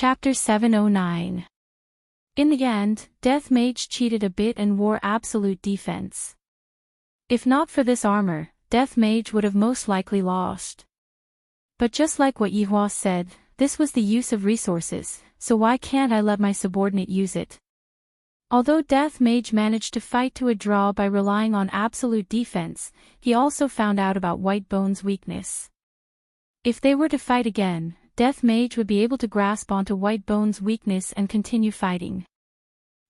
Chapter 709. In the end, Death Mage cheated a bit and wore absolute defense. If not for this armor, Death Mage would have most likely lost. But just like what Yihua said, this was the use of resources, so why can't I let my subordinate use it? Although Death Mage managed to fight to a draw by relying on absolute defense, he also found out about White Bone's weakness. If they were to fight again, Death Mage would be able to grasp onto White Bone's weakness and continue fighting.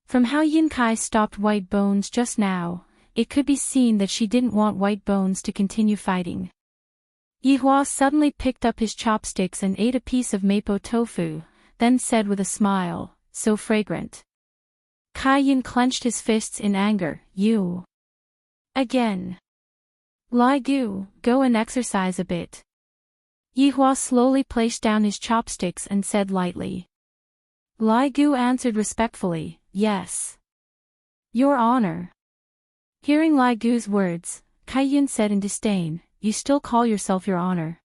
From how Yin Kai stopped White Bones just now, it could be seen that she didn't want White Bones to continue fighting. Yihua suddenly picked up his chopsticks and ate a piece of mapo tofu, then said with a smile, "So fragrant." Kai Yin clenched his fists in anger. "You. Again. Lai Gu, go and exercise a bit." Yihua slowly placed down his chopsticks and said lightly. Lai Gu answered respectfully, "Yes. Your Honor." Hearing Lai Gu's words, Kai Yin said in disdain, "You still call yourself Your Honor?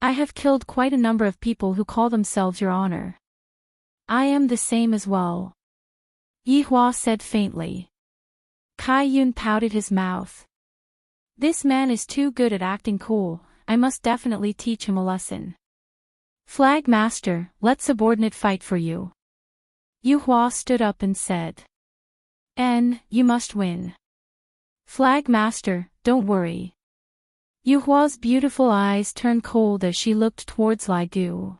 I have killed quite a number of people who call themselves Your Honor. I am the same as well." Yihua said faintly. Kai Yin pouted his mouth. "This man is too good at acting cool. I must definitely teach him a lesson. Flag Master, let subordinate fight for you." Yihua stood up and said. You must win." "Flag Master, don't worry." Yuhua's beautiful eyes turned cold as she looked towards Lai Gu.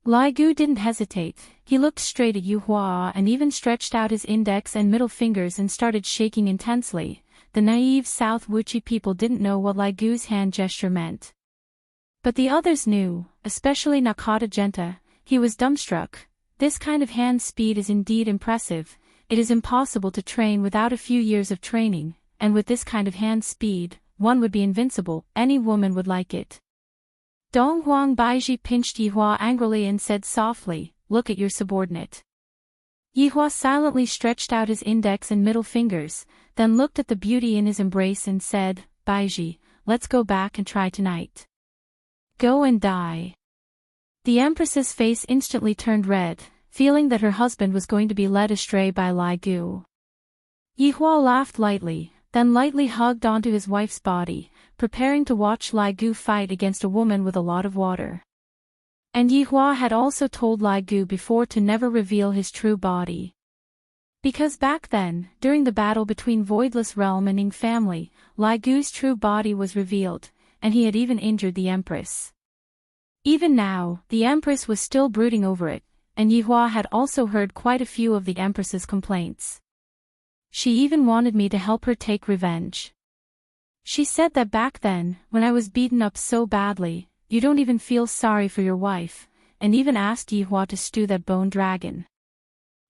Lai Gu didn't hesitate, he looked straight at Yuhua and even stretched out his index and middle fingers and started shaking intensely. The naive South Wuchi people didn't know what Lai Gu's hand gesture meant. But the others knew, especially Nakata Genta. He was dumbstruck. This kind of hand speed is indeed impressive. It is impossible to train without a few years of training, and with this kind of hand speed, one would be invincible. Any woman would like it. Dong Huang Baiji pinched Yihua angrily and said softly, "Look at your subordinate." Yihua silently stretched out his index and middle fingers, then looked at the beauty in his embrace and said, "Baiji, let's go back and try tonight. Go and die." The Empress's face instantly turned red, feeling that her husband was going to be led astray by Lai Gu. Yihua laughed lightly, then lightly hugged onto his wife's body, preparing to watch Lai Gu fight against a woman with a lot of water. And Yihua had also told Lai Gu before to never reveal his true body. Because back then, during the battle between Voidless Realm and Ning family, Lai Gu's true body was revealed, and he had even injured the Empress. Even now, the Empress was still brooding over it, and Yihua had also heard quite a few of the Empress's complaints. She even wanted me to help her take revenge. She said that back then, when I was beaten up so badly, you don't even feel sorry for your wife, and even asked Yihua to stew that bone dragon.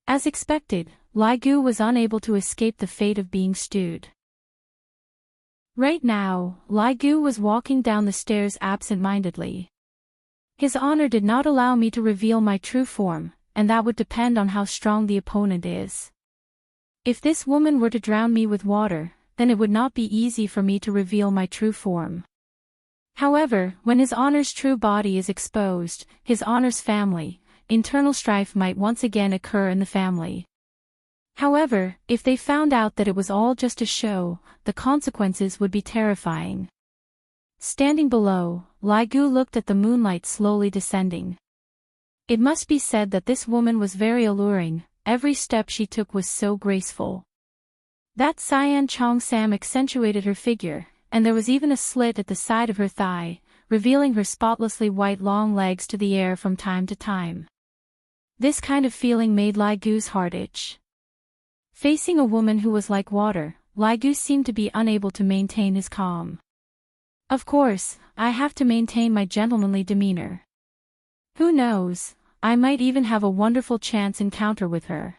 As expected, Lai Gu was unable to escape the fate of being stewed. Right now, Lai Gu was walking down the stairs absent-mindedly. His honor did not allow me to reveal my true form, and that would depend on how strong the opponent is. If this woman were to drown me with water, then it would not be easy for me to reveal my true form. However, when his honor's true body is exposed, his honor's family, internal strife might once again occur in the family. However, if they found out that it was all just a show, the consequences would be terrifying. Standing below, Lai Gu looked at the moonlight slowly descending. It must be said that this woman was very alluring, every step she took was so graceful. That cyan cheongsam accentuated her figure, and there was even a slit at the side of her thigh, revealing her spotlessly white long legs to the air from time to time. This kind of feeling made Lai Gu's heart itch. Facing a woman who was like water, Lai Gu seemed to be unable to maintain his calm. Of course, I have to maintain my gentlemanly demeanor. Who knows, I might even have a wonderful chance encounter with her.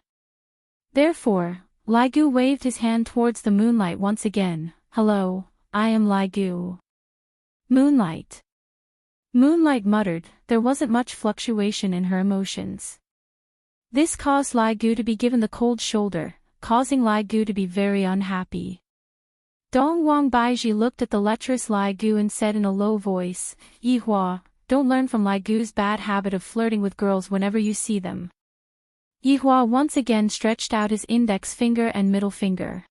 Therefore, Lai Gu waved his hand towards the moonlight once again. "Hello, I am Lai Gu." Moonlight. Moonlight muttered. There wasn't much fluctuation in her emotions. This caused Lai Gu to be given the cold shoulder, causing Lai Gu to be very unhappy. Dong Wang Baiji looked at the lecherous Lai Gu and said in a low voice, "Yihua, don't learn from Lai Gu's bad habit of flirting with girls whenever you see them. Yihua once again stretched out his index finger and middle finger.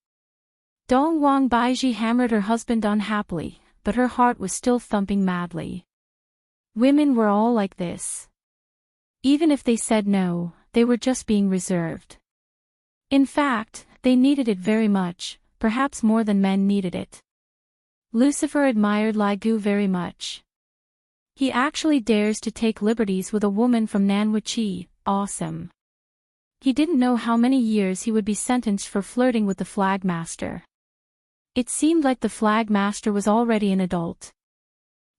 Dong Wang Baiji hammered her husband unhappily, but her heart was still thumping madly. Women were all like this. Even if they said no, they were just being reserved. In fact, they needed it very much, perhaps more than men needed it. Lucifer admired Lai Gu very much. He actually dares to take liberties with a woman from Nanwuchi, awesome. He didn't know how many years he would be sentenced for flirting with the flag master. It seemed like the flag master was already an adult.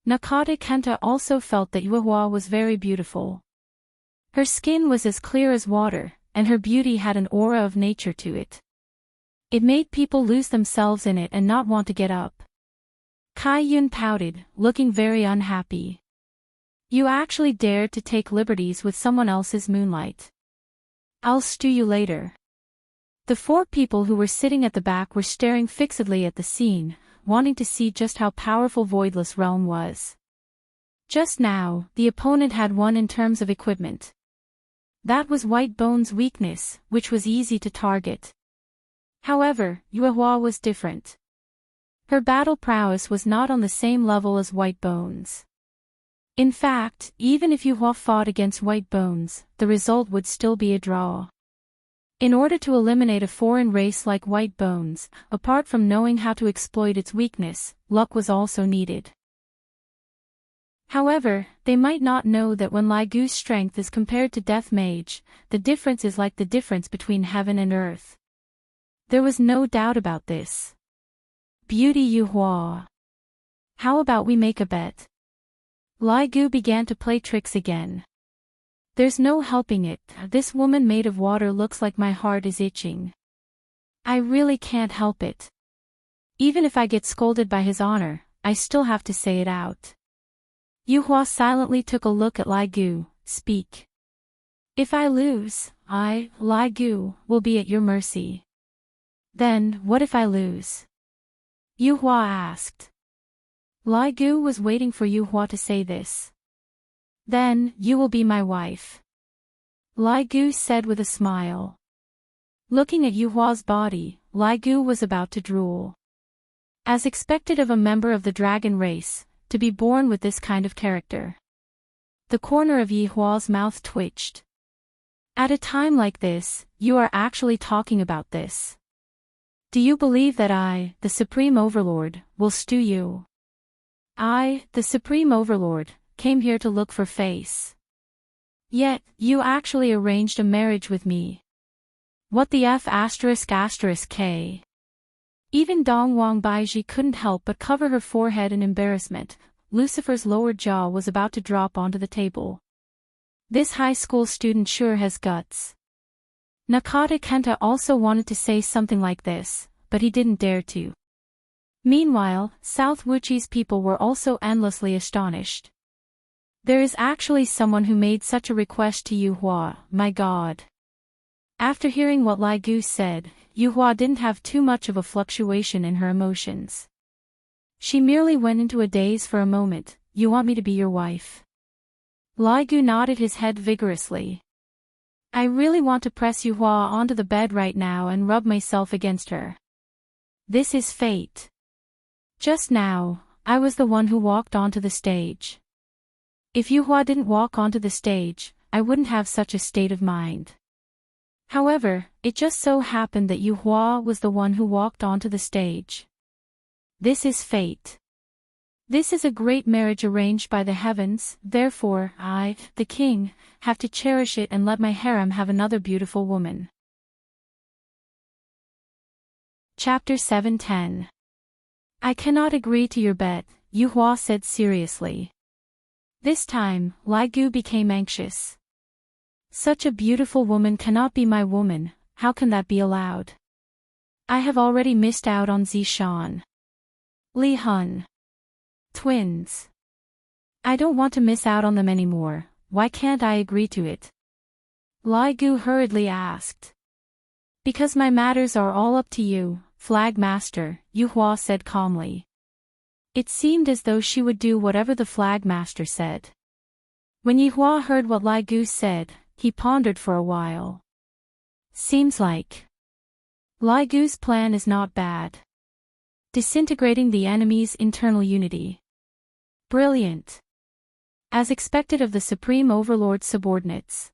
Nakata Kenta also felt that Yuehua was very beautiful. Her skin was as clear as water, and her beauty had an aura of nature to it. It made people lose themselves in it and not want to get up. Kai Yun pouted, looking very unhappy. You actually dared to take liberties with someone else's moonlight. I'll stew you later. The four people who were sitting at the back were staring fixedly at the scene, wanting to see just how powerful Voidless Realm was. Just now, the opponent had won in terms of equipment. That was White Bone's weakness, which was easy to target. However, Yuehua was different. Her battle prowess was not on the same level as White Bone's. In fact, even if Yuehua fought against White Bones, the result would still be a draw. In order to eliminate a foreign race like White Bones, apart from knowing how to exploit its weakness, luck was also needed. However, they might not know that when Lai Gu's strength is compared to Death Mage, the difference is like the difference between heaven and earth. There was no doubt about this. Beauty Yuehua. How about we make a bet? Lai Gu began to play tricks again. There's no helping it, this woman made of water looks like my heart is itching. I really can't help it. Even if I get scolded by His Honor, I still have to say it out. Yuehua silently took a look at Lai Gu, speak. If I lose, I, Lai Gu, will be at your mercy. Then, what if I lose? Yuehua asked. Lai Gu was waiting for Yuehua to say this. Then, you will be my wife. Lai Gu said with a smile. Looking at Yuhua's body, Lai Gu was about to drool. As expected of a member of the dragon race, to be born with this kind of character. The corner of Yuhua's mouth twitched. At a time like this, you are actually talking about this. Do you believe that I, the Supreme Overlord, will stew you? I, the Supreme Overlord, came here to look for face. Yet, you actually arranged a marriage with me. What the F***K? Even Dong Wang Baiji couldn't help but cover her forehead in embarrassment. Lucifer's lower jaw was about to drop onto the table. This high school student sure has guts. Nakata Kenta also wanted to say something like this, but he didn't dare to. Meanwhile, South Wuchi's people were also endlessly astonished. There is actually someone who made such a request to Yuehua, my god. After hearing what Lai Gu said, Yuehua didn't have too much of a fluctuation in her emotions. She merely went into a daze for a moment. You want me to be your wife? Lai Gu nodded his head vigorously. I really want to press Yuehua onto the bed right now and rub myself against her. This is fate. Just now, I was the one who walked onto the stage. If Yuehua didn't walk onto the stage, I wouldn't have such a state of mind. However, it just so happened that Yuehua was the one who walked onto the stage. This is fate. This is a great marriage arranged by the heavens, therefore I, the king, have to cherish it and let my harem have another beautiful woman. Chapter 710. I cannot agree to your bet, Yuehua said seriously. This time, Lai Gu became anxious. Such a beautiful woman cannot be my woman, how can that be allowed? I have already missed out on Zishan. Li Hun. Twins. I don't want to miss out on them anymore, why can't I agree to it? Lai Gu hurriedly asked. Because my matters are all up to you, Flag Master, Yuehua said calmly. It seemed as though she would do whatever the Flag Master said. When Yihua heard what Lai Gu said, he pondered for a while. Seems like Lai Gu's plan is not bad. Disintegrating the enemy's internal unity. Brilliant. As expected of the Supreme Overlord's subordinates.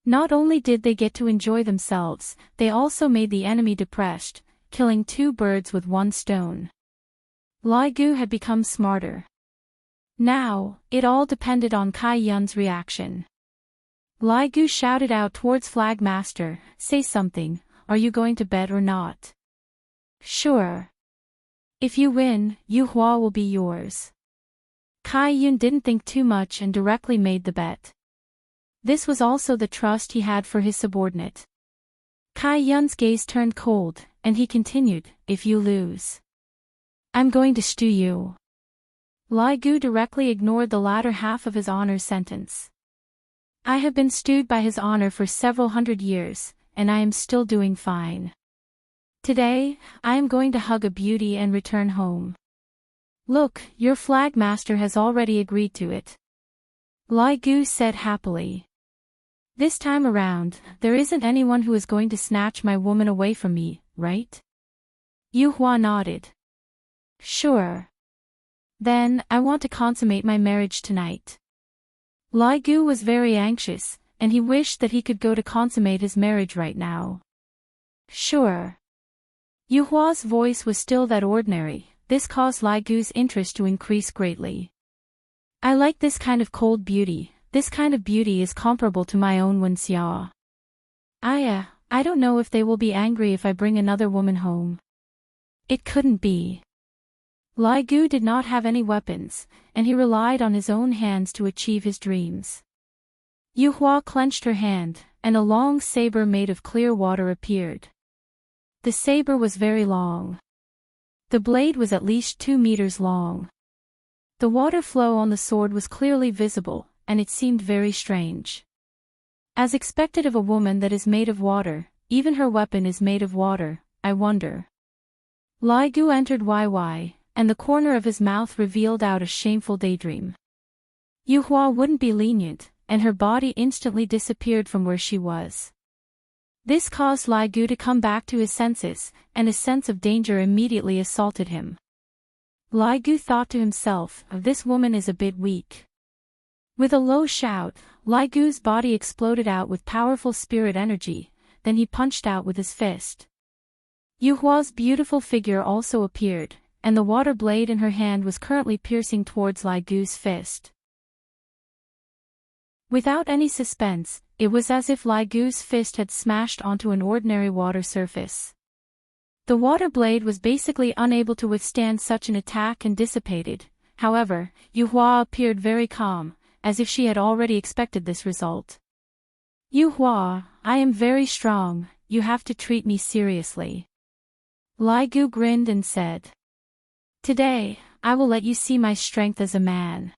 Not only did they get to enjoy themselves, they also made the enemy depressed, killing two birds with one stone. Lai Gu had become smarter. Now, it all depended on Kai Yun's reaction. Lai Gu shouted out towards Flag Master, "Say something, are you going to bet or not?" "Sure. If you win, Yu Hua will be yours." Kai Yun didn't think too much and directly made the bet. This was also the trust he had for his subordinate. Kai Yun's gaze turned cold, and he continued, "If you lose, I'm going to stew you." Lai Gu directly ignored the latter half of his honor's sentence. "I have been stewed by his honor for several hundred years, and I am still doing fine. Today, I am going to hug a beauty and return home." "Look, your flag master has already agreed to it," Lai Gu said happily. "This time around, there isn't anyone who is going to snatch my woman away from me, right?" Yu Hua nodded. "Sure. Then, I want to consummate my marriage tonight." Lai Gu was very anxious, and he wished that he could go to consummate his marriage right now. "Sure." Yu Hua's voice was still that ordinary. This caused Lai Gu's interest to increase greatly. "I like this kind of cold beauty. This kind of beauty is comparable to my own Wenxia. I don't know if they will be angry if I bring another woman home." It couldn't be. Lai Gu did not have any weapons, and he relied on his own hands to achieve his dreams. Yu Hua clenched her hand, and a long saber made of clear water appeared. The saber was very long. The blade was at least 2 meters long. The water flow on the sword was clearly visible, and it seemed very strange. As expected of a woman that is made of water, even her weapon is made of water, I wonder. Lai Gu entered YY, and the corner of his mouth revealed out a shameful daydream. Yu Hua wouldn't be lenient, and her body instantly disappeared from where she was. This caused Lai Gu to come back to his senses, and a sense of danger immediately assaulted him. Lai Gu thought to himself, "This woman is a bit weak." With a low shout, Lai Gu's body exploded out with powerful spirit energy, then he punched out with his fist. Yu Hua's beautiful figure also appeared, and the water blade in her hand was currently piercing towards Lai Gu's fist. Without any suspense, it was as if Lai Gu's fist had smashed onto an ordinary water surface. The water blade was basically unable to withstand such an attack and dissipated. However, Yu Hua appeared very calm, as if she had already expected this result. "Yu Hua, I am very strong, you have to treat me seriously." Lai Gu grinned and said, "Today, I will let you see my strength as a man."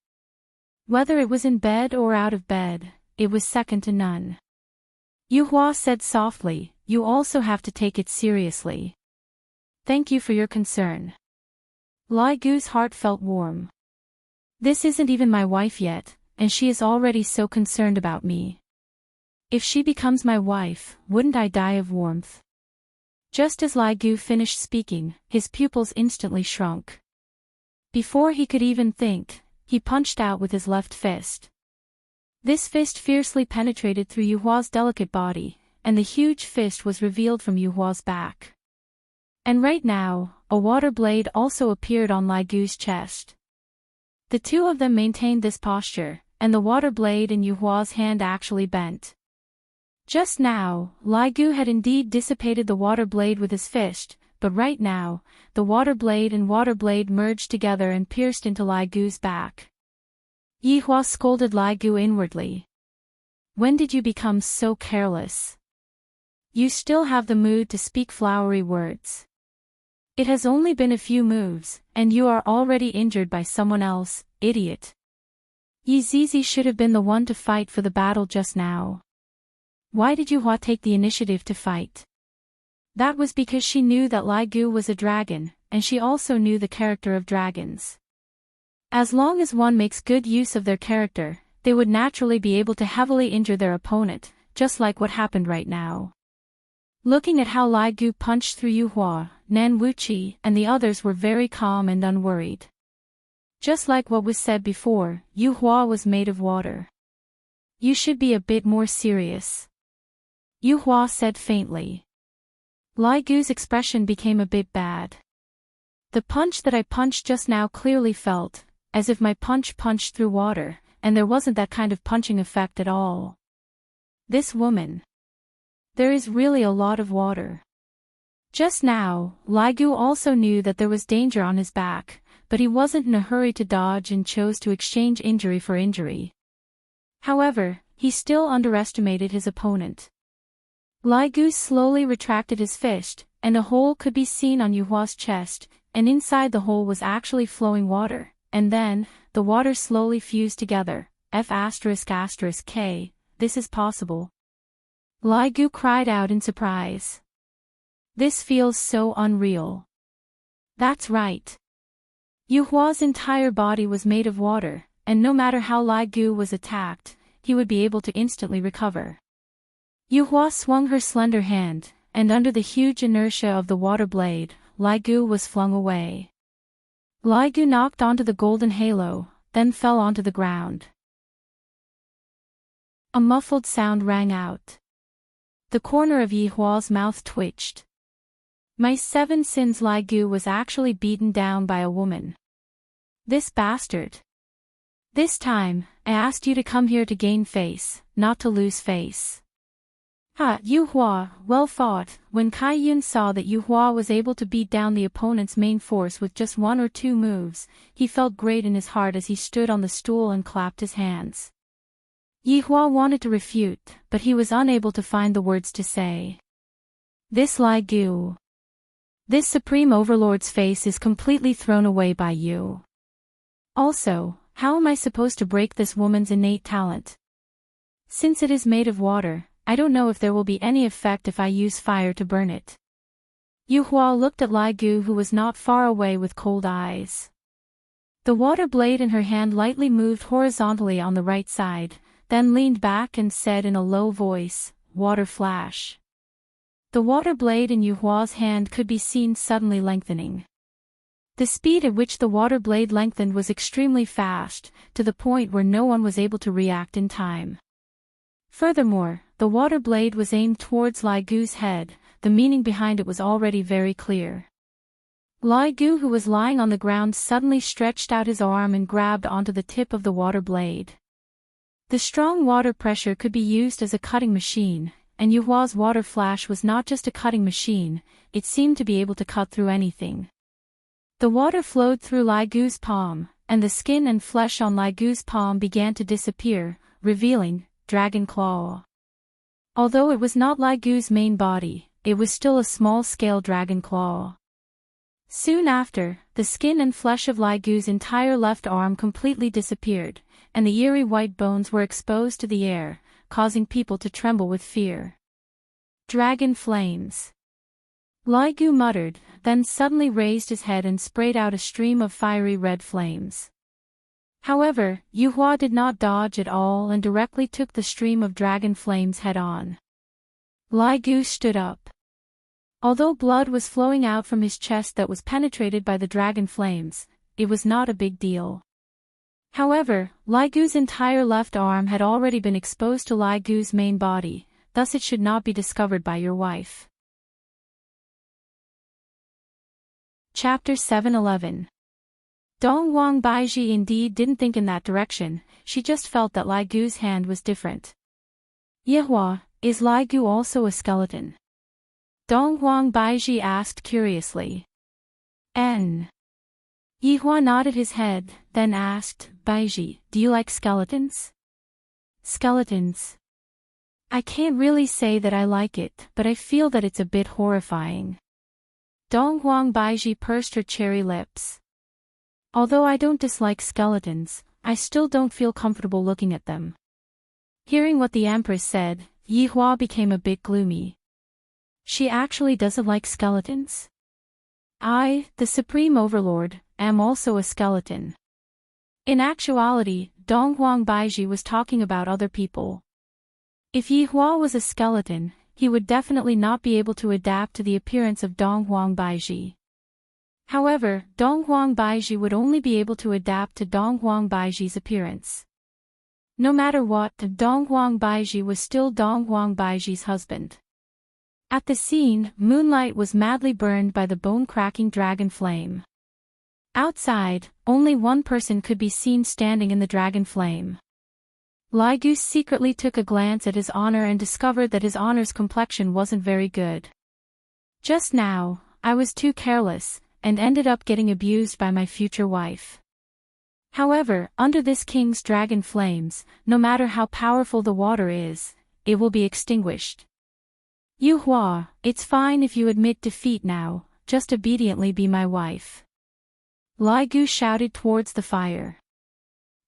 Whether it was in bed or out of bed, it was second to none. Yu Hua said softly, "You also have to take it seriously." "Thank you for your concern." Lai Gu's heart felt warm. This isn't even my wife yet, and she is already so concerned about me. If she becomes my wife, wouldn't I die of warmth? Just as Lai Gu finished speaking, his pupils instantly shrunk. Before he could even think, he punched out with his left fist. This fist fiercely penetrated through Yu Hua's delicate body, and the huge fist was revealed from Yu Hua's back. And right now, a water blade also appeared on Lai Gu's chest. The two of them maintained this posture, and the water blade in Yu Hua's hand actually bent. Just now, Lai Gu had indeed dissipated the water blade with his fist, but right now, the water blade and water blade merged together and pierced into Lai Gu's back. Yi Hua scolded Lai Gu inwardly. "When did you become so careless? You still have the mood to speak flowery words. It has only been a few moves, and you are already injured by someone else, idiot. Yi Zizi should have been the one to fight for the battle just now. Why did Yu Hua take the initiative to fight?" That was because she knew that Lai Gu was a dragon, and she also knew the character of dragons. As long as one makes good use of their character, they would naturally be able to heavily injure their opponent, just like what happened right now. Looking at how Lai Gu punched through Yu Hua, Nan Wuqi and the others were very calm and unworried. Just like what was said before, Yu Hua was made of water. You should be a bit more serious, Yu Hua said faintly. Lai Gu's expression became a bit bad. The punch that I punched just now clearly felt, as if my punch punched through water, and there wasn't that kind of punching effect at all. This woman. There is really a lot of water. Just now, Lai Gu also knew that there was danger on his back, but he wasn't in a hurry to dodge and chose to exchange injury for injury. However, he still underestimated his opponent. Lai Gu slowly retracted his fist, and a hole could be seen on Yu Hua's chest, and inside the hole was actually flowing water, and then, the water slowly fused together. F***K, this is possible. Lai Gu cried out in surprise. This feels so unreal. That's right. Yu Hua's entire body was made of water, and no matter how Lai Gu was attacked, he would be able to instantly recover. Yu Hua swung her slender hand, and under the huge inertia of the water blade, Lai Gu was flung away. Lai Gu knocked onto the golden halo, then fell onto the ground. A muffled sound rang out. The corner of Yi Hua's mouth twitched. My 7 sins. Lai Gu was actually beaten down by a woman. This bastard. This time, I asked you to come here to gain face, not to lose face. Ha, Yu Hua, well fought. When Kai Yun saw that Yu Hua was able to beat down the opponent's main force with just 1 or 2 moves, he felt great in his heart as he stood on the stool and clapped his hands. Yi Hua wanted to refute, but he was unable to find the words to say. This Lai Gu. This Supreme Overlord's face is completely thrown away by you. Also, how am I supposed to break this woman's innate talent? Since it is made of water, I don't know if there will be any effect if I use fire to burn it. Yu Hua looked at Lai Gu, who was not far away, with cold eyes. The water blade in her hand lightly moved horizontally on the right side, then leaned back and said in a low voice, "Water flash." The water blade in Yu Hua's hand could be seen suddenly lengthening. The speed at which the water blade lengthened was extremely fast, to the point where no one was able to react in time. Furthermore, the water blade was aimed towards Lai Gu's head. The meaning behind it was already very clear. Lai Gu, who was lying on the ground, suddenly stretched out his arm and grabbed onto the tip of the water blade. The strong water pressure could be used as a cutting machine, and Yu Hua's water flash was not just a cutting machine, it seemed to be able to cut through anything. The water flowed through Lai Gu's palm, and the skin and flesh on Lai Gu's palm began to disappear, revealing Dragon Claw. Although it was not Lai Gu's main body, it was still a small-scale dragon claw. Soon after, the skin and flesh of Lai Gu's entire left arm completely disappeared, and the eerie white bones were exposed to the air, causing people to tremble with fear. Dragon flames. Lai Gu muttered, then suddenly raised his head and sprayed out a stream of fiery red flames. However, Yu Hua did not dodge at all and directly took the stream of dragon flames head-on. Lai Gu stood up. Although blood was flowing out from his chest that was penetrated by the dragon flames, it was not a big deal. However, Lai Gu's entire left arm had already been exposed to Lai Gu's main body, thus it should not be discovered by your wife. Chapter 7:11. Dong Wang Baiji indeed didn't think in that direction, she just felt that Lai Gu's hand was different. Yehua, is Lai Gu also a skeleton? Dong Wang Baiji asked curiously. N. Yehua nodded his head, then asked, Baiji, do you like skeletons? Skeletons. I can't really say that I like it, but I feel that it's a bit horrifying. Dong Wang Baiji pursed her cherry lips. Although I don't dislike skeletons, I still don't feel comfortable looking at them. Hearing what the Empress said, Yehua became a bit gloomy. She actually doesn't like skeletons? I, the Supreme Overlord, am also a skeleton. In actuality, Donghuang Baiji was talking about other people. If Yi Hua was a skeleton, he would definitely not be able to adapt to the appearance of Donghuang Baiji. However, Donghuang Baiji would only be able to adapt to Donghuang Baiji's appearance. No matter what, Donghuang Baiji was still Donghuang Baiji's husband. At the scene, moonlight was madly burned by the bone-cracking dragon flame. Outside, only one person could be seen standing in the dragon flame. Lai Gu secretly took a glance at his honor and discovered that his honor's complexion wasn't very good. Just now, I was too careless, and ended up getting abused by my future wife. However, under this king's dragon flames, no matter how powerful the water is, it will be extinguished. Yu Hua, it's fine if you admit defeat now, just obediently be my wife. Lai Gu shouted towards the fire.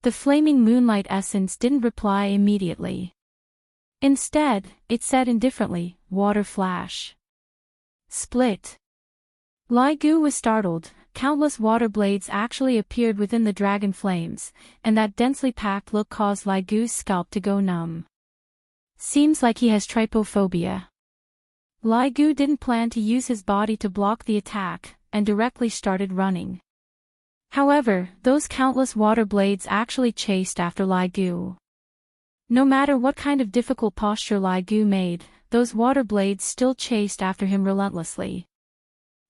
The flaming moonlight essence didn't reply immediately. Instead, it said indifferently, water flash. Split. Lai Gu was startled. Countless water blades actually appeared within the dragon flames, and that densely packed look caused Lai Gu's scalp to go numb. Seems like he has trypophobia. Lai Gu didn't plan to use his body to block the attack, and directly started running. However, those countless water blades actually chased after Lai Gu. No matter what kind of difficult posture Lai Gu made, those water blades still chased after him relentlessly.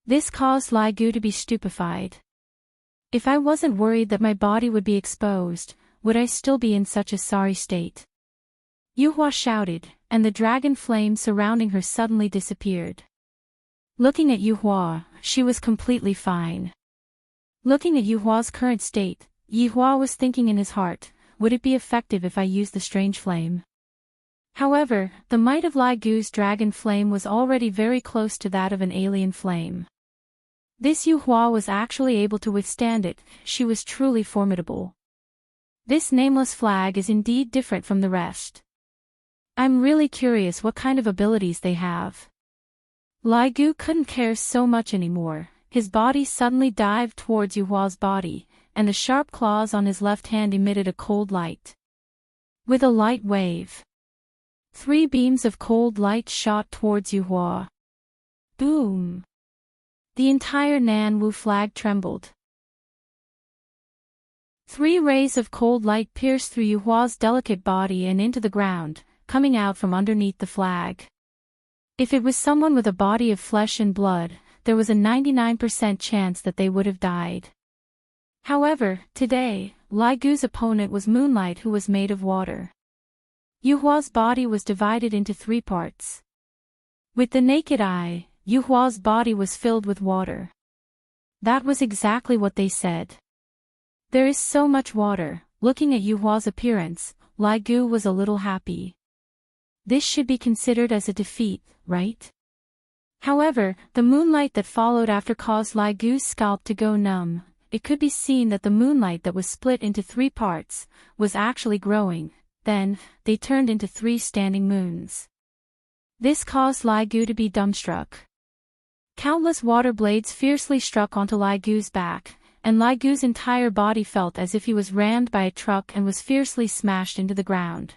This caused Lai Gu to be stupefied. If I wasn't worried that my body would be exposed, would I still be in such a sorry state? Yu Hua shouted, and the dragon flame surrounding her suddenly disappeared. Looking at Yu Hua, she was completely fine. Looking at Yu Hua's current state, Yi Hua was thinking in his heart, would it be effective if I used the strange flame? However, the might of Lai Gu's dragon flame was already very close to that of an alien flame. This Yu Hua was actually able to withstand it. She was truly formidable. This nameless flag is indeed different from the rest. I'm really curious what kind of abilities they have. Lai Gu couldn't care so much anymore. His body suddenly dived towards Yu Hua's body, and the sharp claws on his left hand emitted a cold light. With a light wave, 3 beams of cold light shot towards Yu Hua. Boom! The entire Nanwu flag trembled. 3 rays of cold light pierced through Yu Hua's delicate body and into the ground, coming out from underneath the flag. If it was someone with a body of flesh and blood, there was a 99% chance that they would have died. However, today, Lai Gu's opponent was Moonlight, who was made of water. Yu Hua's body was divided into 3 parts. With the naked eye, Yu Hua's body was filled with water. That was exactly what they said. There is so much water. Looking at Yu Hua's appearance, Lai Gu was a little happy. This should be considered as a defeat, right? However, the moonlight that followed after caused Lai Gu's scalp to go numb. It could be seen that the moonlight that was split into 3 parts was actually growing. Then, they turned into 3 standing moons. This caused Lai Gu to be dumbstruck. Countless water blades fiercely struck onto Lai Gu's back, and Lai Gu's entire body felt as if he was rammed by a truck and was fiercely smashed into the ground.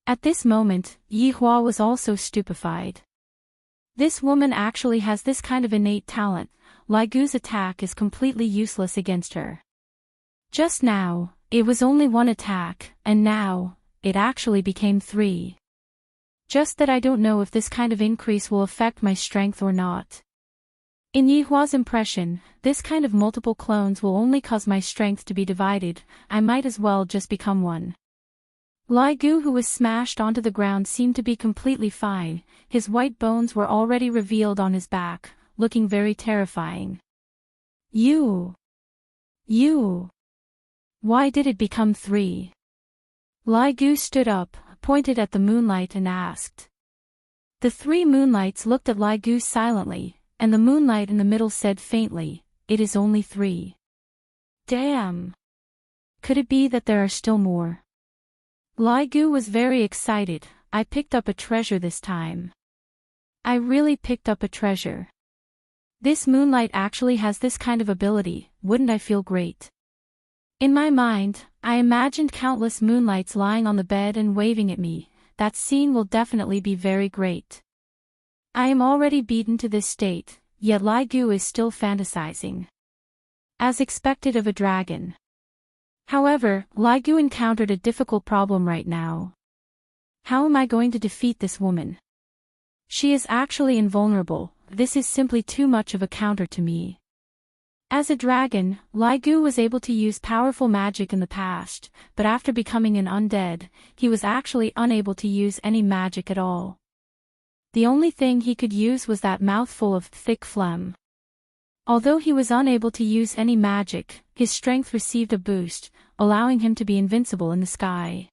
At this moment, Yi Hua was also stupefied. This woman actually has this kind of innate talent. Lai Gu's attack is completely useless against her. Just now, it was only 1 attack, and now, it actually became 3. Just that I don't know if this kind of increase will affect my strength or not. In Yi Hua's impression, this kind of multiple clones will only cause my strength to be divided. I might as well just become one. Lai Gu, who was smashed onto the ground, seemed to be completely fine. His white bones were already revealed on his back, looking very terrifying. You! Why did it become 3? Lai Gu stood up, pointed at the moonlight and asked. The 3 moonlights looked at Lai Gu silently, and the moonlight in the middle said faintly, "It is only 3. Damn! Could it be that there are still more?" Lai Gu was very excited. I picked up a treasure this time. I really picked up a treasure. This moonlight actually has this kind of ability. Wouldn't I feel great? In my mind, I imagined countless moonlights lying on the bed and waving at me. That scene will definitely be very great. I am already beaten to this state, yet Lai Gu is still fantasizing. As expected of a dragon. However, Lai Gu encountered a difficult problem right now. How am I going to defeat this woman? She is actually invulnerable. This is simply too much of a counter to me. As a dragon, Lai Gu was able to use powerful magic in the past, but after becoming an undead, he was actually unable to use any magic at all. The only thing he could use was that mouthful of thick phlegm. Although he was unable to use any magic, his strength received a boost, allowing him to be invincible in the sky.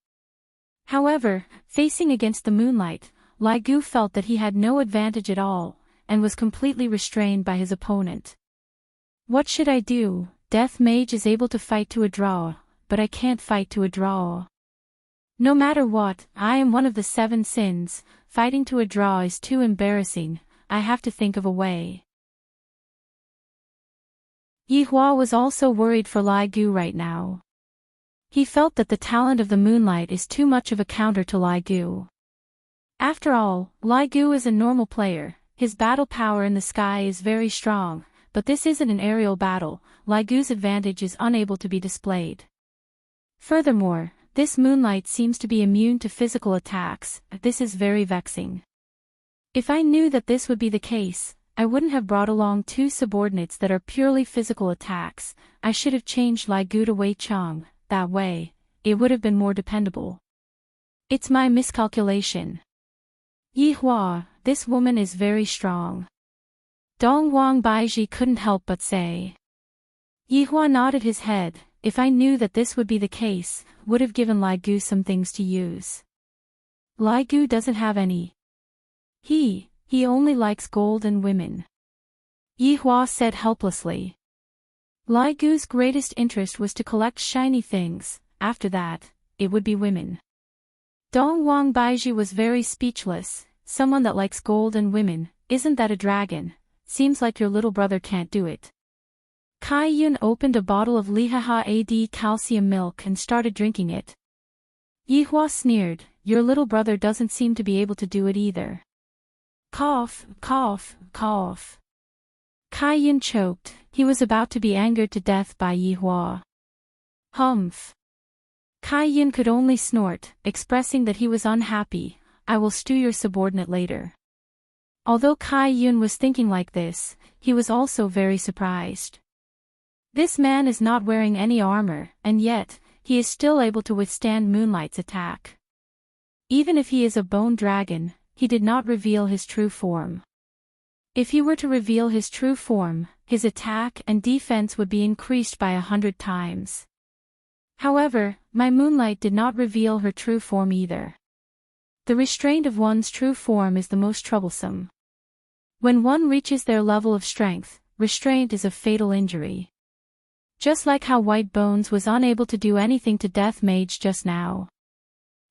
However, facing against the moonlight, Lai Gu felt that he had no advantage at all, and was completely restrained by his opponent. What should I do? Death Mage is able to fight to a draw, but I can't fight to a draw. No matter what, I am one of the 7 sins, fighting to a draw is too embarrassing, I have to think of a way. Yi Hua was also worried for Lai Gu right now. He felt that the talent of the moonlight is too much of a counter to Lai Gu. After all, Lai Gu is a normal player, his battle power in the sky is very strong, but this isn't an aerial battle, Lai Gu's advantage is unable to be displayed. Furthermore, this moonlight seems to be immune to physical attacks, this is very vexing. If I knew that this would be the case, I wouldn't have brought along 2 subordinates that are purely physical attacks, I should have changed Lai Gu to Wei Chang, that way, it would have been more dependable. It's my miscalculation. Yi Hua, this woman is very strong. Dong Wang Baiji couldn't help but say. Yi Hua nodded his head, if I knew that this would be the case, would have given Lai Gu some things to use. Lai Gu doesn't have any. He only likes gold and women. Yi Hua said helplessly. Lai Gu's greatest interest was to collect shiny things, after that, it would be women. Dong Wang Baiji was very speechless, someone that likes gold and women, isn't that a dragon? Seems like your little brother can't do it. Kai Yun opened a bottle of Lihaha AD calcium milk and started drinking it. Yi Hua sneered, your little brother doesn't seem to be able to do it either. Cough, cough, cough. Kai Yun choked, he was about to be angered to death by Yi Hua. Humph. Kai Yun could only snort, expressing that he was unhappy, I will stew your subordinate later. Although Kai Yun was thinking like this, he was also very surprised. This man is not wearing any armor, and yet, he is still able to withstand Moonlight's attack. Even if he is a bone dragon, he did not reveal his true form. If he were to reveal his true form, his attack and defense would be increased by 100 times. However, my Moonlight did not reveal her true form either. The restraint of one's true form is the most troublesome. When one reaches their level of strength, restraint is a fatal injury. Just like how White Bones was unable to do anything to Death Mage just now.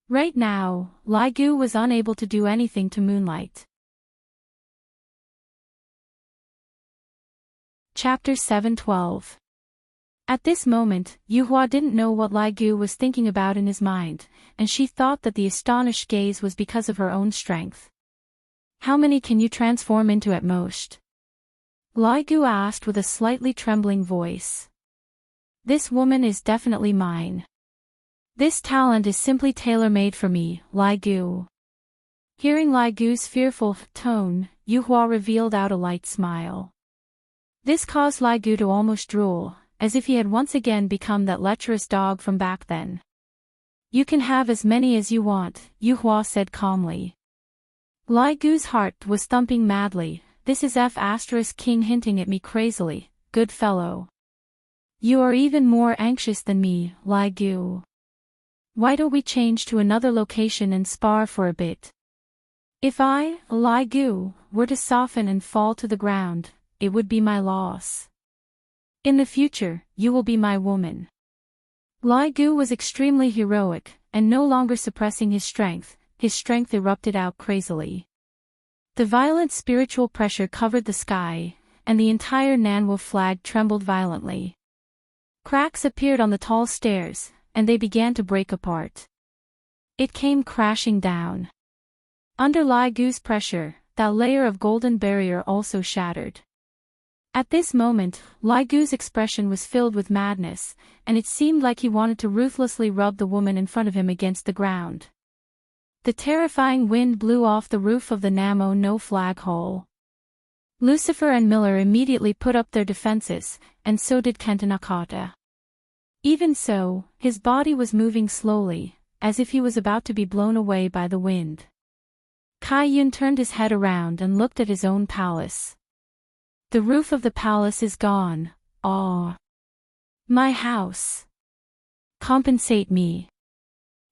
Right now, Lai Gu was unable to do anything to Moonlight. Chapter 7:12. At this moment, Yu Hua didn't know what Lai Gu was thinking about in his mind, and she thought that the astonished gaze was because of her own strength. How many can you transform into at most? Lai Gu asked with a slightly trembling voice. This woman is definitely mine. This talent is simply tailor-made for me, Lai Gu. Hearing Lai Gu's fearful tone, Yu Hua revealed out a light smile. This caused Lai Gu to almost drool, as if he had once again become that lecherous dog from back then. You can have as many as you want, Yu Hua said calmly. Lai Gu's heart was thumping madly, this is King hinting at me crazily, good fellow. You are even more anxious than me, Lai Gu. Why don't we change to another location and spar for a bit? If I, Lai Gu, were to soften and fall to the ground, it would be my loss. In the future, you will be my woman. Lai Gu was extremely heroic, and no longer suppressing his strength erupted out crazily. The violent spiritual pressure covered the sky, and the entire Nanwo flag trembled violently. Cracks appeared on the tall stairs, and they began to break apart. It came crashing down. Under Lai Gu's pressure, that layer of golden barrier also shattered. At this moment, Lai Gu's expression was filled with madness, and it seemed like he wanted to ruthlessly rub the woman in front of him against the ground. The terrifying wind blew off the roof of the Namo no Flag Hall. Lucifer and Miller immediately put up their defenses, and so did Kentanakata. Even so, his body was moving slowly, as if he was about to be blown away by the wind. Kai-yun turned his head around and looked at his own palace. The roof of the palace is gone. Ah! My house! Compensate me!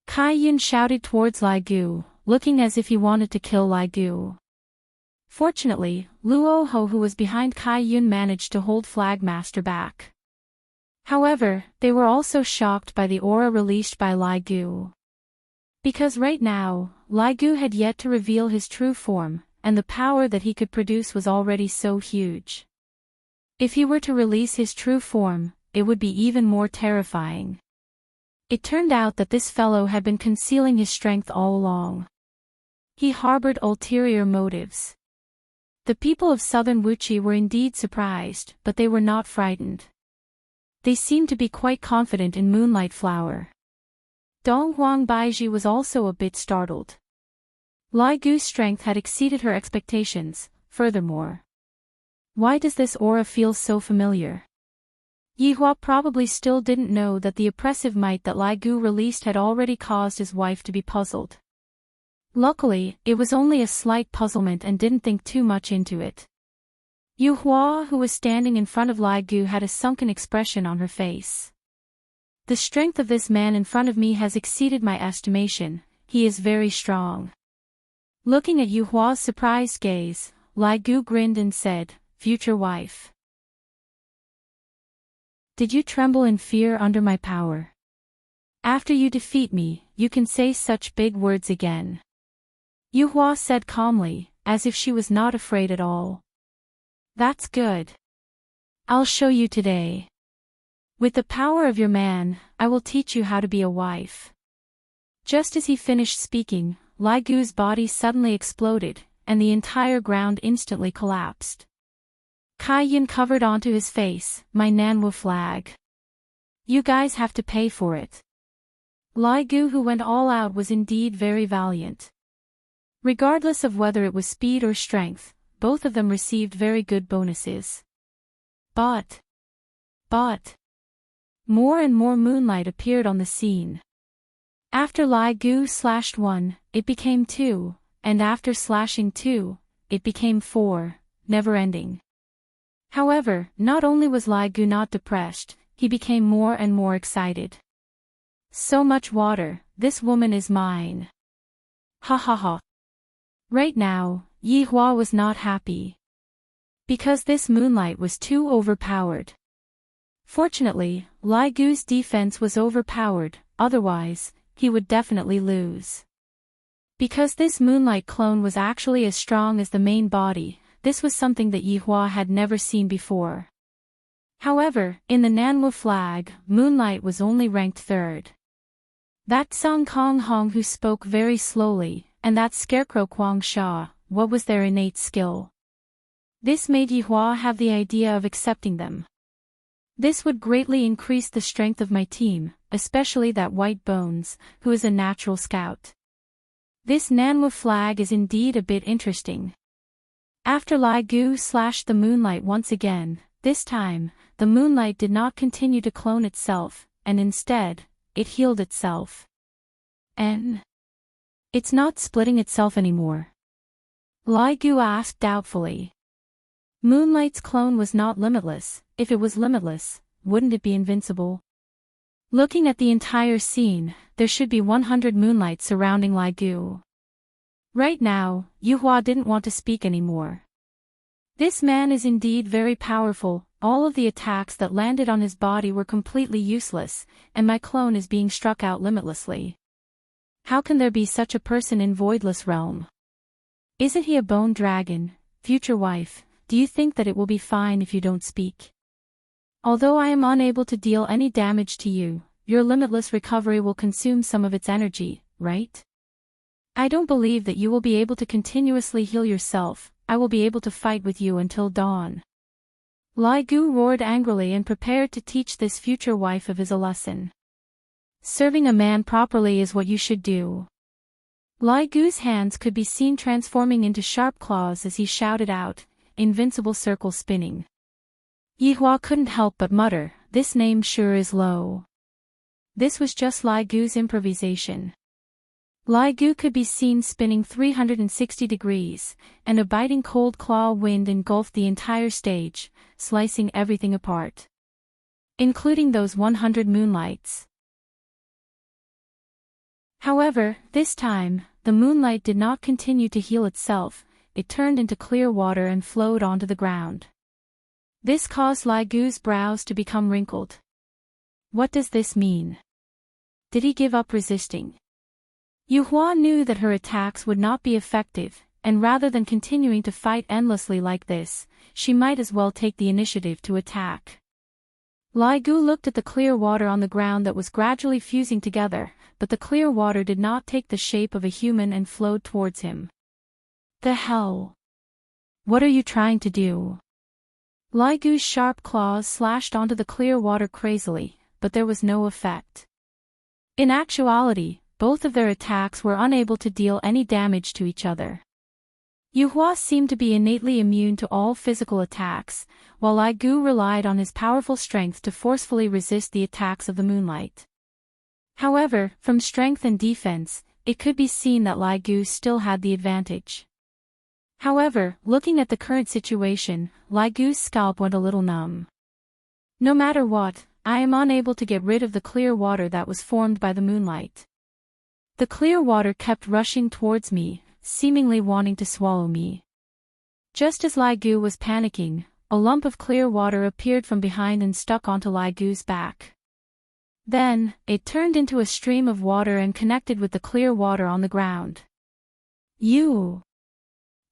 Kai-yun shouted towards Lai Gu, looking as if he wanted to kill Lai Gu. Fortunately, Luo-ho who was behind Kai-yun managed to hold Flagmaster back. However, they were also shocked by the aura released by Lai Gu. Because right now, Lai Gu had yet to reveal his true form, and the power that he could produce was already so huge. If he were to release his true form, it would be even more terrifying. It turned out that this fellow had been concealing his strength all along. He harbored ulterior motives. The people of southern Wuchi were indeed surprised, but they were not frightened. They seemed to be quite confident in Moonlight Flower. Dong Huang Baiji was also a bit startled. Lai Gu's strength had exceeded her expectations, furthermore. Why does this aura feel so familiar? Yihua probably still didn't know that the oppressive might that Lai Gu released had already caused his wife to be puzzled. Luckily, it was only a slight puzzlement and didn't think too much into it. Yihua, who was standing in front of Lai Gu, had a sunken expression on her face. The strength of this man in front of me has exceeded my estimation. He is very strong. Looking at Yuhua's surprised gaze, Lai Gu grinned and said, "Future wife. Did you tremble in fear under my power? After you defeat me, you can say such big words again." Yuhua said calmly, as if she was not afraid at all. "That's good. I'll show you today. With the power of your man, I will teach you how to be a wife." Just as he finished speaking, Lai Gu's body suddenly exploded, and the entire ground instantly collapsed. Kai-yun covered onto his face, "My Nanwu flag. You guys have to pay for it." Lai Gu, who went all out, was indeed very valiant. Regardless of whether it was speed or strength, both of them received very good bonuses. But more and more moonlight appeared on the scene. After Lai Gu slashed 1, it became 2, and after slashing 2, it became 4, never ending. However, not only was Lai Gu not depressed, he became more and more excited. "So much water, this woman is mine. Ha ha ha." Right now, Yihua was not happy. Because this moonlight was too overpowered. Fortunately, Lai Gu's defense was overpowered, otherwise, he would definitely lose. Because this moonlight clone was actually as strong as the main body, this was something that Yihua had never seen before. However, in the Nanwu flag, moonlight was only ranked 3rd. That Song Kong Hong who spoke very slowly, and that scarecrow Kwang Sha, what was their innate skill? This made Yihua have the idea of accepting them. This would greatly increase the strength of my team, especially that White Bones, who is a natural scout. This Nanwu flag is indeed a bit interesting. After Lai Gu slashed the moonlight once again, this time, the moonlight did not continue to clone itself, and instead, it healed itself. And it's not splitting itself anymore? Lai Gu asked doubtfully. Moonlight's clone was not limitless. If it was limitless, wouldn't it be invincible? Looking at the entire scene, there should be 100 moonlights surrounding Lai Gu. Right now, Yuhua didn't want to speak anymore. This man is indeed very powerful. All of the attacks that landed on his body were completely useless, and my clone is being struck out limitlessly. How can there be such a person in Voidless Realm? Isn't he a bone dragon? Future wife, do you think that it will be fine if you don't speak? Although I am unable to deal any damage to you, your limitless recovery will consume some of its energy, right? I don't believe that you will be able to continuously heal yourself. I will be able to fight with you until dawn. Lai Gu roared angrily and prepared to teach this future wife of his a lesson. Serving a man properly is what you should do. Lai Gu's hands could be seen transforming into sharp claws as he shouted out, invincible circle spinning. Yihua couldn't help but mutter, this name sure is low. This was just Lai Gu's improvisation. Lai Gu could be seen spinning 360 degrees, and a biting cold claw wind engulfed the entire stage, slicing everything apart. Including those 100 moonlights. However, this time, the moonlight did not continue to heal itself, it turned into clear water and flowed onto the ground. This caused Lai Gu's brows to become wrinkled. What does this mean? Did he give up resisting? Yuhua knew that her attacks would not be effective, and rather than continuing to fight endlessly like this, she might as well take the initiative to attack. Lai Gu looked at the clear water on the ground that was gradually fusing together, but the clear water did not take the shape of a human and flowed towards him. The hell? What are you trying to do? Lai Gu's sharp claws slashed onto the clear water crazily, but there was no effect. In actuality, both of their attacks were unable to deal any damage to each other. Yuhua seemed to be innately immune to all physical attacks, while Lai Gu relied on his powerful strength to forcefully resist the attacks of the moonlight. However, from strength and defense, it could be seen that Lai Gu still had the advantage. However, looking at the current situation, Lai Gu's scalp went a little numb. No matter what, I am unable to get rid of the clear water that was formed by the moonlight. The clear water kept rushing towards me, seemingly wanting to swallow me. Just as Lai Gu was panicking, a lump of clear water appeared from behind and stuck onto Lai Gu's back. Then, it turned into a stream of water and connected with the clear water on the ground. You!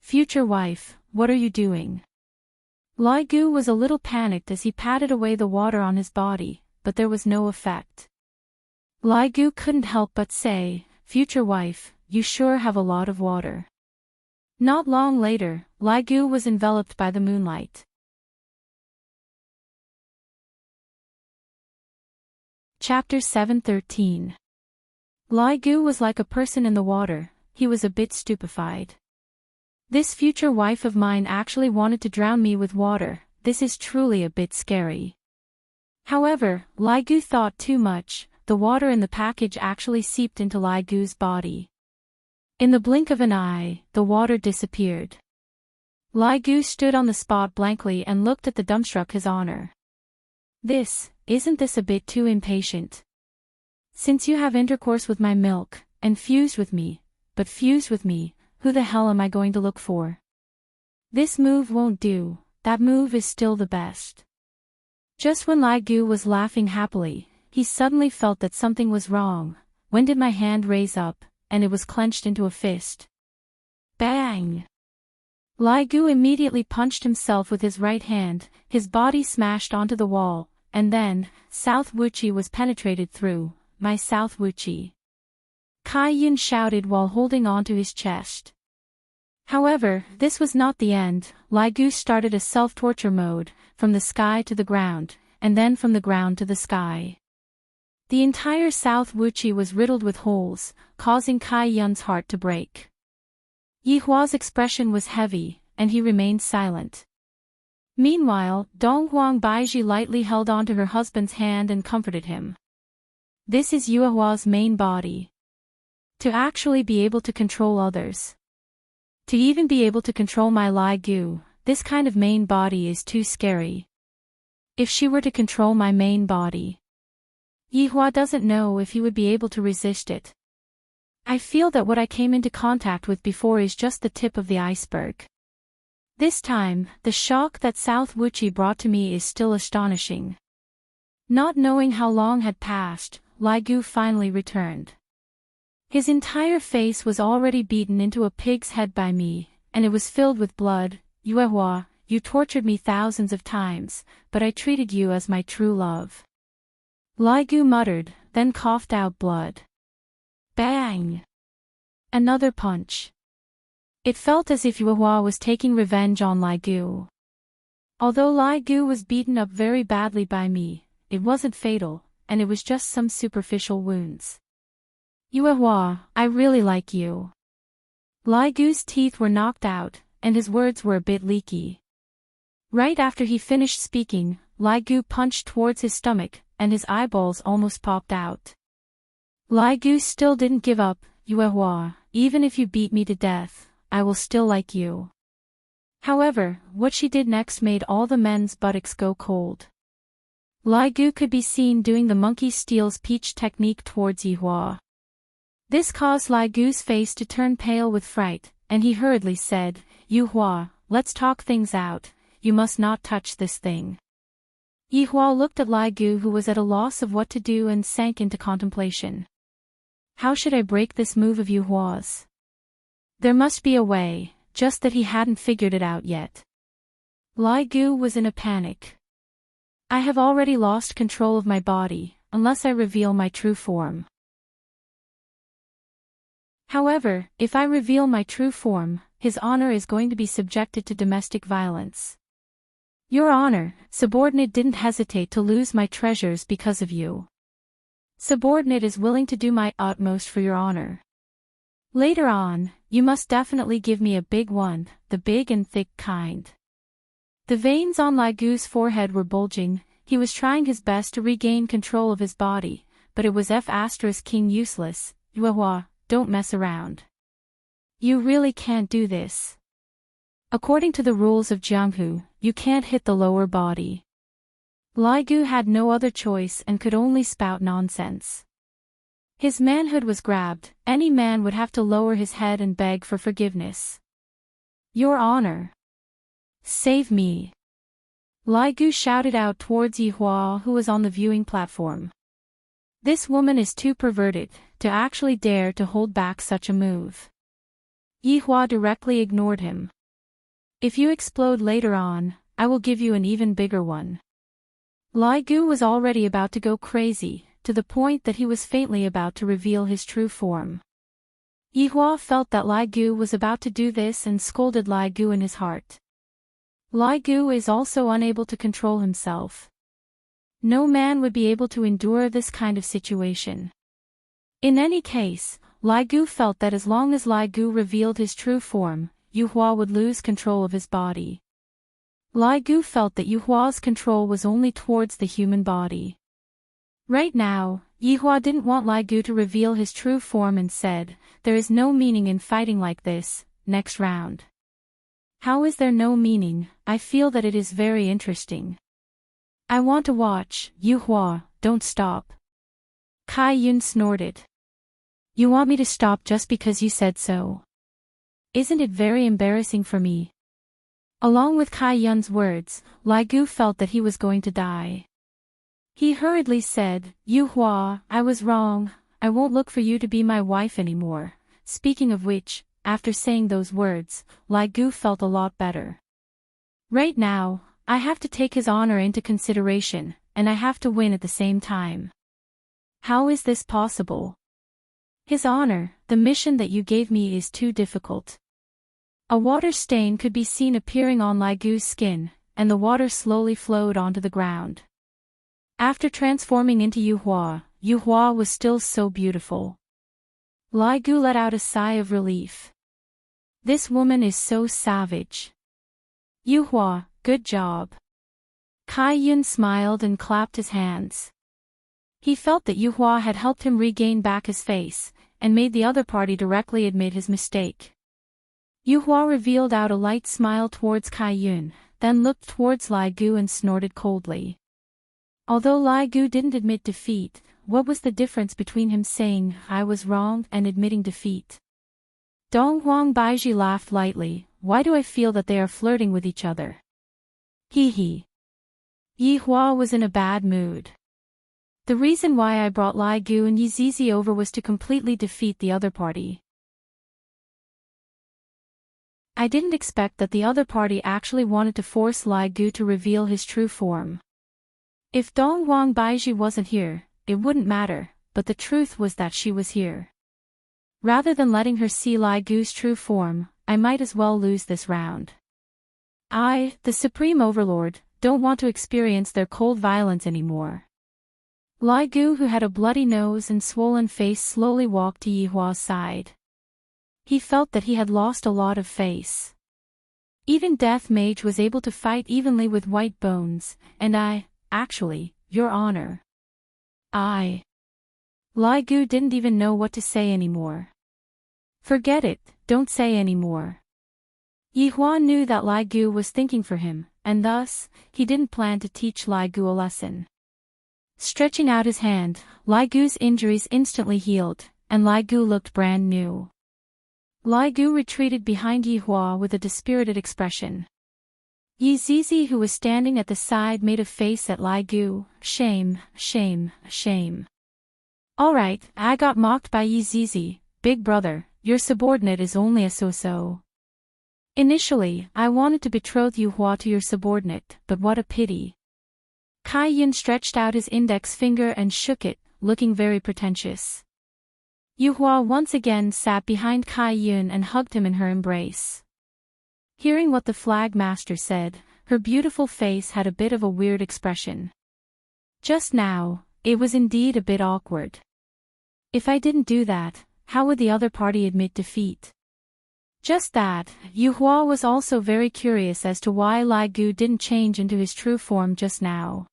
Future wife, what are you doing? Lai Gu was a little panicked as he patted away the water on his body, but there was no effect. Lai Gu couldn't help but say, future wife, you sure have a lot of water. Not long later, Lai Gu was enveloped by the moonlight. Chapter 7:13. Lai Gu was like a person in the water, he was a bit stupefied. This future wife of mine actually wanted to drown me with water, this is truly a bit scary. However, Lai Gu thought too much, the water in the package actually seeped into Lai Gu's body. In the blink of an eye, the water disappeared. Lai Gu stood on the spot blankly and looked at the dumbstruck his honor. Isn't this a bit too impatient? Since you have intercourse with my milk, and fused with me, who the hell am I going to look for? This move won't do, that move is still the best. Just when Lai Gu was laughing happily, he suddenly felt that something was wrong. When did my hand raise up, and it was clenched into a fist? Bang! Lai Gu immediately punched himself with his right hand, his body smashed onto the wall, and then, South Wuchi was penetrated through, my South Wuchi. Kai Yun shouted while holding onto his chest. However, this was not the end. Lai Gu started a self-torture mode, from the sky to the ground, and then from the ground to the sky. The entire South Wuchi was riddled with holes, causing Kai Yun's heart to break. Yihua's expression was heavy, and he remained silent. Meanwhile, Donghuang Baiji lightly held onto her husband's hand and comforted him. This is Yihua's main body. To actually be able to control others. To even be able to control my Lai Gu, this kind of main body is too scary. If she were to control my main body, Yihua doesn't know if he would be able to resist it. I feel that what I came into contact with before is just the tip of the iceberg. This time, the shock that South Wuchi brought to me is still astonishing. Not knowing how long had passed, Lai Gu finally returned. His entire face was already beaten into a pig's head by me, and it was filled with blood. Yuehua, you tortured me thousands of times, but I treated you as my true love. Lai Gu muttered, then coughed out blood. Bang! Another punch. It felt as if Yuehua was taking revenge on Lai Gu. Although Lai Gu was beaten up very badly by me, it wasn't fatal, and it was just some superficial wounds. Yuehua, I really like you. Lai Gu's teeth were knocked out, and his words were a bit leaky. Right after he finished speaking, Lai Gu punched towards his stomach, and his eyeballs almost popped out. Lai Gu still didn't give up. Yuehua, even if you beat me to death, I will still like you. However, what she did next made all the men's buttocks go cold. Lai Gu could be seen doing the monkey steals peach technique towards Yuehua. This caused Lai Gu's face to turn pale with fright, and he hurriedly said, Yuehua, let's talk things out, you must not touch this thing. Yuehua looked at Lai Gu, who was at a loss of what to do, and sank into contemplation. How should I break this move of Yuehua's? There must be a way, just that he hadn't figured it out yet. Lai Gu was in a panic. I have already lost control of my body, unless I reveal my true form. However, if I reveal my true form, his honor is going to be subjected to domestic violence. Your honor, subordinate didn't hesitate to lose my treasures because of you. Subordinate is willing to do my utmost for your honor. Later on, you must definitely give me a big one, the big and thick kind. The veins on Lai Gu's forehead were bulging. He was trying his best to regain control of his body, but it was F*King useless. Yuehua, don't mess around. You really can't do this. According to the rules of Jianghu, you can't hit the lower body. Lai Gu had no other choice and could only spout nonsense. His manhood was grabbed. Any man would have to lower his head and beg for forgiveness. Your honor. Save me. Lai Gu shouted out towards Yuehua, who was on the viewing platform. This woman is too perverted to actually dare to hold back such a move. Yuehua directly ignored him. If you explode later on, I will give you an even bigger one. Lai Gu was already about to go crazy, to the point that he was faintly about to reveal his true form. Yuehua felt that Lai Gu was about to do this and scolded Lai Gu in his heart. Lai Gu is also unable to control himself. No man would be able to endure this kind of situation. In any case, Lai Gu felt that as long as Lai Gu revealed his true form, Yuehua would lose control of his body. Lai Gu felt that Yuehua's control was only towards the human body. Right now, Yuehua didn't want Lai Gu to reveal his true form and said, there is no meaning in fighting like this. Next round. How is there no meaning? I feel that it is very interesting. I want to watch. Yuehua, don't stop. Kai Yun snorted. You want me to stop just because you said so? Isn't it very embarrassing for me? Along with Kai Yun's words, Lai Gu felt that he was going to die. He hurriedly said, Yuehua, I was wrong, I won't look for you to be my wife anymore. Speaking of which, after saying those words, Lai Gu felt a lot better. Right now, I have to take his honor into consideration, and I have to win at the same time. How is this possible? His honor, the mission that you gave me is too difficult. A water stain could be seen appearing on Lai Gu's skin, and the water slowly flowed onto the ground. After transforming into Yuehua, Yuehua was still so beautiful. Lai Gu let out a sigh of relief. This woman is so savage. Yuehua, good job. Kai Yun smiled and clapped his hands. He felt that Yuehua had helped him regain back his face, and made the other party directly admit his mistake. Yuehua revealed out a light smile towards Kai Yun, then looked towards Lai Gu and snorted coldly. Although Lai Gu didn't admit defeat, what was the difference between him saying, I was wrong, and admitting defeat? Dong Huang Baiji laughed lightly. Why do I feel that they are flirting with each other? Hee hee. Yuehua was in a bad mood. The reason why I brought Lai Gu and Yizizi over was to completely defeat the other party. I didn't expect that the other party actually wanted to force Lai Gu to reveal his true form. If Dong Wang Baiji wasn't here, it wouldn't matter, but the truth was that she was here. Rather than letting her see Lai Gu's true form, I might as well lose this round. I, the Supreme Overlord, don't want to experience their cold violence anymore. Lai Gu, who had a bloody nose and swollen face, slowly walked to Yihua's side. He felt that he had lost a lot of face. Even Death Mage was able to fight evenly with White Bones, and actually, Your Honor. Lai Gu didn't even know what to say anymore. Forget it, don't say anymore. Yihua knew that Lai Gu was thinking for him, and thus, he didn't plan to teach Lai Gu a lesson. Stretching out his hand, Lai Gu's injuries instantly healed, and Lai Gu looked brand new. Lai Gu retreated behind Yihua with a dispirited expression. Yi Zizi, who was standing at the side, made a face at Lai Gu. Shame, shame, shame. Alright, I got mocked by Yi Zizi, big brother, your subordinate is only a so-so. Initially, I wanted to betroth Yihua to your subordinate, but what a pity. Kai Yun stretched out his index finger and shook it, looking very pretentious. Yihua once again sat behind Kai Yun and hugged him in her embrace. Hearing what the flag master said, her beautiful face had a bit of a weird expression. Just now, it was indeed a bit awkward. If I didn't do that, how would the other party admit defeat? Just that, Yihua was also very curious as to why Lai Gu didn't change into his true form just now.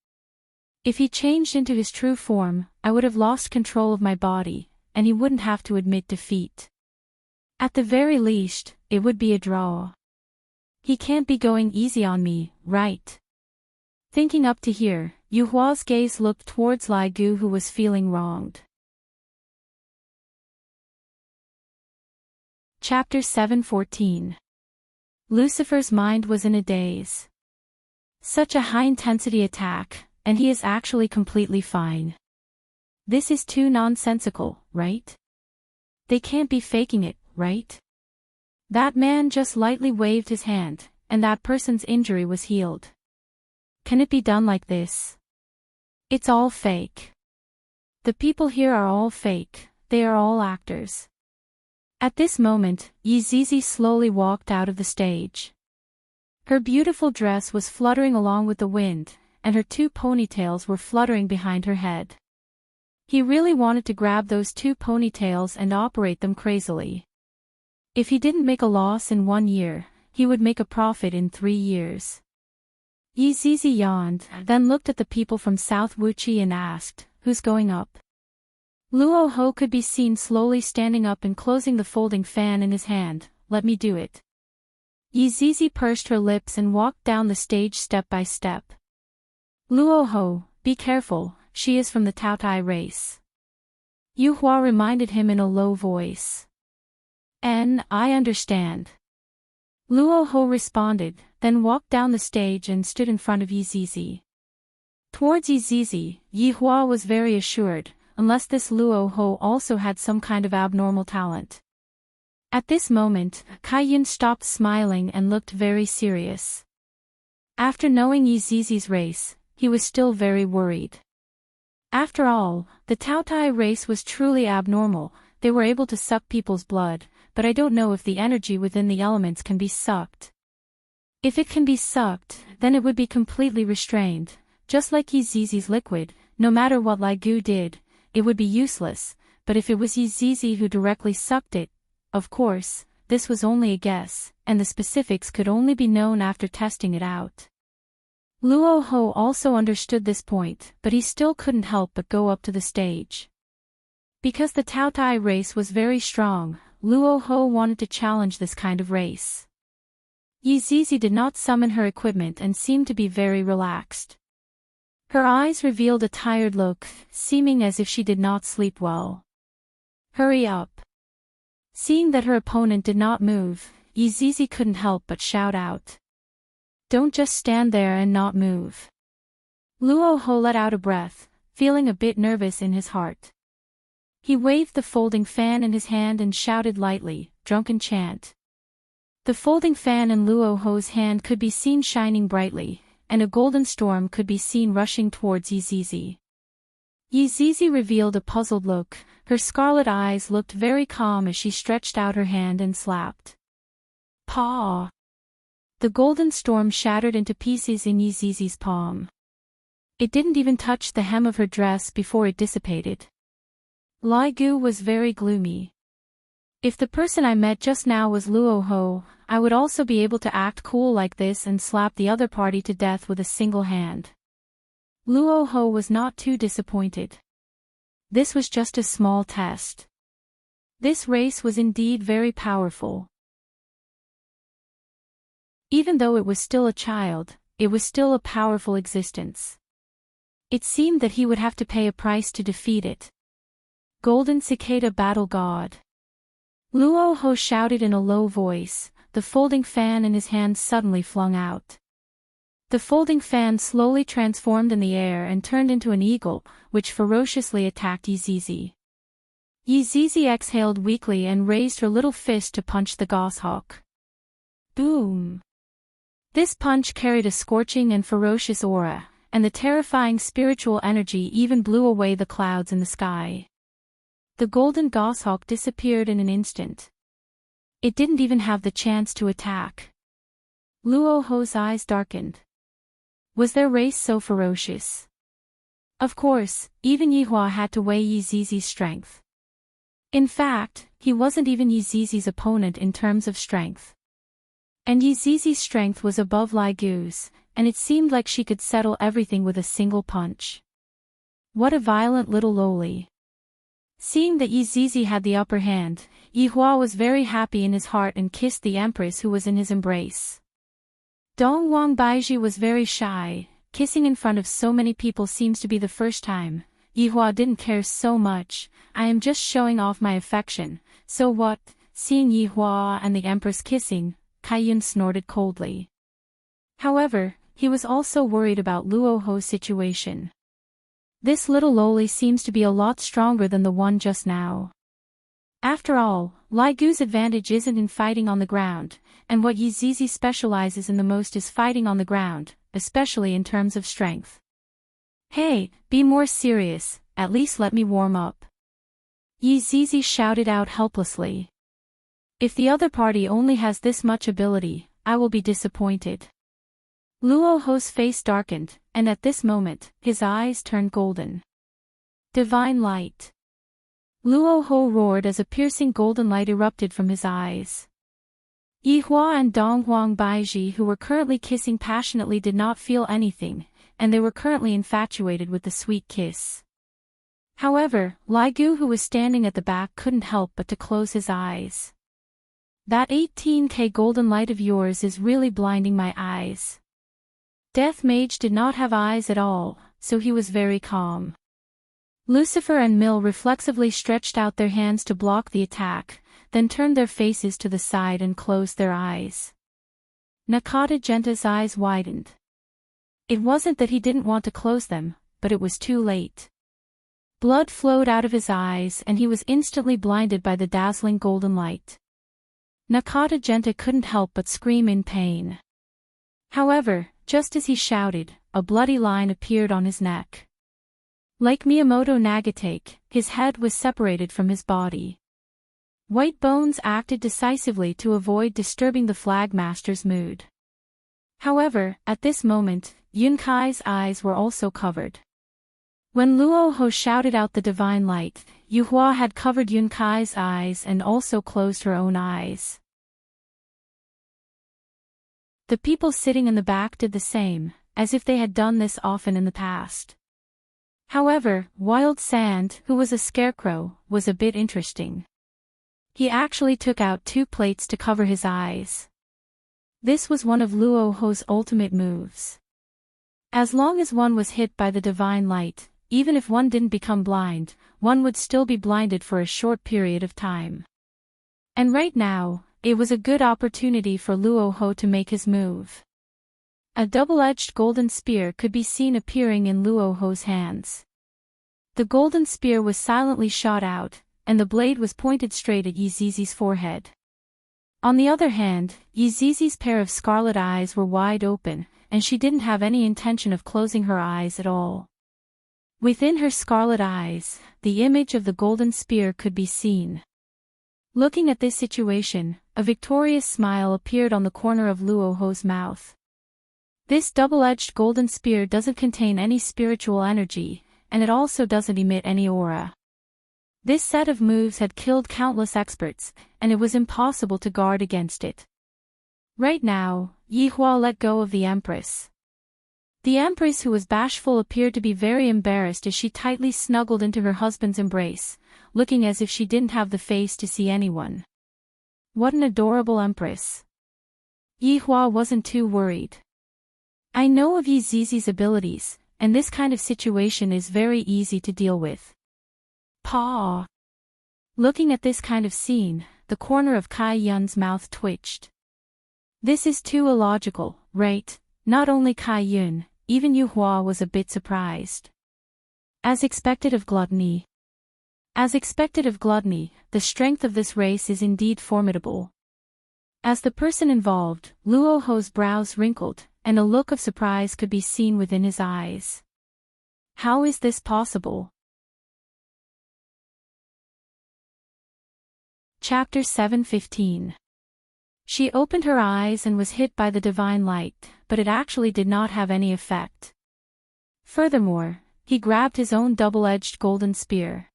If he changed into his true form, I would have lost control of my body, and he wouldn't have to admit defeat. At the very least, it would be a draw. He can't be going easy on me, right? Thinking up to here, Yuhua's gaze looked towards Lai Gu, who was feeling wronged. Chapter 7:14. Lucifer's mind was in a daze. Such a high-intensity attack, and he is actually completely fine. This is too nonsensical, right? They can't be faking it, right? That man just lightly waved his hand, and that person's injury was healed. Can it be done like this? It's all fake. The people here are all fake, they are all actors. At this moment, Yi Zizi slowly walked out of the stage. Her beautiful dress was fluttering along with the wind, and her two ponytails were fluttering behind her head. He really wanted to grab those two ponytails and operate them crazily. If he didn't make a loss in 1 year, he would make a profit in 3 years. Yi Zizi yawned, then looked at the people from South Wuchi and asked, "Who's going up?" Luo Ho could be seen slowly standing up and closing the folding fan in his hand. "Let me do it." Yi Zizi pursed her lips and walked down the stage step by step. "Luo Ho, be careful, she is from the Taotai race." Yu Hua reminded him in a low voice. I understand." Luo Ho responded, then walked down the stage and stood in front of Yi Zizi. Towards Yi Zizi, Yi Hua was very assured, unless this Luo Ho also had some kind of abnormal talent. At this moment, Kai Yun stopped smiling and looked very serious. After knowing Yi Zizi's race, he was still very worried. After all, the Taotai race was truly abnormal. They were able to suck people's blood, but I don't know if the energy within the elements can be sucked. If it can be sucked, then it would be completely restrained, just like Yi Zizi's liquid. No matter what Lai Gu did, it would be useless, but if it was Yi Zizi who directly sucked it, of course, this was only a guess, and the specifics could only be known after testing it out. Luo Ho also understood this point, but he still couldn't help but go up to the stage. Because the Taotai race was very strong, Luo Ho wanted to challenge this kind of race. Yi Zizi did not summon her equipment and seemed to be very relaxed. Her eyes revealed a tired look, seeming as if she did not sleep well. "Hurry up." Seeing that her opponent did not move, Yi Zizi couldn't help but shout out. "Don't just stand there and not move." Luo Ho let out a breath, feeling a bit nervous in his heart. He waved the folding fan in his hand and shouted lightly, "Drunken chant." The folding fan in Luo Ho's hand could be seen shining brightly, and a golden storm could be seen rushing towards Yizizi. Yizizi revealed a puzzled look. Her scarlet eyes looked very calm as she stretched out her hand and slapped. Paw! The golden storm shattered into pieces in Yizizi's palm. It didn't even touch the hem of her dress before it dissipated. Lai Gu was very gloomy. If the person I met just now was Luo Ho, I would also be able to act cool like this and slap the other party to death with a single hand. Luo Ho was not too disappointed. This was just a small test. This race was indeed very powerful. Even though it was still a child, it was still a powerful existence. It seemed that he would have to pay a price to defeat it. Golden Cicada Battle God. Luo Ho shouted in a low voice, the folding fan in his hand suddenly flung out. The folding fan slowly transformed in the air and turned into an eagle, which ferociously attacked Yizizi. Yizizi exhaled weakly and raised her little fist to punch the goshawk. Boom! This punch carried a scorching and ferocious aura, and the terrifying spiritual energy even blew away the clouds in the sky. The golden goshawk disappeared in an instant. It didn't even have the chance to attack. Luo Ho's eyes darkened. Was their race so ferocious? Of course, even Yihua had to weigh Yizizi's strength. In fact, he wasn't even Yizizi's opponent in terms of strength. And Yizizi's strength was above Lai Gu's, and it seemed like she could settle everything with a single punch. What a violent little loli. Seeing that Yizizi had the upper hand, Yihua was very happy in his heart and kissed the empress who was in his embrace. Dong Wang Baiji was very shy. Kissing in front of so many people seems to be the first time. Yihua didn't care so much. I am just showing off my affection, so what? Seeing Yihua and the empress kissing, Kaiyun snorted coldly. However, he was also worried about Luo Ho's situation. This little loli seems to be a lot stronger than the one just now. After all, Lai Gu's advantage isn't in fighting on the ground, and what Yizizi specializes in the most is fighting on the ground, especially in terms of strength. Hey, be more serious, at least let me warm up. Yizizi shouted out helplessly. If the other party only has this much ability, I will be disappointed. Luo Ho's face darkened, and at this moment, his eyes turned golden. Divine light. Luo Ho roared as a piercing golden light erupted from his eyes. Yihua and Dong Huang Baiji, who were currently kissing passionately, did not feel anything, and they were currently infatuated with the sweet kiss. However, Lai Gu, who was standing at the back, couldn't help but to close his eyes. That 18K golden light of yours is really blinding my eyes. Death Mage did not have eyes at all, so he was very calm. Lucifer and Mill reflexively stretched out their hands to block the attack, then turned their faces to the side and closed their eyes. Nakata Genta's eyes widened. It wasn't that he didn't want to close them, but it was too late. Blood flowed out of his eyes and he was instantly blinded by the dazzling golden light. Nakata Genta couldn't help but scream in pain. However, just as he shouted, a bloody line appeared on his neck. Like Miyamoto Nagatake, his head was separated from his body. White Bones acted decisively to avoid disturbing the Flagmaster's mood. However, at this moment, Yunkai's eyes were also covered. When Luo Ho shouted out the divine light, Yuhua had covered Yunkai's eyes and also closed her own eyes. The people sitting in the back did the same, as if they had done this often in the past. However, Wild Sand, who was a scarecrow, was a bit interesting. He actually took out 2 plates to cover his eyes. This was one of Luo Ho's ultimate moves. As long as one was hit by the divine light, even if one didn't become blind, one would still be blinded for a short period of time. And right now, it was a good opportunity for Luo Ho to make his move. A double-edged golden spear could be seen appearing in Luo Ho's hands. The golden spear was silently shot out, and the blade was pointed straight at Yizizi's forehead. On the other hand, Yizizi's pair of scarlet eyes were wide open, and she didn't have any intention of closing her eyes at all. Within her scarlet eyes, the image of the golden spear could be seen. Looking at this situation, a victorious smile appeared on the corner of Luoho's mouth. This double-edged golden spear doesn't contain any spiritual energy, and it also doesn't emit any aura. This set of moves had killed countless experts, and it was impossible to guard against it. Right now, Yihua let go of the Empress. The Empress, who was bashful, appeared to be very embarrassed as she tightly snuggled into her husband's embrace, looking as if she didn't have the face to see anyone. What an adorable Empress. Yihua wasn't too worried. I know of Yizizi's abilities, and this kind of situation is very easy to deal with. Pa. Looking at this kind of scene, the corner of Kai Yun's mouth twitched. This is too illogical, right? Not only Kai Yun, even Yuhua was a bit surprised. As expected of gluttony. The strength of this race is indeed formidable. As the person involved, Luoho's brows wrinkled, and a look of surprise could be seen within his eyes. How is this possible? Chapter 7:15. She opened her eyes and was hit by the divine light, but it actually did not have any effect. Furthermore, he grabbed his own double-edged golden spear.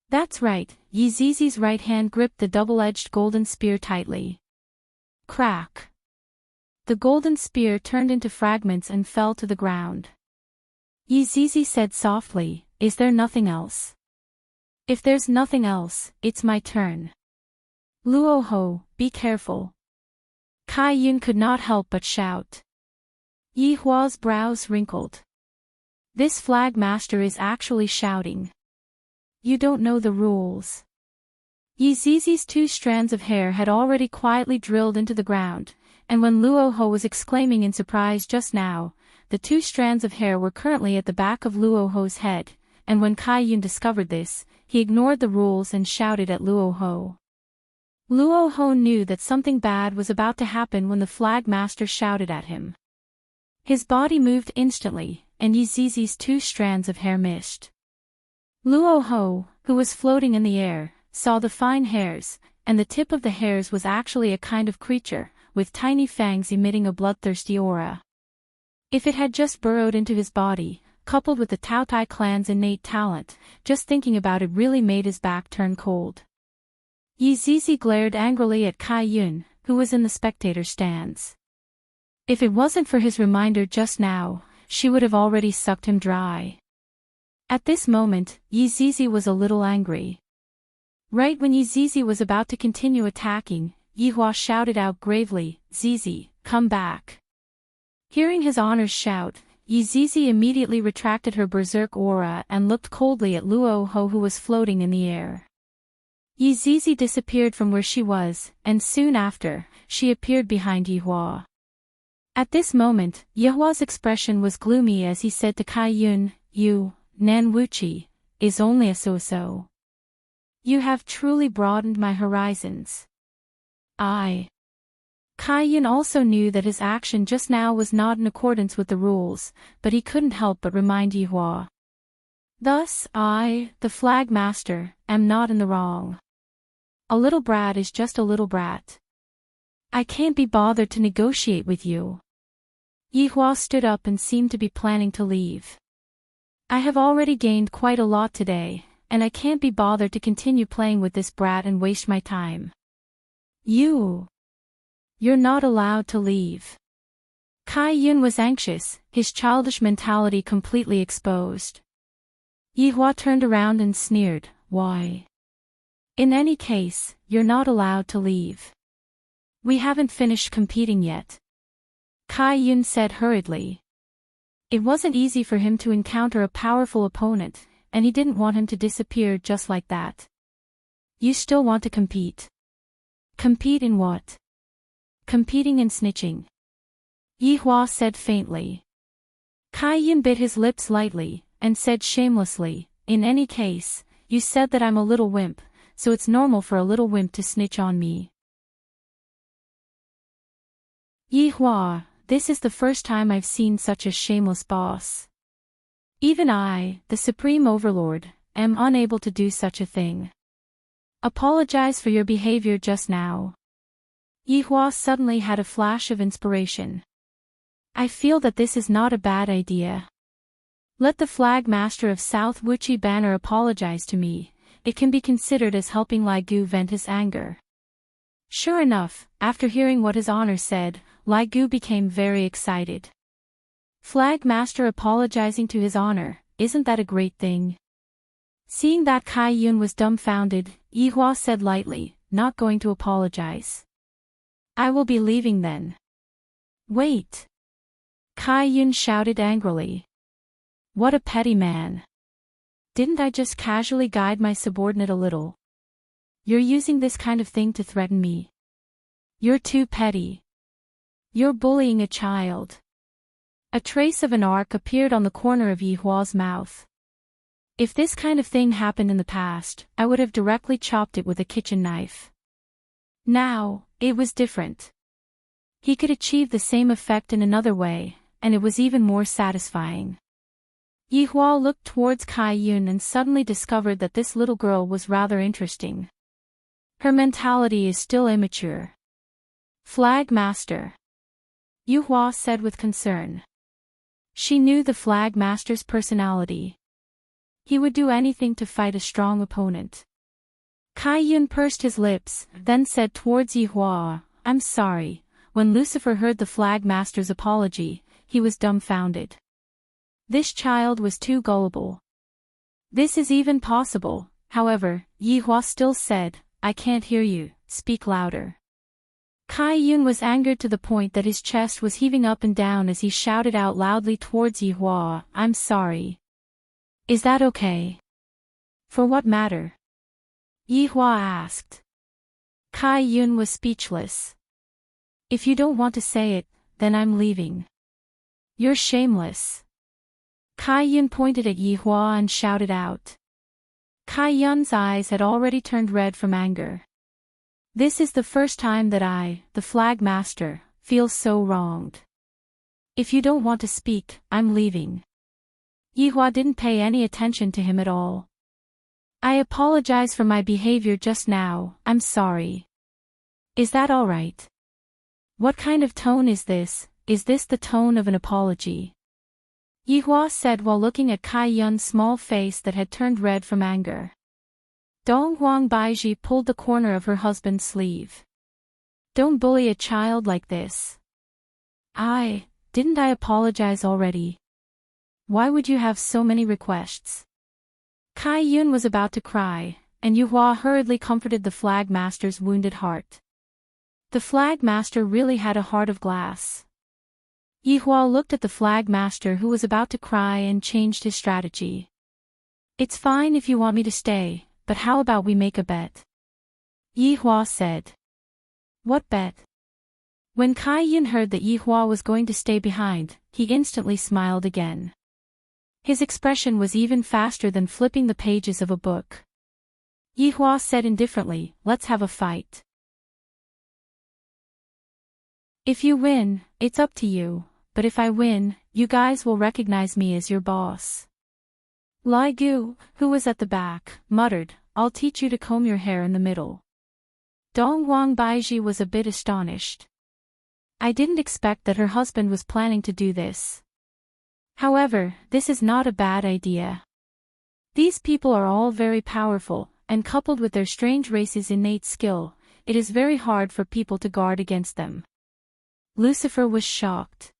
That's right, Yizizi's right hand gripped the double-edged golden spear tightly. Crack! The golden spear turned into fragments and fell to the ground. Yizizi said softly, "Is there nothing else?" "If there's nothing else, it's my turn." Luoho, be careful. Kai Yun could not help but shout. Yihua's brows wrinkled. This flag master is actually shouting. You don't know the rules. Yizizi's 2 strands of hair had already quietly drilled into the ground, and when Luoho was exclaiming in surprise just now, the 2 strands of hair were currently at the back of Luoho's head, and when Kai Yun discovered this, he ignored the rules and shouted at Luoho. Luoho knew that something bad was about to happen when the flag master shouted at him. His body moved instantly, and Yizizi's 2 strands of hair missed. Luoho, who was floating in the air, saw the fine hairs, and the tip of the hairs was actually a kind of creature, with tiny fangs emitting a bloodthirsty aura. If it had just burrowed into his body, coupled with the Taotai clan's innate talent, just thinking about it really made his back turn cold. Yizizi glared angrily at Kai Yun, who was in the spectator stands. If it wasn't for his reminder just now, she would have already sucked him dry. At this moment, Yizizi was a little angry. Right when Yizizi was about to continue attacking, Yihua shouted out gravely, "Zizi, come back." Hearing his honor's shout, Yizizi immediately retracted her berserk aura and looked coldly at Luoho, who was floating in the air. Yizizi disappeared from where she was, and soon after, she appeared behind Yihua. At this moment, Yihua's expression was gloomy as he said to Kai Yun, "You, Nan Wuchi, is only a so-so. You have truly broadened my horizons." Kai Yun also knew that his action just now was not in accordance with the rules, but he couldn't help but remind Yihua. Thus, I, the flag master, am not in the wrong. A little brat is just a little brat. I can't be bothered to negotiate with you. Yihua stood up and seemed to be planning to leave. I have already gained quite a lot today, and I can't be bothered to continue playing with this brat and waste my time. You're not allowed to leave. Kai Yun was anxious, his childish mentality completely exposed. Yihua turned around and sneered, "Why? In any case, you're not allowed to leave. We haven't finished competing yet." Kai Yun said hurriedly. It wasn't easy for him to encounter a powerful opponent, and he didn't want him to disappear just like that. You still want to compete? Compete in what? Competing in snitching. Yihua said faintly. Kai Yun bit his lips lightly, and said shamelessly, "In any case, you said that I'm a little wimp, so it's normal for a little wimp to snitch on me." Yi Hua, this is the first time I've seen such a shameless boss. Even I, the Supreme Overlord, am unable to do such a thing. Apologize for your behavior just now. Yi Hua suddenly had a flash of inspiration. I feel that this is not a bad idea. Let the Flag Master of South Wuchi Banner apologize to me. It can be considered as helping Lai Gu vent his anger. Sure enough, after hearing what his honor said, Lai Gu became very excited. Flag Master apologizing to his honor, isn't that a great thing? Seeing that Kai Yun was dumbfounded, Yi Hua said lightly, not going to apologize. I will be leaving then. Wait! Kai Yun shouted angrily. What a petty man. Didn't I just casually guide my subordinate a little? You're using this kind of thing to threaten me. You're too petty. You're bullying a child. A trace of an arc appeared on the corner of Yi Hua's mouth. If this kind of thing happened in the past, I would have directly chopped it with a kitchen knife. Now, it was different. He could achieve the same effect in another way, and it was even more satisfying. Yi Hua looked towards Kai Yun and suddenly discovered that this little girl was rather interesting. Her mentality is still immature. Flag Master. Yi Hua said with concern. She knew the Flag Master's personality. He would do anything to fight a strong opponent. Kai Yun pursed his lips, then said towards Yi Hua, I'm sorry. When Lucifer heard the Flag Master's apology, he was dumbfounded. This child was too gullible. This is even possible, however, Yi Hua still said, I can't hear you, speak louder. Kai Yun was angered to the point that his chest was heaving up and down as he shouted out loudly towards Yi Hua, I'm sorry. Is that okay? For what matter? Yi Hua asked. Kai Yun was speechless. If you don't want to say it, then I'm leaving. You're shameless. Kai Yun pointed at Yi Hua and shouted out. Kai Yun's eyes had already turned red from anger. This is the first time that I, the Flag Master, feel so wronged. If you don't want to speak, I'm leaving. Yi Hua didn't pay any attention to him at all. I apologize for my behavior just now, I'm sorry. Is that all right? What kind of tone is this? Is this the tone of an apology? Yi Hua said while looking at Kai Yun's small face that had turned red from anger. Dong Huang Baiji pulled the corner of her husband's sleeve. Don't bully a child like this. Didn't I apologize already? Why would you have so many requests? Kai Yun was about to cry, and Yi Hua hurriedly comforted the Flag Master's wounded heart. The Flag Master really had a heart of glass. Yi Hua looked at the Flag Master who was about to cry and changed his strategy. It's fine if you want me to stay, but how about we make a bet? Yi Hua said. What bet? When Kai Yun heard that Yi Hua was going to stay behind, he instantly smiled again. His expression was even faster than flipping the pages of a book. Yi Hua said indifferently, let's have a fight. If you win, it's up to you, but if I win, you guys will recognize me as your boss. Lai Gu, who was at the back, muttered, I'll teach you to comb your hair in the middle. Dong Huang Baiji was a bit astonished. I didn't expect that her husband was planning to do this. However, this is not a bad idea. These people are all very powerful, and coupled with their strange race's innate skill, it is very hard for people to guard against them. Lucifer was shocked.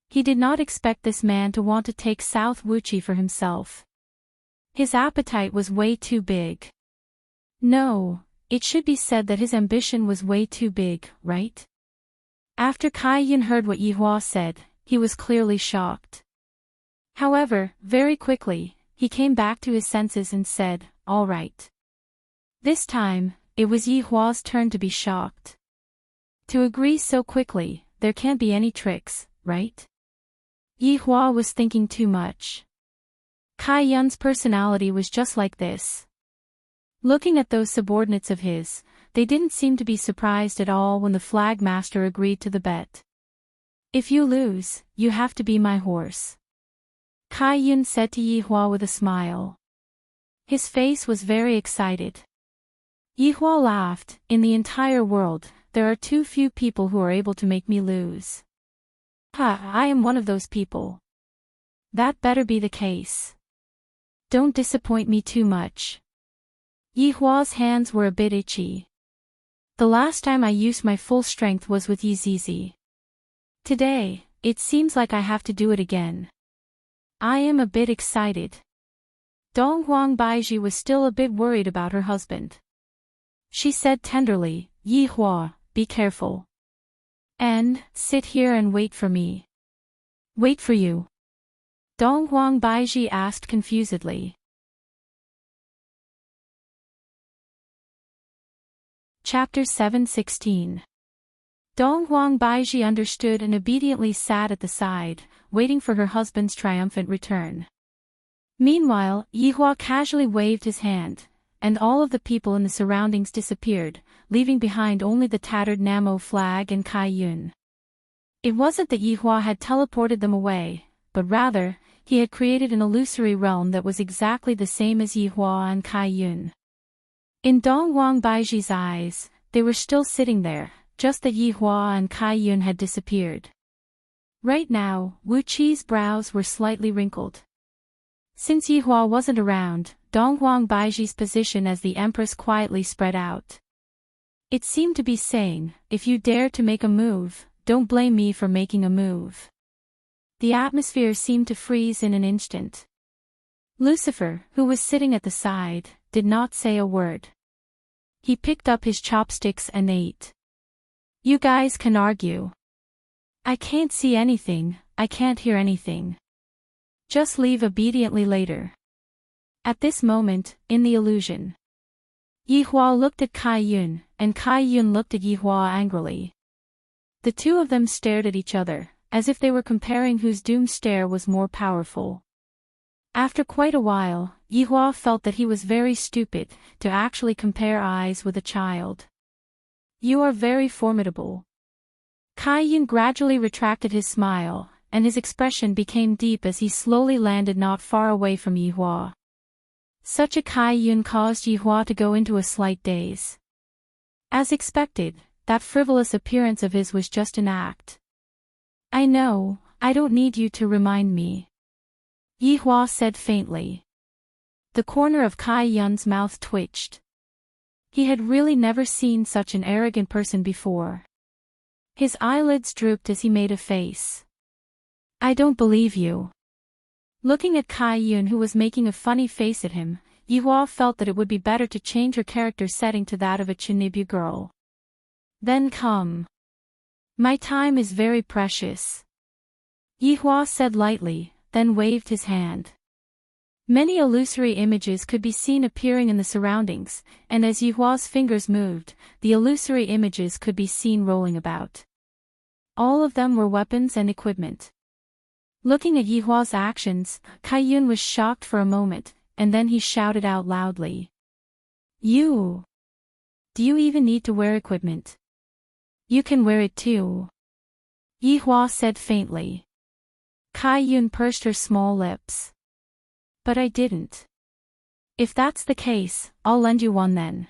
He did not expect this man to want to take South Wuchi for himself. His appetite was way too big. No, it should be said that his ambition was way too big, right? After Kai Yun heard what Yi Hua said, he was clearly shocked. However, very quickly, he came back to his senses and said, all right. This time, it was Yi Hua's turn to be shocked. To agree so quickly, there can't be any tricks, right? Yi Hua was thinking too much. Kai Yun's personality was just like this. Looking at those subordinates of his, they didn't seem to be surprised at all when the flag master agreed to the bet. "If you lose, you have to be my horse," Kai Yun said to Yihua with a smile. His face was very excited. Yihua laughed. "In the entire world, there are too few people who are able to make me lose. I am one of those people. That better be the case. Don't disappoint me too much." Yihua's hands were a bit itchy. "The last time I used my full strength was with Yizizi. Today, it seems like I have to do it again. I am a bit excited." Dong Huang Baiji was still a bit worried about her husband. She said tenderly, "Yihua, be careful. And, sit here and wait for me." "Wait for you?" Dong Huang Baiji asked confusedly. Chapter 7:16. Dong Huang Baiji understood and obediently sat at the side, waiting for her husband's triumphant return. Meanwhile, Yihua casually waved his hand, and all of the people in the surroundings disappeared, leaving behind only the tattered Namo flag and Kai Yun. It wasn't that Yihua had teleported them away, but rather, he had created an illusory realm that was exactly the same as Yihua and Kai Yun. In Dong Huang Baiji's eyes, they were still sitting there, just that Yihua and Kai Yun had disappeared. Right now, Wu Qi's brows were slightly wrinkled. Since Yihua wasn't around, Dong Huang Baiji's position as the empress quietly spread out. It seemed to be saying, "If you dare to make a move, don't blame me for making a move." The atmosphere seemed to freeze in an instant. Lucifer, who was sitting at the side, did not say a word. He picked up his chopsticks and ate. "You guys can argue. I can't see anything, I can't hear anything. Just leave obediently later." At this moment, in the illusion, Yihua looked at Kai Yun, and Kai Yun looked at Yihua angrily. The two of them stared at each other, as if they were comparing whose doom stare was more powerful. After quite a while, Yihua felt that he was very stupid to actually compare eyes with a child. "You are very formidable." Kai Yun gradually retracted his smile, and his expression became deep as he slowly landed not far away from Yihua. Such a Kai Yun caused Yihua to go into a slight daze. As expected, that frivolous appearance of his was just an act. "I know, I don't need you to remind me," Yihua said faintly. The corner of Kai Yun's mouth twitched. He had really never seen such an arrogant person before. His eyelids drooped as he made a face. "I don't believe you." Looking at Kai Yun, who was making a funny face at him, Yihua felt that it would be better to change her character setting to that of a Chinibu girl. "Then come. My time is very precious," Yihua said lightly, then waved his hand. Many illusory images could be seen appearing in the surroundings, and as Yihua's fingers moved, the illusory images could be seen rolling about. All of them were weapons and equipment. Looking at Yihua's actions, Kai Yun was shocked for a moment, and then he shouted out loudly. "You! Do you even need to wear equipment? You can wear it too," Yihua said faintly. Kai Yun pursed her small lips. "But I didn't." "If that's the case, I'll lend you one then."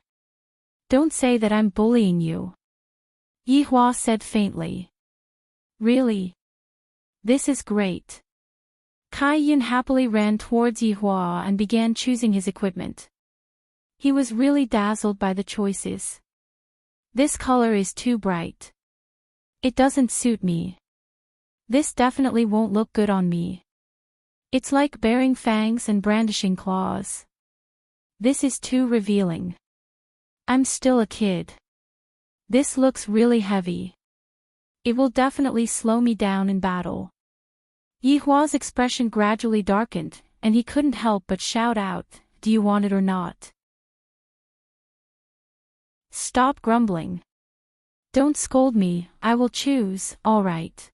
"Don't say that I'm bullying you," Yihua said faintly. "Really? This is great." Kai Yun happily ran towards Yihua and began choosing his equipment. He was really dazzled by the choices. "This color is too bright. It doesn't suit me. This definitely won't look good on me. It's like bearing fangs and brandishing claws. This is too revealing. I'm still a kid. This looks really heavy. It will definitely slow me down in battle." Yihua's expression gradually darkened, and he couldn't help but shout out, "Do you want it or not? Stop grumbling. Don't scold me, I will choose, all right."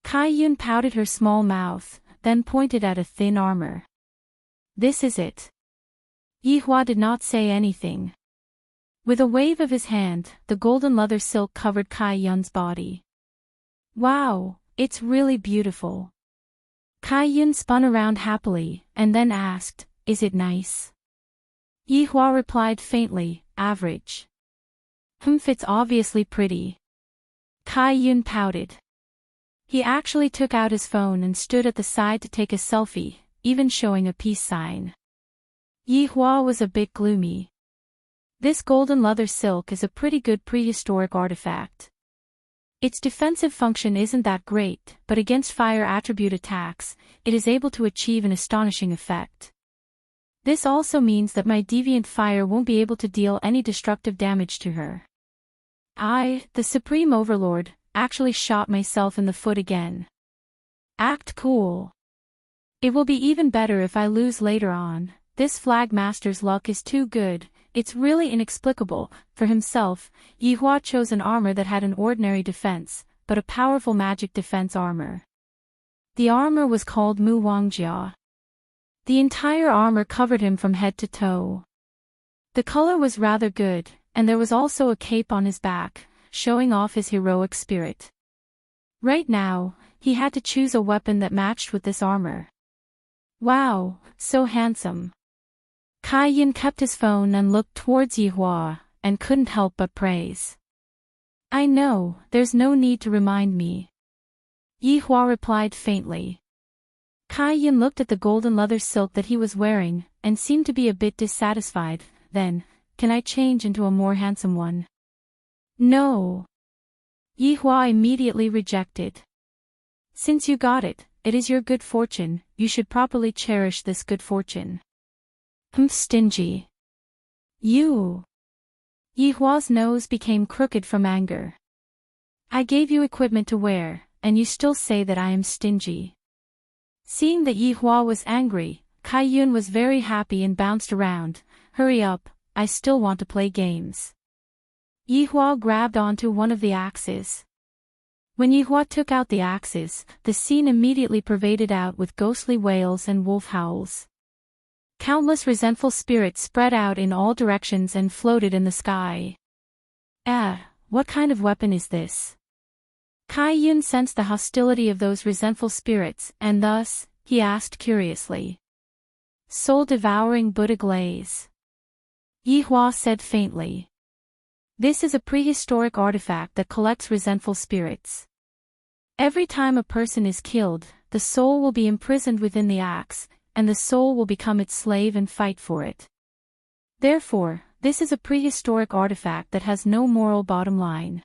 Kai Yun pouted her small mouth, then pointed at a thin armor. "This is it." Yihua did not say anything. With a wave of his hand, the golden leather silk covered Kai Yun's body. Wow, it's really beautiful. Kai Yun spun around happily, and then asked, is it nice? Yi Hua replied faintly, average. It's obviously pretty. Kai Yun pouted. He actually took out his phone and stood at the side to take a selfie, even showing a peace sign. Yi Hua was a bit gloomy. This golden leather silk is a pretty good prehistoric artifact. Its defensive function isn't that great, but against fire attribute attacks, it is able to achieve an astonishing effect. This also means that my deviant fire won't be able to deal any destructive damage to her. I, the Supreme Overlord, actually shot myself in the foot again. Act cool. It will be even better if I lose later on. This Flag Master's luck is too good, it's really inexplicable. For himself, Yi Hua chose an armor that had an ordinary defense, but a powerful magic defense armor. The armor was called Mu Wangjia. The entire armor covered him from head to toe. The color was rather good, and there was also a cape on his back, showing off his heroic spirit. Right now, he had to choose a weapon that matched with this armor. Wow, so handsome. Kai Yun kept his phone and looked towards Yi Hua, and couldn't help but praise. I know, there's no need to remind me. Yi Hua replied faintly. Kai Yun looked at the golden leather silk that he was wearing, and seemed to be a bit dissatisfied. Then, can I change into a more handsome one? No. Yi Hua immediately rejected. Since you got it, it is your good fortune, you should properly cherish this good fortune. Stingy. You. Yi Hua's nose became crooked from anger. I gave you equipment to wear, and you still say that I am stingy. Seeing that Yi Hua was angry, Kai Yun was very happy and bounced around. Hurry up, I still want to play games. Yi Hua grabbed onto one of the axes. When Yi Hua took out the axes, the scene immediately pervaded out with ghostly wails and wolf howls. Countless resentful spirits spread out in all directions and floated in the sky. What kind of weapon is this? Kai Yun sensed the hostility of those resentful spirits, and thus, he asked curiously. Soul-devouring Buddha glaze. Yi Hua said faintly. This is a prehistoric artifact that collects resentful spirits. Every time a person is killed, the soul will be imprisoned within the axe, and the soul will become its slave and fight for it. Therefore, this is a prehistoric artifact that has no moral bottom line.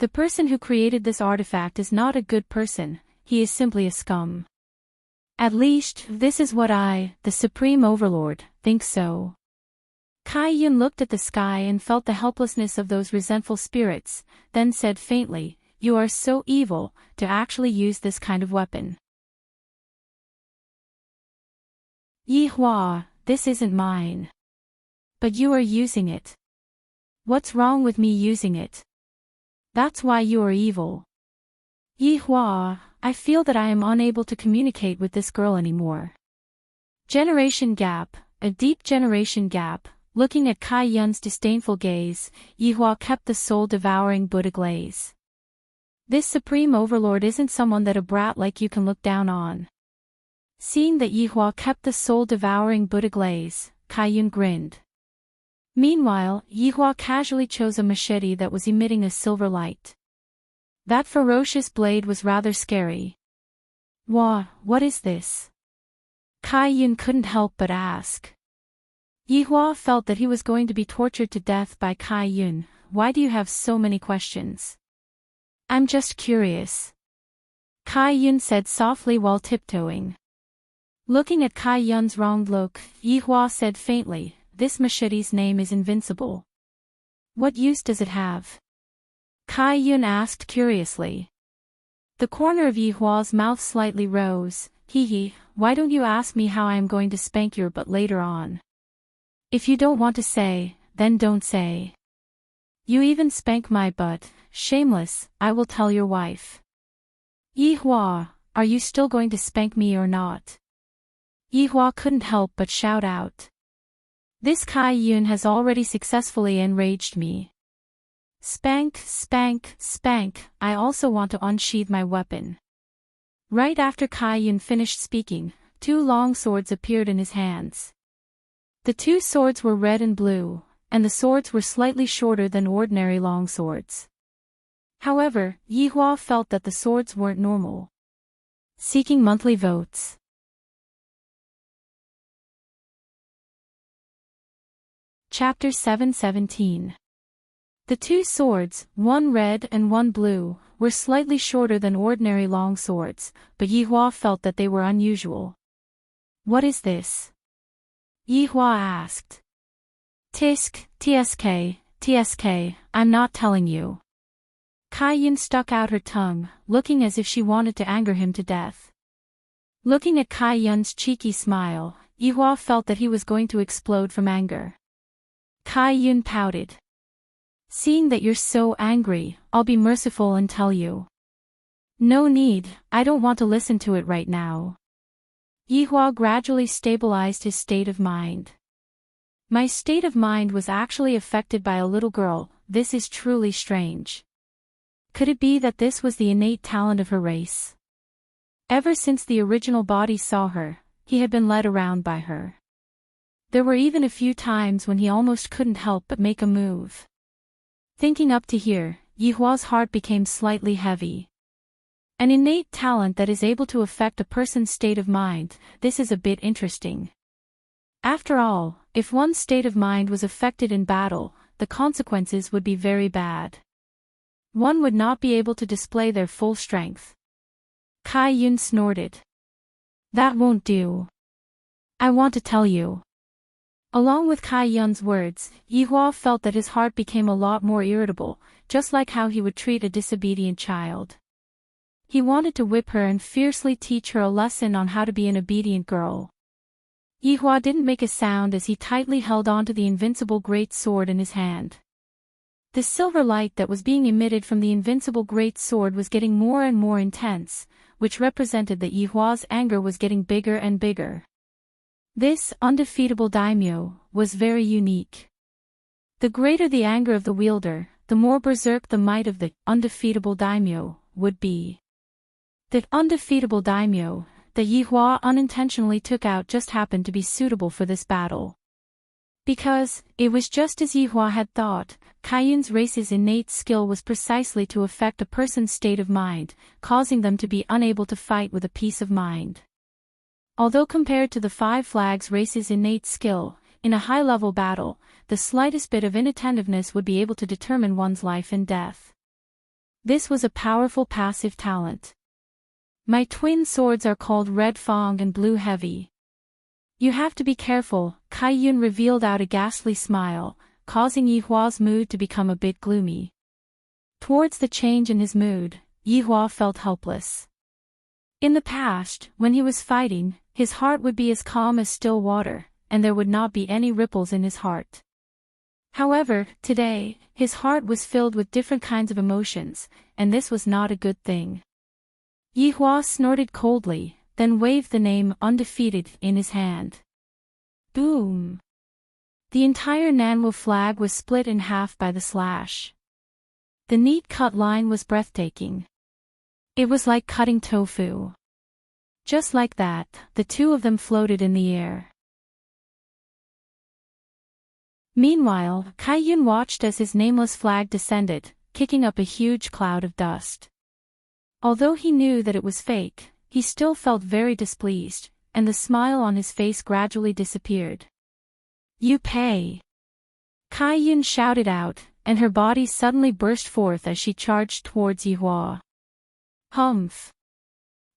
The person who created this artifact is not a good person, he is simply a scum. At least, this is what I, the Supreme Overlord, think so. Kai Yun looked at the sky and felt the helplessness of those resentful spirits, then said faintly, you are so evil, to actually use this kind of weapon. Yi Hua, this isn't mine. But you are using it. What's wrong with me using it? That's why you are evil. Yi Hua, I feel that I am unable to communicate with this girl anymore. Generation gap, a deep generation gap. Looking at Kai Yun's disdainful gaze, Yi Hua kept the soul-devouring Buddha glaze. This Supreme Overlord isn't someone that a brat like you can look down on. Seeing that Yi Hua kept the soul-devouring Buddha glaze, Kai Yun grinned. Meanwhile, Yi Hua casually chose a machete that was emitting a silver light. That ferocious blade was rather scary. What is this? Kai Yun couldn't help but ask. Yi Hua felt that he was going to be tortured to death by Kai Yun. Why do you have so many questions? I'm just curious. Kai Yun said softly while tiptoeing. Looking at Kai Yun's wronged look, Yi Hua said faintly, this machete's name is invincible. What use does it have? Kai Yun asked curiously. The corner of Yi Hua's mouth slightly rose. Hee, why don't you ask me how I am going to spank your butt later on? If you don't want to say, then don't say. You even spank my butt, shameless, I will tell your wife. Yi Hua, are you still going to spank me or not? Yi Hua couldn't help but shout out. This Kai Yun has already successfully enraged me. Spank, spank, spank, I also want to unsheath my weapon. Right after Kai Yun finished speaking, 2 long swords appeared in his hands. The 2 swords were red and blue, and the swords were slightly shorter than ordinary long swords. However, Yihua felt that the swords weren't normal. Seeking monthly votes. Chapter 717. The 2 swords, one red and one blue, were slightly shorter than ordinary long swords, but Yihua felt that they were unusual. What is this? Yihua asked. Tisk, tsk, I'm not telling you. Kai Yun stuck out her tongue, looking as if she wanted to anger him to death. Looking at Kai Yun's cheeky smile, Yihua felt that he was going to explode from anger. Kai Yun pouted. Seeing that you're so angry, I'll be merciful and tell you. No need, I don't want to listen to it right now. Yihua gradually stabilized his state of mind. My state of mind was actually affected by a little girl, this is truly strange. Could it be that this was the innate talent of her race? Ever since the original body saw her, he had been led around by her. There were even a few times when he almost couldn't help but make a move. Thinking up to here, Yihua's heart became slightly heavy. An innate talent that is able to affect a person's state of mind, this is a bit interesting. After all, if one's state of mind was affected in battle, the consequences would be very bad. One would not be able to display their full strength. Kai Yun snorted. That won't do. I want to tell you. Along with Kai Yun's words, Yihua felt that his heart became a lot more irritable, just like how he would treat a disobedient child. He wanted to whip her and fiercely teach her a lesson on how to be an obedient girl. Yihua didn't make a sound as he tightly held onto the invincible great sword in his hand. The silver light that was being emitted from the invincible great sword was getting more and more intense, which represented that Yihua's anger was getting bigger and bigger. This undefeatable daimyo was very unique. The greater the anger of the wielder, the more berserk the might of the undefeatable daimyo would be. The undefeatable daimyo that Yihua unintentionally took out just happened to be suitable for this battle. Because, it was just as Yihua had thought, Kai Yun's race's innate skill was precisely to affect a person's state of mind, causing them to be unable to fight with a peace of mind. Although compared to the 5 Flags race's innate skill, in a high-level battle, the slightest bit of inattentiveness would be able to determine one's life and death. This was a powerful passive talent. My twin swords are called Red Fong and Blue Heavy. You have to be careful, Kai Yun revealed out a ghastly smile, causing Yihua's mood to become a bit gloomy. Towards the change in his mood, Yihua felt helpless. In the past, when he was fighting, his heart would be as calm as still water, and there would not be any ripples in his heart. However, today, his heart was filled with different kinds of emotions, and this was not a good thing. Yihua snorted coldly, then waved the name Undefeated in his hand. Boom! The entire Nanwu flag was split in half by the slash. The neat cut line was breathtaking. It was like cutting tofu. Just like that, the 2 of them floated in the air. Meanwhile, Kai Yun watched as his nameless flag descended, kicking up a huge cloud of dust. Although he knew that it was fake, he still felt very displeased, and the smile on his face gradually disappeared. You pay! Kai Yun shouted out, and her body suddenly burst forth as she charged towards Yihua. Humph!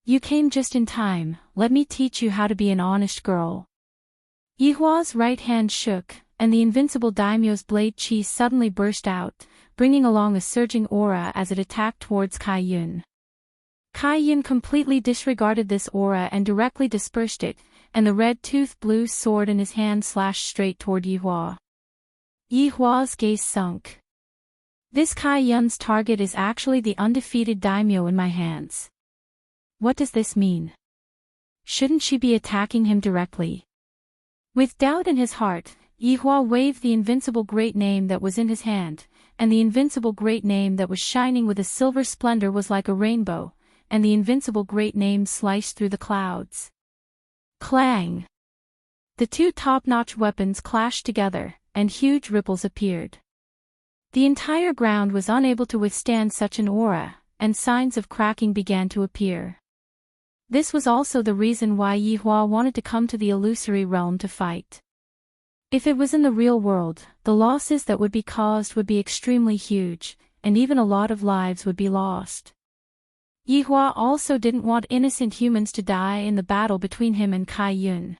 You came just in time, let me teach you how to be an honest girl. Yihua's right hand shook, and the invincible daimyo's blade chi suddenly burst out, bringing along a surging aura as it attacked towards Kai Yun. Kai Yun completely disregarded this aura and directly dispersed it, and the red-toothed blue sword in his hand slashed straight toward Yihua. Yihua's gaze sunk. This Kai Yun's target is actually the undefeated daimyo in my hands. What does this mean? Shouldn't she be attacking him directly? With doubt in his heart, Yihua waved the invincible great name that was in his hand, and the invincible great name that was shining with a silver splendor was like a rainbow, and the invincible great name sliced through the clouds. Clang! The two top-notch weapons clashed together, and huge ripples appeared. The entire ground was unable to withstand such an aura, and signs of cracking began to appear. This was also the reason why Yihua wanted to come to the illusory realm to fight. If it was in the real world, the losses that would be caused would be extremely huge, and even a lot of lives would be lost. Yihua also didn't want innocent humans to die in the battle between him and Kai Yun.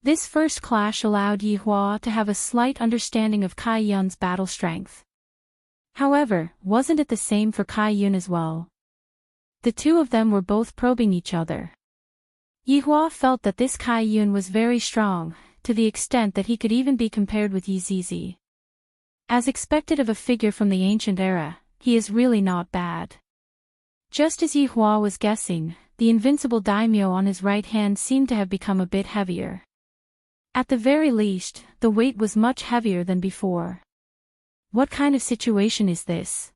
This first clash allowed Yihua to have a slight understanding of Kai Yun's battle strength. However, wasn't it the same for Kai Yun as well? The two of them were both probing each other. Yihua felt that this Kai Yun was very strong, to the extent that he could even be compared with Yi Zizi. As expected of a figure from the ancient era, he is really not bad. Just as Yihua was guessing, the invincible daimyo on his right hand seemed to have become a bit heavier. At the very least, the weight was much heavier than before. What kind of situation is this?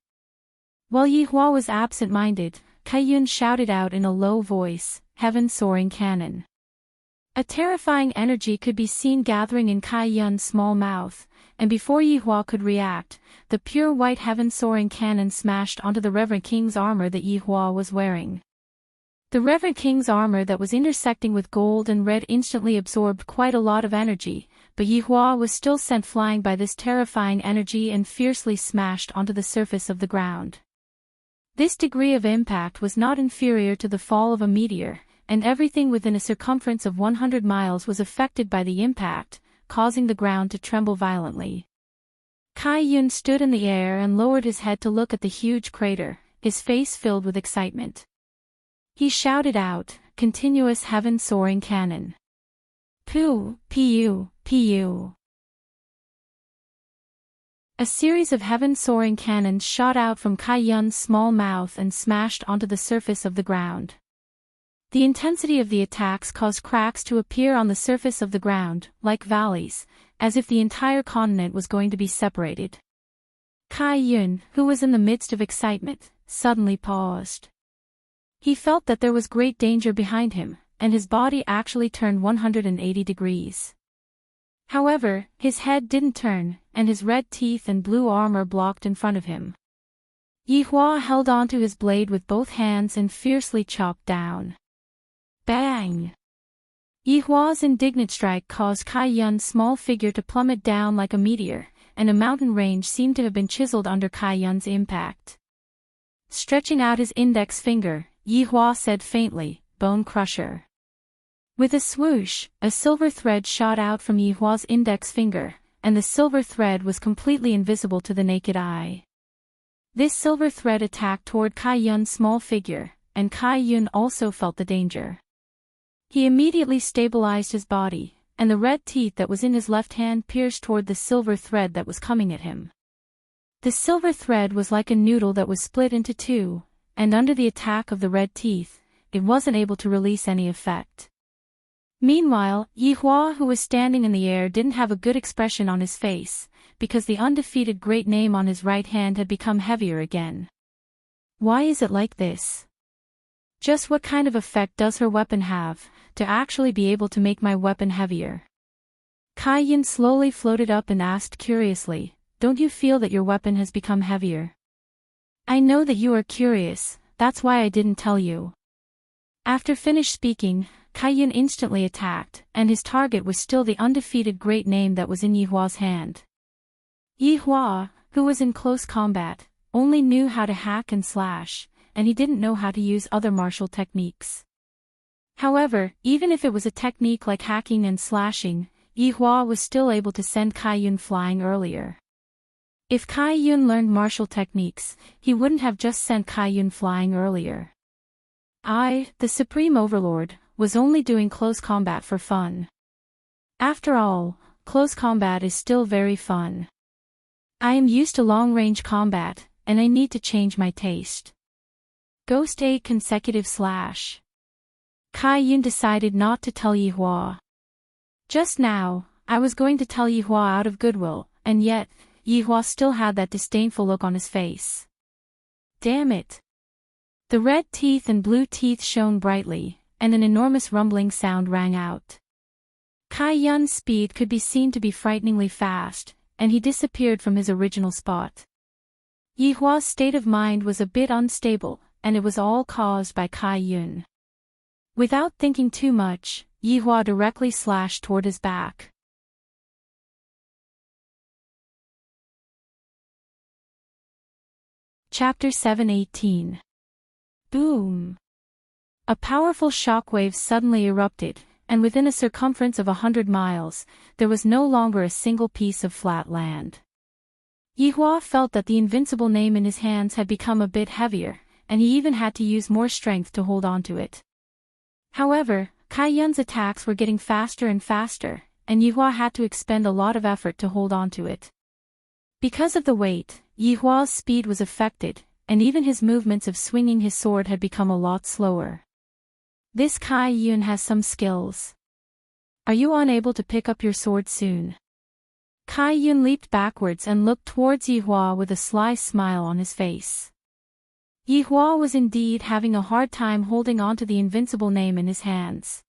While Yihua was absent-minded, Kai Yun shouted out in a low voice, "Heaven-soaring cannon." A terrifying energy could be seen gathering in Kai Yun's small mouth, and before Yihua could react, the pure white heaven-soaring cannon smashed onto the Reverend King's armor that Yihua was wearing. The Reverend King's armor that was intersecting with gold and red instantly absorbed quite a lot of energy, but Yihua was still sent flying by this terrifying energy and fiercely smashed onto the surface of the ground. This degree of impact was not inferior to the fall of a meteor, and everything within a circumference of 100 miles was affected by the impact, causing the ground to tremble violently. Kai Yun stood in the air and lowered his head to look at the huge crater, his face filled with excitement. He shouted out, "Continuous heaven-soaring cannon. Pu, pu, pu." A series of heaven-soaring cannons shot out from Kai Yun's small mouth and smashed onto the surface of the ground. The intensity of the attacks caused cracks to appear on the surface of the ground, like valleys, as if the entire continent was going to be separated. Kai Yun, who was in the midst of excitement, suddenly paused. He felt that there was great danger behind him, and his body actually turned 180 degrees. However, his head didn't turn, and his red teeth and blue armor blocked in front of him. Yihua held onto his blade with both hands and fiercely chopped down. Bang! Yihua's indignant strike caused Kai Yun's small figure to plummet down like a meteor, and a mountain range seemed to have been chiseled under Kai Yun's impact. Stretching out his index finger, Yihua said faintly, "Bone Crusher." With a swoosh, a silver thread shot out from Yihua's index finger, and the silver thread was completely invisible to the naked eye. This silver thread attacked toward Kai Yun's small figure, and Kai Yun also felt the danger. He immediately stabilized his body, and the red teeth that was in his left hand pierced toward the silver thread that was coming at him. The silver thread was like a noodle that was split into two, and under the attack of the red teeth, it wasn't able to release any effect. Meanwhile, Yihua, who was standing in the air, didn't have a good expression on his face, because the undefeated great name on his right hand had become heavier again. Why is it like this? Just what kind of effect does her weapon have, to actually be able to make my weapon heavier? Kai Yun slowly floated up and asked curiously, "Don't you feel that your weapon has become heavier?" "I know that you are curious, that's why I didn't tell you." After finished speaking, Kai Yun instantly attacked, and his target was still the undefeated great name that was in Yihua's hand. Yihua, who was in close combat, only knew how to hack and slash, and he didn't know how to use other martial techniques. However, even if it was a technique like hacking and slashing, Yihua was still able to send Kai Yun flying earlier. If Kai Yun learned martial techniques, he wouldn't have just sent Kai Yun flying earlier. I, the Supreme Overlord, was only doing close combat for fun. After all, close combat is still very fun. I am used to long-range combat, and I need to change my taste. Ghost 8 consecutive slash. Kai Yun decided not to tell Yihua. Just now, I was going to tell Yihua out of goodwill, and yet, Yihua still had that disdainful look on his face. Damn it! The red teeth and blue teeth shone brightly, and an enormous rumbling sound rang out. Kai Yun's speed could be seen to be frighteningly fast, and he disappeared from his original spot. Yihua's state of mind was a bit unstable, and it was all caused by Kai Yun. Without thinking too much, Yihua directly slashed toward his back. Chapter 7:18. Boom! A powerful shockwave suddenly erupted, and within a circumference of 100 miles, there was no longer a single piece of flat land. Yihua felt that the invincible name in his hands had become a bit heavier, and he even had to use more strength to hold on to it. However, Kai Yun's attacks were getting faster and faster, and Yihua had to expend a lot of effort to hold on to it. Because of the weight, Yihua's speed was affected, and even his movements of swinging his sword had become a lot slower. This Kai Yun has some skills. Are you unable to pick up your sword soon? Kai Yun leaped backwards and looked towards Yihua with a sly smile on his face. Yihua was indeed having a hard time holding on to the invincible name in his hands.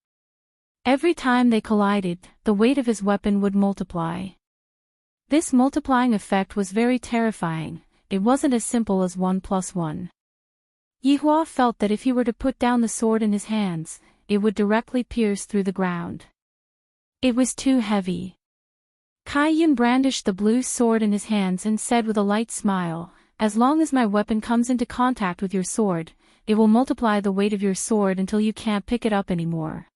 Every time they collided, the weight of his weapon would multiply. This multiplying effect was very terrifying. It wasn't as simple as 1 + 1. Yihua felt that if he were to put down the sword in his hands, it would directly pierce through the ground. It was too heavy. Kai Yun brandished the blue sword in his hands and said with a light smile, "As long as my weapon comes into contact with your sword, it will multiply the weight of your sword until you can't pick it up anymore.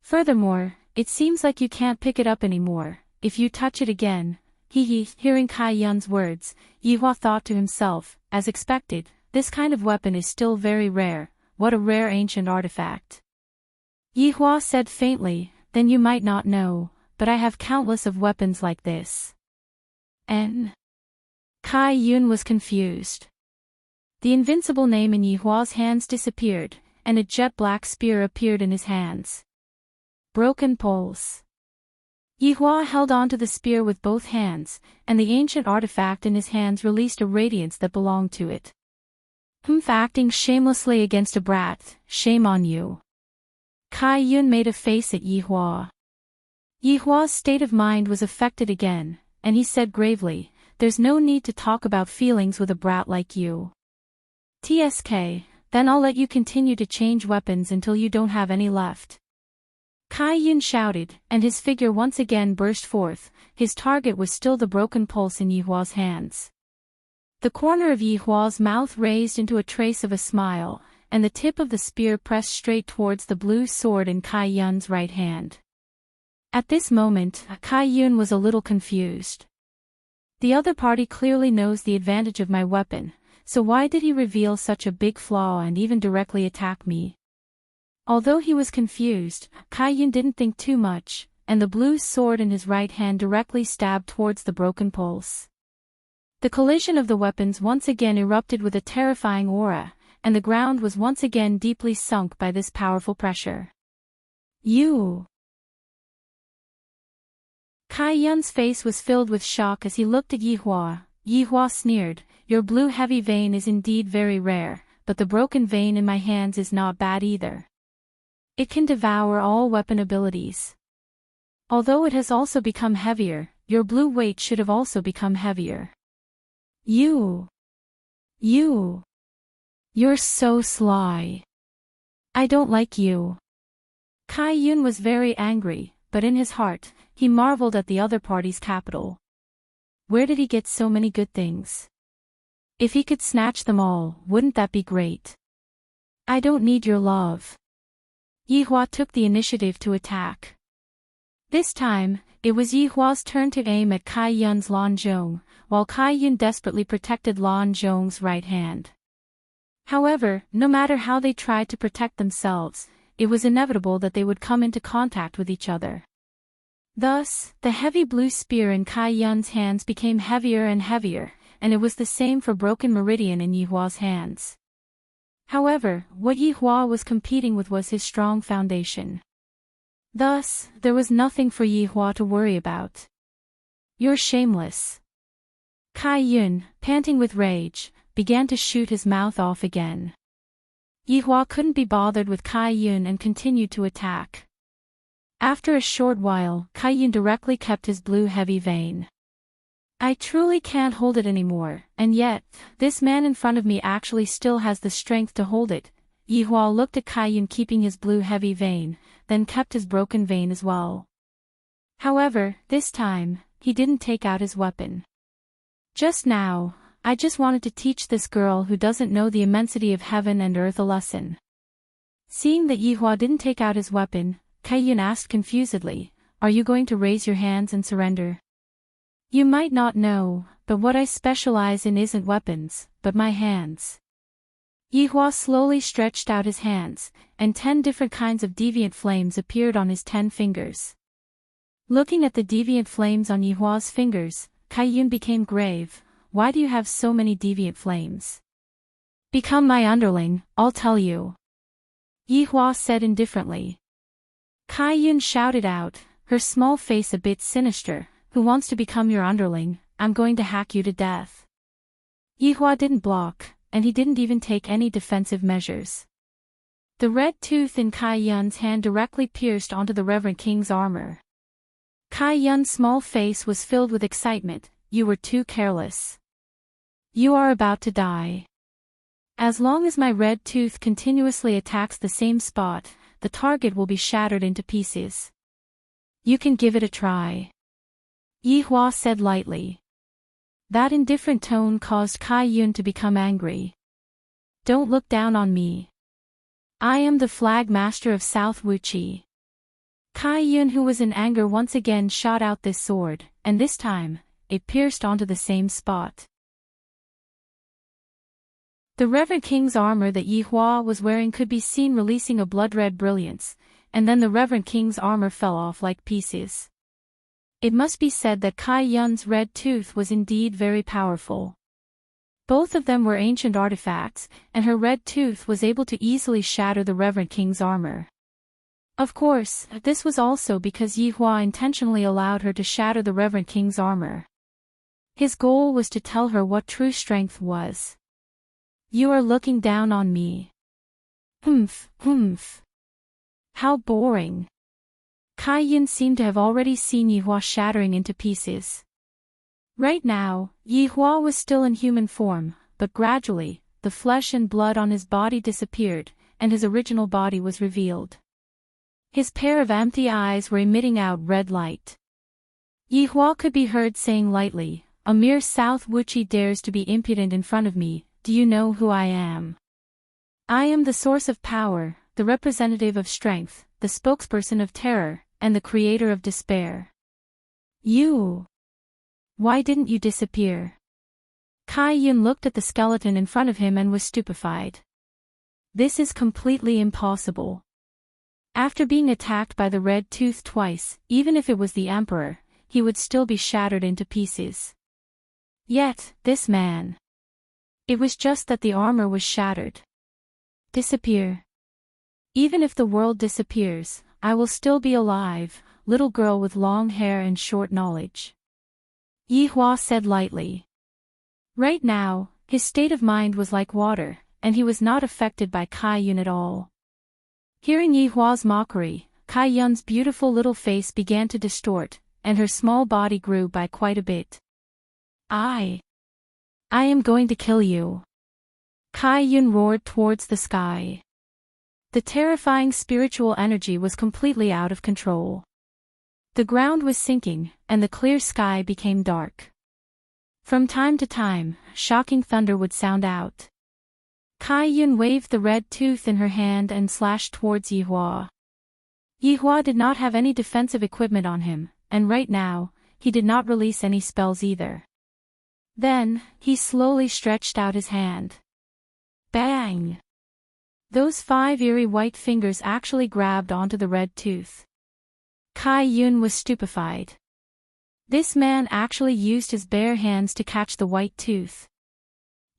Furthermore, it seems like you can't pick it up anymore, if you touch it again." Hearing Kai Yun's words, Yihua thought to himself, as expected, this kind of weapon is still very rare. What a rare ancient artifact. Yihua said faintly, "Then you might not know, but I have countless of weapons like this." Kai Yun was confused. The invincible name in Yihua's hands disappeared, and a jet-black spear appeared in his hands. Broken pulse. Yihua held onto the spear with both hands, and the ancient artifact in his hands released a radiance that belonged to it. Acting shamelessly against a brat, shame on you." Kai Yun made a face at Yihua. Yihua's state of mind was affected again, and he said gravely, "There's no need to talk about feelings with a brat like you. TSK, then I'll let you continue to change weapons until you don't have any left." Kai Yun shouted, and his figure once again burst forth. His target was still the broken pulse in Yihua's hands. The corner of Yihua's mouth raised into a trace of a smile, and the tip of the spear pressed straight towards the blue sword in Kai Yun's right hand. At this moment, Kai Yun was a little confused. The other party clearly knows the advantage of my weapon, so why did he reveal such a big flaw and even directly attack me? Although he was confused, Kai Yun didn't think too much, and the blue sword in his right hand directly stabbed towards the broken pulse. The collision of the weapons once again erupted with a terrifying aura, and the ground was once again deeply sunk by this powerful pressure. "You!" Kai Yun's face was filled with shock as he looked at Yihua. Yihua sneered, "Your blue heavy vein is indeed very rare, but the broken vein in my hands is not bad either. It can devour all weapon abilities. Although it has also become heavier, your blue weight should have also become heavier. You're so sly. I don't like you." Kai Yun was very angry, but in his heart, he marveled at the other party's capital. Where did he get so many good things? If he could snatch them all, wouldn't that be great? "I don't need your love." Yihua took the initiative to attack. This time, it was Yihua's turn to aim at Kai Yun's Lan Zhong, while Kai Yun desperately protected Lan Zhong's right hand. However, no matter how they tried to protect themselves, it was inevitable that they would come into contact with each other. Thus, the heavy blue spear in Kai Yun's hands became heavier and heavier, and it was the same for Broken Meridian in Yihua's hands. However, what Yihua was competing with was his strong foundation. Thus, there was nothing for Yi Hua to worry about. "You're shameless." Kai Yun, panting with rage, began to shoot his mouth off again. Yi Hua couldn't be bothered with Kai Yun and continued to attack. After a short while, Kai Yun directly kept his blue heavy vein. "I truly can't hold it anymore, and yet, this man in front of me actually still has the strength to hold it." Yi Hua looked at Kai Yun keeping his blue heavy vein, then kept his broken vein as well. However, this time, he didn't take out his weapon. "Just now, I just wanted to teach this girl who doesn't know the immensity of heaven and earth a lesson." Seeing that Yi Hua didn't take out his weapon, Kai Yun asked confusedly, "Are you going to raise your hands and surrender?" "You might not know, but what I specialize in isn't weapons, but my hands." Yi Hua slowly stretched out his hands, and 10 different kinds of deviant flames appeared on his 10 fingers. Looking at the deviant flames on Yi Hua's fingers, Kai Yun became grave. "Why do you have so many deviant flames?" "Become my underling, I'll tell you," Yi Hua said indifferently. Kai Yun shouted out, her small face a bit sinister, "Who wants to become your underling? I'm going to hack you to death." Yi Hua didn't block, and he didn't even take any defensive measures. The red tooth in Kai Yun's hand directly pierced onto the Reverend King's armor. Kai Yun's small face was filled with excitement. "You were too careless. You are about to die. As long as my red tooth continuously attacks the same spot, the target will be shattered into pieces. You can give it a try," Yi Hua said lightly. That indifferent tone caused Kai Yun to become angry. "Don't look down on me. I am the flag master of South Wuchi." Kai Yun, who was in anger, once again shot out this sword, and this time, it pierced onto the same spot. The Reverend King's armor that Yi Hua was wearing could be seen releasing a blood-red brilliance, and then the Reverend King's armor fell off like pieces. It must be said that Kai Yun's red tooth was indeed very powerful. Both of them were ancient artifacts, and her red tooth was able to easily shatter the Reverend King's armor. Of course, this was also because Yi Hua intentionally allowed her to shatter the Reverend King's armor. His goal was to tell her what true strength was. "You are looking down on me. Humph, humph. How boring." Kai Yun seemed to have already seen Yi Hua shattering into pieces. Right now, Yi Hua was still in human form, but gradually, the flesh and blood on his body disappeared, and his original body was revealed. His pair of empty eyes were emitting out red light. Yi Hua could be heard saying lightly, "A mere South Wuchi dares to be impudent in front of me. Do you know who I am? I am the source of power, the representative of strength, the spokesperson of terror, and the creator of despair. You! Why didn't you disappear?" Kai Yun looked at the skeleton in front of him and was stupefied. This is completely impossible. After being attacked by the red tooth twice, even if it was the emperor, he would still be shattered into pieces. Yet, this man. It was just that the armor was shattered. Disappear. Even if the world disappears, I will still be alive, little girl with long hair and short knowledge, Yi Hua said lightly. Right now, his state of mind was like water, and he was not affected by Kai Yun at all. Hearing Yi Hua's mockery, Kai Yun's beautiful little face began to distort, and her small body grew by quite a bit. I am going to kill you. Kai Yun roared towards the sky. The terrifying spiritual energy was completely out of control. The ground was sinking, and the clear sky became dark. From time to time, shocking thunder would sound out. Kai Yun waved the red tooth in her hand and slashed towards Yi Hua. Yi Hua did not have any defensive equipment on him, and right now, he did not release any spells either. Then, he slowly stretched out his hand. Bang! Those 5 eerie white fingers actually grabbed onto the red tooth. Kai Yun was stupefied. This man actually used his bare hands to catch the white tooth.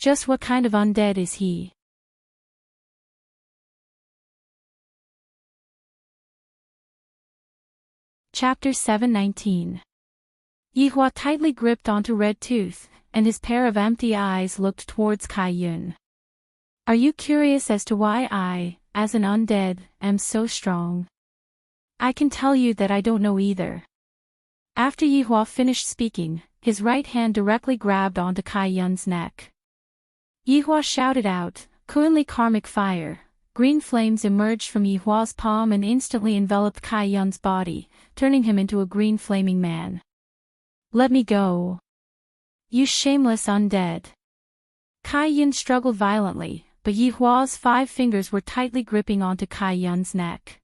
Just what kind of undead is he? Chapter 719. Yihua tightly gripped onto Red Tooth, and his pair of empty eyes looked towards Kai Yun. Are you curious as to why I, as an undead, am so strong? I can tell you that I don't know either. After Yihua finished speaking, his right hand directly grabbed onto Kai Yun's neck. Yihua shouted out, "Kunli karmic fire." Green flames emerged from Yihua's palm and instantly enveloped Kai Yun's body, turning him into a green flaming man. Let me go. You shameless undead. Kai Yun struggled violently, but Yihua's 5 fingers were tightly gripping onto Kai Yun's neck.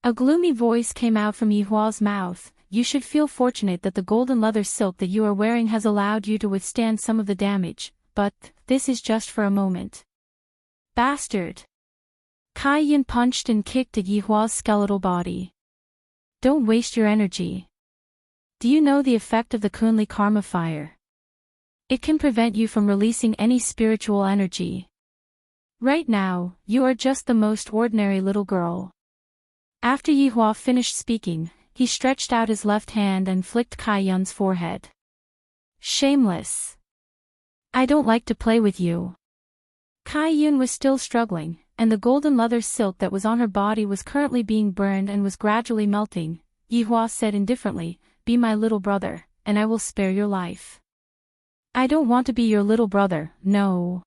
A gloomy voice came out from Yihua's mouth. You should feel fortunate that the golden leather silk that you are wearing has allowed you to withstand some of the damage, but this is just for a moment. Bastard. Kai Yun punched and kicked at Yihua's skeletal body. Don't waste your energy. Do you know the effect of the Kunli Karma fire? It can prevent you from releasing any spiritual energy. Right now, you are just the most ordinary little girl. After Yihua finished speaking, he stretched out his left hand and flicked Kai Yun's forehead. Shameless. I don't like to play with you. Kai Yun was still struggling, and the golden leather silk that was on her body was currently being burned and was gradually melting. Yihua said indifferently, Be my little brother, and I will spare your life. I don't want to be your little brother, no.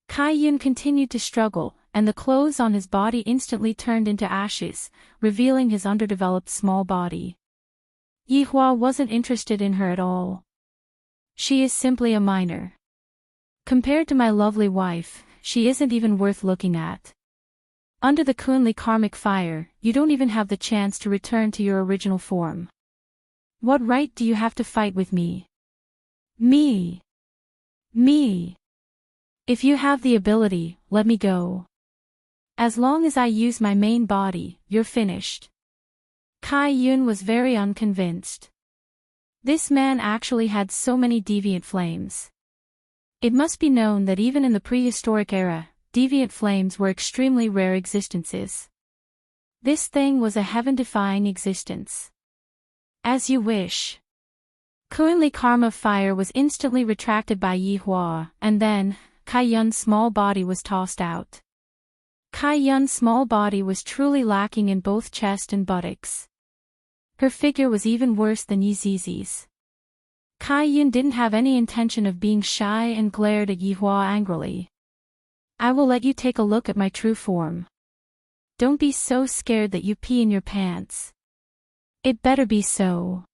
Kai Yun continued to struggle, and the clothes on his body instantly turned into ashes, revealing his underdeveloped small body. Yihua wasn't interested in her at all. She is simply a minor. Compared to my lovely wife, she isn't even worth looking at. Under the Kunli karmic fire, you don't even have the chance to return to your original form. What right do you have to fight with me? Me. If you have the ability, let me go. As long as I use my main body, you're finished. Kai Yun was very unconvinced. This man actually had so many deviant flames. It must be known that even in the prehistoric era, deviant flames were extremely rare existences. This thing was a heaven-defying existence. As you wish. Kunli Karma fire was instantly retracted by Yihua, and then, Kai Yun's small body was tossed out. Kai Yun's small body was truly lacking in both chest and buttocks. Her figure was even worse than Yizizi's. Kai Yun didn't have any intention of being shy and glared at Yihua angrily. I will let you take a look at my true form. Don't be so scared that you pee in your pants. It better be so.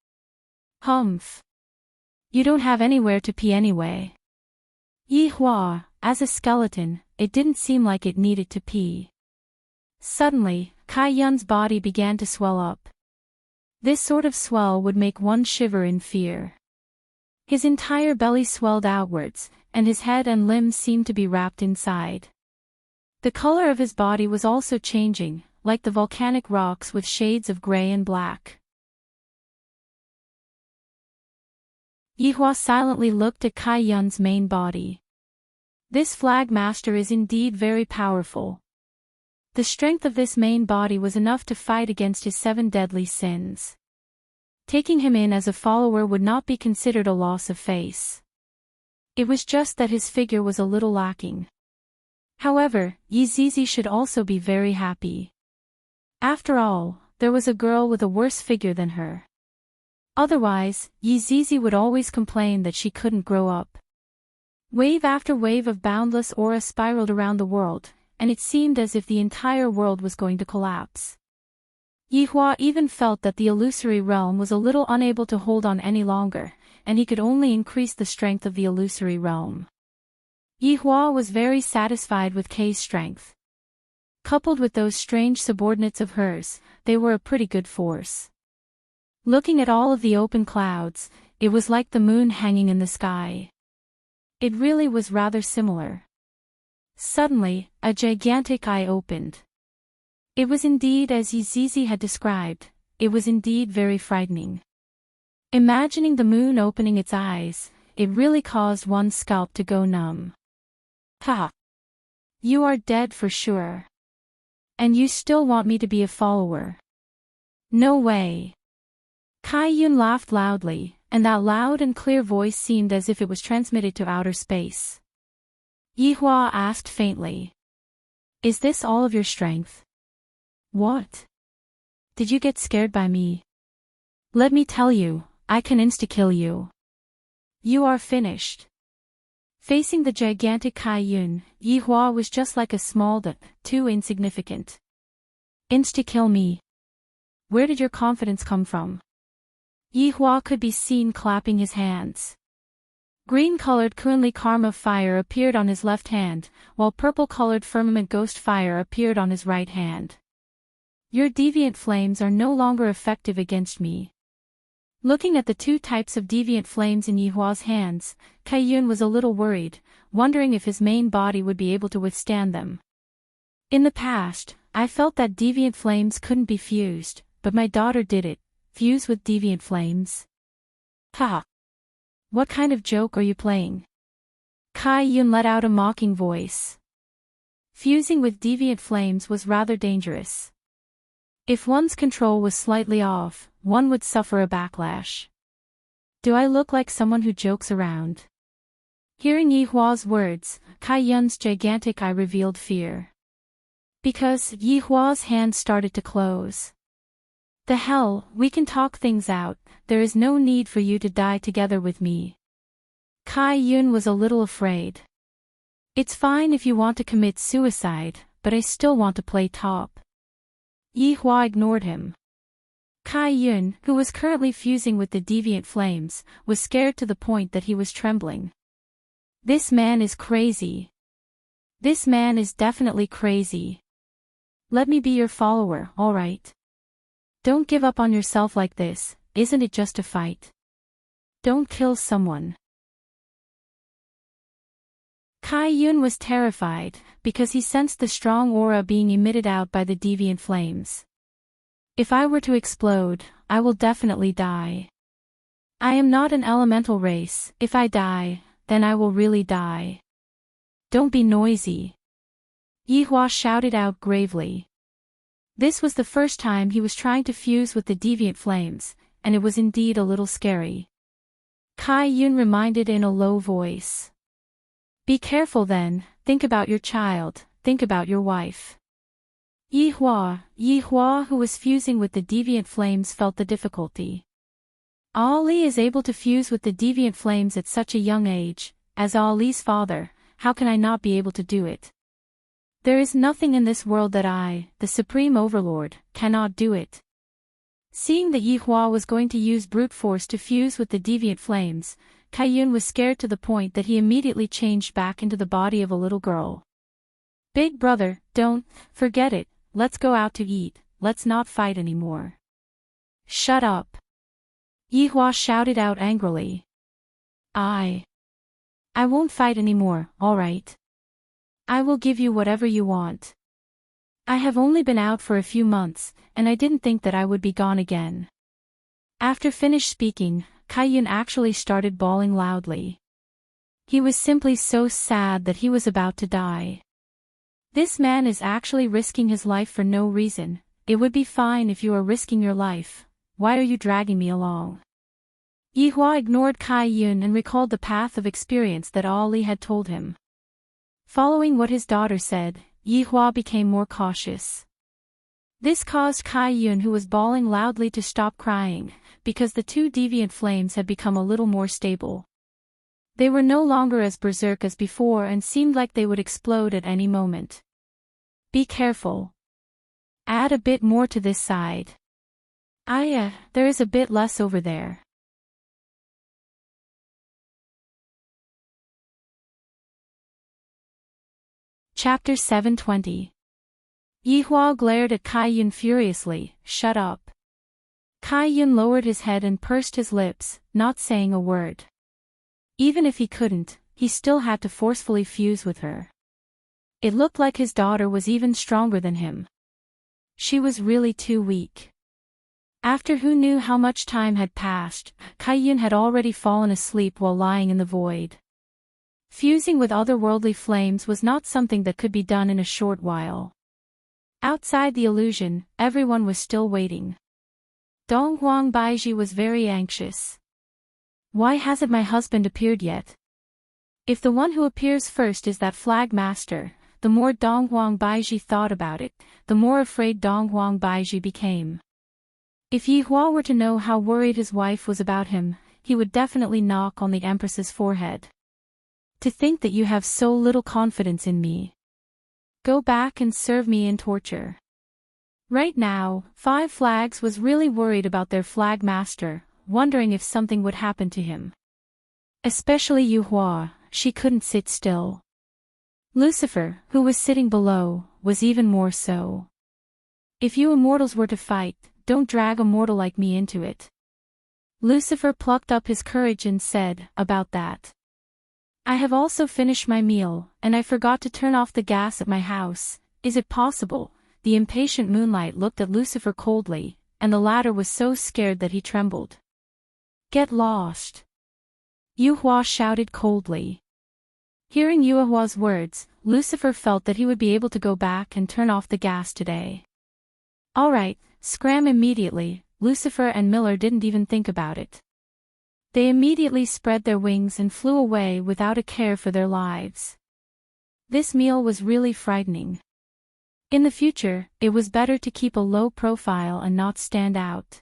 Humph. You don't have anywhere to pee anyway. Yihua, as a skeleton, it didn't seem like it needed to pee. Suddenly, Kai Yun's body began to swell up. This sort of swell would make one shiver in fear. His entire belly swelled outwards, and his head and limbs seemed to be wrapped inside. The color of his body was also changing, like the volcanic rocks with shades of gray and black. Yihua silently looked at Kai Yun's main body. This flag master is indeed very powerful. The strength of this main body was enough to fight against his 7 deadly sins. Taking him in as a follower would not be considered a loss of face. It was just that his figure was a little lacking. However, Yizizi should also be very happy. After all, there was a girl with a worse figure than her. Otherwise, Yizizi would always complain that she couldn't grow up. Wave after wave of boundless aura spiraled around the world, and it seemed as if the entire world was going to collapse. Yihua even felt that the illusory realm was a little unable to hold on any longer, and he could only increase the strength of the illusory realm. Yihua was very satisfied with Kei's strength. Coupled with those strange subordinates of hers, they were a pretty good force. Looking at all of the open clouds, it was like the moon hanging in the sky. It really was rather similar. Suddenly, a gigantic eye opened. It was indeed as Yizizi had described, it was indeed very frightening. Imagining the moon opening its eyes, it really caused one's scalp to go numb. Ha! You are dead for sure. And you still want me to be a follower? No way. Kai-yun laughed loudly, and that loud and clear voice seemed as if it was transmitted to outer space. Yihua asked faintly. Is this all of your strength? What? Did you get scared by me? Let me tell you, I can insta-kill you. You are finished. Facing the gigantic Kai-yun, Yihua was just like a small dot, too insignificant. Insta-kill me? Where did your confidence come from? Yihua could be seen clapping his hands. Green-colored Kunli Karma fire appeared on his left hand, while purple-colored Firmament Ghost fire appeared on his right hand. Your deviant flames are no longer effective against me. Looking at the two types of deviant flames in Yihua's hands, Kai-yun was a little worried, wondering if his main body would be able to withstand them. In the past, I felt that deviant flames couldn't be fused, but my daughter did it. Fuse with deviant flames? Haha. What kind of joke are you playing? Kai-yun let out a mocking voice. Fusing with deviant flames was rather dangerous. If one's control was slightly off, one would suffer a backlash. Do I look like someone who jokes around? Hearing Yihua's words, Kai-yun's gigantic eye revealed fear. Because Yihua's hand started to close. The hell, we can talk things out, there is no need for you to die together with me. Kai-yun was a little afraid. It's fine if you want to commit suicide, but I still want to play top. Yihua ignored him. Kai-yun, who was currently fusing with the deviant flames, was scared to the point that he was trembling. This man is crazy. This man is definitely crazy. Let me be your follower, alright? Don't give up on yourself like this, isn't it just a fight? Don't kill someone. Kai-yun was terrified, because he sensed the strong aura being emitted out by the deviant flames. If I were to explode, I will definitely die. I am not an elemental race, if I die, then I will really die. Don't be noisy. Yihua shouted out gravely. This was the first time he was trying to fuse with the deviant flames, and it was indeed a little scary. Kai-yun reminded in a low voice. Be careful then, think about your child, think about your wife. Yihua who was fusing with the deviant flames felt the difficulty. Ali is able to fuse with the deviant flames at such a young age, as Ali's father, how can I not be able to do it? There is nothing in this world that I, the Supreme Overlord, cannot do it. Seeing that Yihua was going to use brute force to fuse with the deviant flames, Kai-yun was scared to the point that he immediately changed back into the body of a little girl. Big brother, don't, forget it, let's go out to eat, let's not fight anymore. Shut up. Yihua shouted out angrily. I won't fight anymore, alright? I will give you whatever you want. I have only been out for a few months, and I didn't think that I would be gone again. After finished speaking, Kai-yun actually started bawling loudly. He was simply so sad that he was about to die. This man is actually risking his life for no reason. It would be fine if you are risking your life. Why are you dragging me along? Yihua ignored Kai-yun and recalled the path of experience that Ali had told him. Following what his daughter said, Yihua became more cautious. This caused Kai-yun, who was bawling loudly, to stop crying, because the two deviant flames had become a little more stable. They were no longer as berserk as before and seemed like they would explode at any moment. Be careful. Add a bit more to this side. There is a bit less over there. Chapter 720. Yihua glared at Kai-yun furiously. Shut up. Kai-yun lowered his head and pursed his lips, not saying a word. Even if he couldn't, he still had to forcefully fuse with her. It looked like his daughter was even stronger than him. She was really too weak. After who knew how much time had passed, Kai-yun had already fallen asleep while lying in the void. Fusing with otherworldly flames was not something that could be done in a short while. Outside the illusion, everyone was still waiting. Dong Huang Baiji was very anxious. Why hasn't my husband appeared yet? If the one who appears first is that flag master, the more Dong Huang Baiji thought about it, the more afraid Dong Huang Baiji became. If Yi Hua were to know how worried his wife was about him, he would definitely knock on the Empress's forehead. To think that you have so little confidence in me. Go back and serve me in torture. Right now, Five Flags was really worried about their flag master, wondering if something would happen to him. Especially Yu Hua, she couldn't sit still. Lucifer, who was sitting below, was even more so. If you immortals were to fight, don't drag a mortal like me into it. Lucifer plucked up his courage and said, about that. I have also finished my meal, and I forgot to turn off the gas at my house. Is it possible? The impatient Moonlight looked at Lucifer coldly, and the latter was so scared that he trembled. Get lost! Yu Hua shouted coldly. Hearing Yu Hua's words, Lucifer felt that he would be able to go back and turn off the gas today. All right, scram immediately. Lucifer and Miller didn't even think about it. They immediately spread their wings and flew away without a care for their lives. This meal was really frightening. In the future, it was better to keep a low profile and not stand out.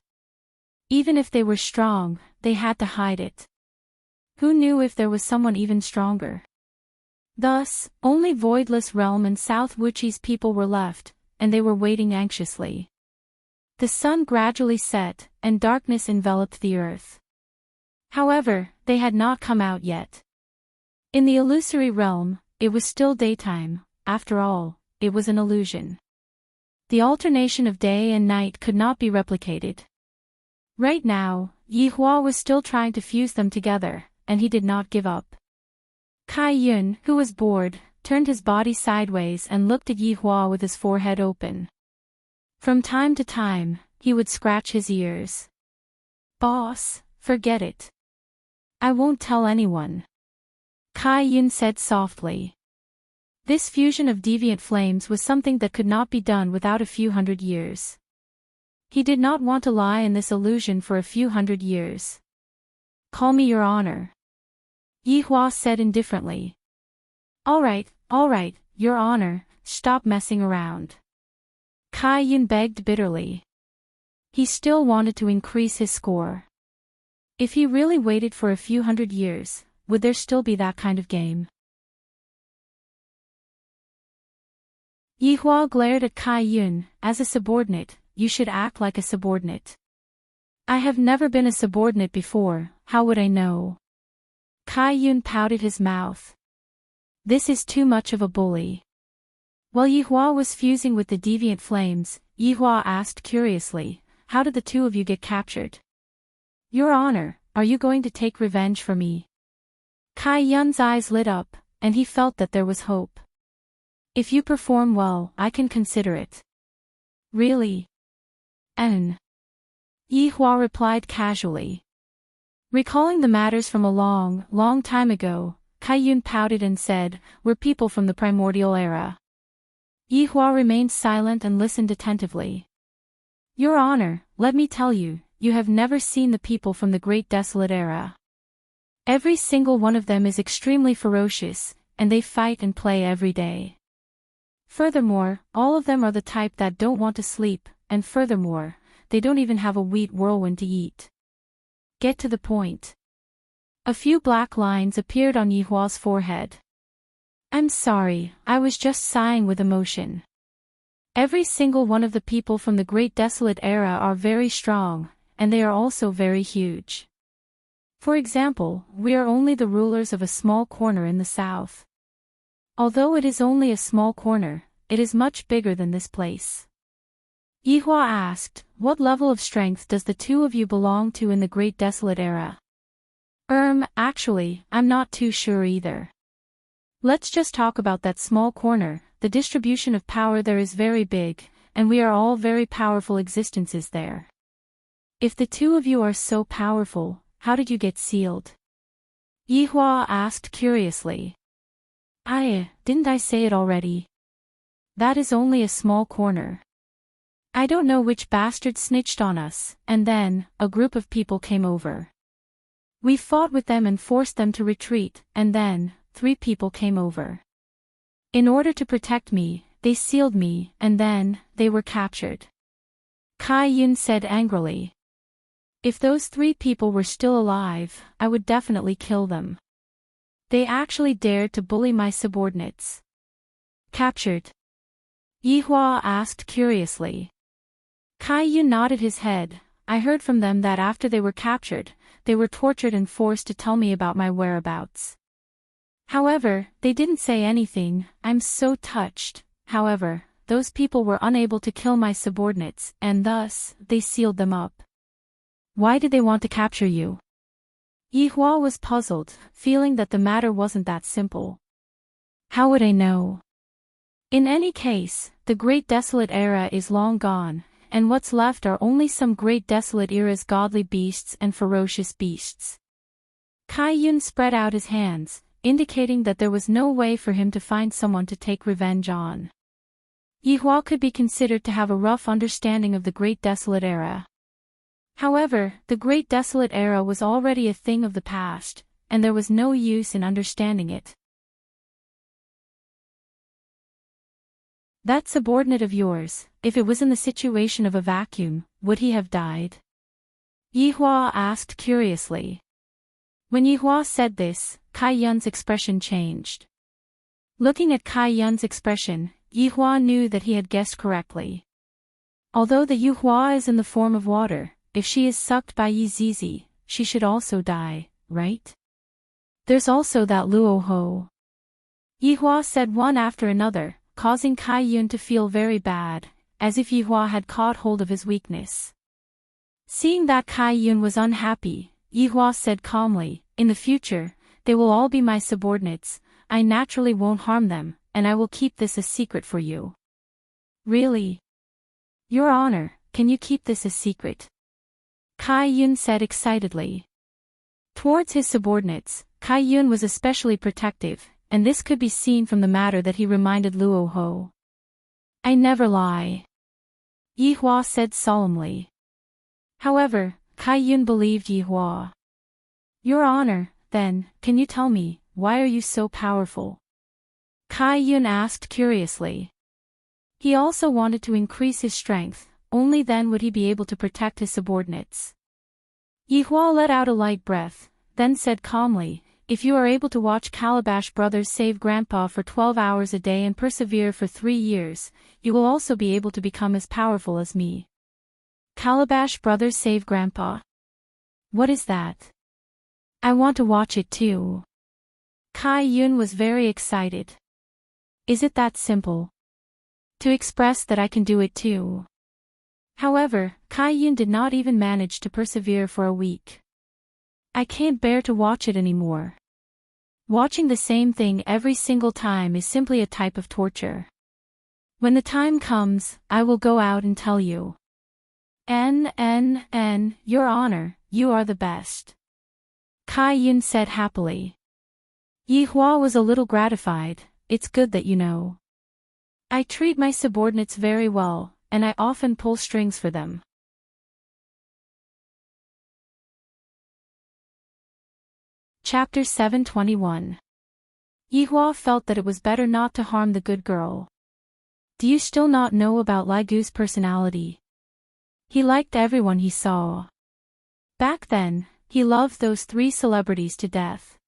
Even if they were strong, they had to hide it. Who knew if there was someone even stronger? Thus, only Voidless Realm and South Wuchi's people were left, and they were waiting anxiously. The sun gradually set, and darkness enveloped the earth. However, they had not come out yet. In the illusory realm, it was still daytime. After all, it was an illusion. The alternation of day and night could not be replicated. Right now, Yi Hua was still trying to fuse them together, and he did not give up. Kai Yun, who was bored, turned his body sideways and looked at Yi Hua with his forehead open. From time to time, he would scratch his ears. Boss, forget it. I won't tell anyone. Kai Yun said softly. This fusion of deviant flames was something that could not be done without a few hundred years. He did not want to lie in this illusion for a few hundred years. Call me Your Honor. Yi Hua said indifferently. All right, Your Honor, stop messing around. Kai Yun begged bitterly. He still wanted to increase his score. If he really waited for a few hundred years, would there still be that kind of game? Yi Hua glared at Kai Yun. As a subordinate, you should act like a subordinate. I have never been a subordinate before, how would I know? Kai Yun pouted his mouth. This is too much of a bully. While Yi Hua was fusing with the deviant flames, Yi Hua asked curiously, how did the two of you get captured? Your Honor, are you going to take revenge for me? Kai Yun's eyes lit up, and he felt that there was hope. If you perform well, I can consider it. Really? Yi Hua replied casually. Recalling the matters from a long, long time ago, Kai Yun pouted and said, we're people from the primordial era. Yi Hua remained silent and listened attentively. Your Honor, let me tell you, you have never seen the people from the Great Desolate Era. Every single one of them is extremely ferocious, and they fight and play every day. Furthermore, all of them are the type that don't want to sleep, and furthermore, they don't even have a wheat whirlwind to eat. Get to the point. A few black lines appeared on Yi Hua's forehead. I'm sorry, I was just sighing with emotion. Every single one of the people from the Great Desolate Era are very strong, and they are also very huge. For example, we are only the rulers of a small corner in the south. Although it is only a small corner, it is much bigger than this place. Yi Hua asked, what level of strength does the two of you belong to in the Great Desolate Era? Actually, I'm not too sure either. Let's just talk about that small corner. The distribution of power there is very big, and we are all very powerful existences there. If the two of you are so powerful, how did you get sealed? Yi Hua asked curiously. Didn't I say it already? That is only a small corner. I don't know which bastard snitched on us, and then, a group of people came over. We fought with them and forced them to retreat, and then, 3 people came over. In order to protect me, they sealed me, and then, they were captured. Kai Yun said angrily. If those 3 people were still alive, I would definitely kill them. They actually dared to bully my subordinates. Captured? Yihua asked curiously. Kai Yun nodded his head. I heard from them that after they were captured, they were tortured and forced to tell me about my whereabouts. However, they didn't say anything. I'm so touched. However, those people were unable to kill my subordinates, and thus, they sealed them up. Why did they want to capture you? Yihua was puzzled, feeling that the matter wasn't that simple. How would I know? In any case, the Great Desolate Era is long gone, and what's left are only some Great Desolate Era's godly beasts and ferocious beasts. Kai Yun spread out his hands, indicating that there was no way for him to find someone to take revenge on. Yihua could be considered to have a rough understanding of the Great Desolate Era. However, the Great Desolate Era was already a thing of the past, and there was no use in understanding it. That subordinate of yours, if it was in the situation of a vacuum, would he have died? Yihua asked curiously. When Yihua said this, Kai Yun's expression changed. Looking at Kai Yun's expression, Yihua knew that he had guessed correctly. Although the Yuhua is in the form of water, if she is sucked by Yi Zizi, she should also die, right? There's also that Luo Ho. Yihua said one after another, causing Kai Yun to feel very bad, as if Yihua had caught hold of his weakness. Seeing that Kai Yun was unhappy, Yihua said calmly, in the future, they will all be my subordinates. I naturally won't harm them, and I will keep this a secret for you. Really? Your Honor, can you keep this a secret? Kai Yun said excitedly. Towards his subordinates, Kai Yun was especially protective, and this could be seen from the matter that he reminded Luo Ho. I never lie. Yihua said solemnly. However, Kai Yun believed Yihua. Your Honor, then, can you tell me, why are you so powerful? Kai Yun asked curiously. He also wanted to increase his strength, only then would he be able to protect his subordinates. Yihua let out a light breath, then said calmly, if you are able to watch Calabash Brothers save Grandpa for 12 hours a day and persevere for 3 years, you will also be able to become as powerful as me. Calabash Brothers save Grandpa? What is that? I want to watch it too. Kai Yun was very excited. Is it that simple? To express that I can do it too. However, Kai Yun did not even manage to persevere for a week. I can't bear to watch it anymore. Watching the same thing every single time is simply a type of torture. When the time comes, I will go out and tell you. Your Honor, you are the best. Kai Yun said happily. Yihua was a little gratified. It's good that you know. I treat my subordinates very well, and I often pull strings for them. Chapter 721. Yihua felt that it was better not to harm the good girl. Do you still not know about Lai Gu's personality? He liked everyone he saw. Back then, he loved those 3 celebrities to death.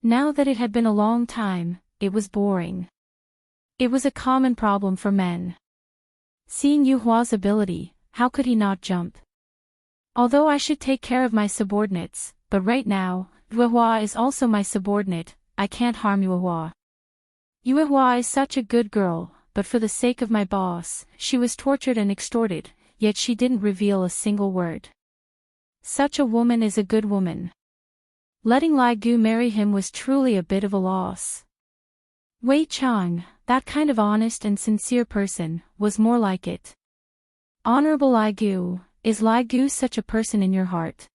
Now that it had been a long time, it was boring. It was a common problem for men. Seeing Yuhua's ability, how could he not jump? Although I should take care of my subordinates, but right now, Yuehua is also my subordinate, I can't harm Yuehua. Yuehua is such a good girl, but for the sake of my boss, she was tortured and extorted, yet she didn't reveal a single word. Such a woman is a good woman. Letting Lai Gu marry him was truly a bit of a loss. Wei Chang, that kind of honest and sincere person, was more like it. Honorable Lai Gu, is Lai Gu such a person in your heart?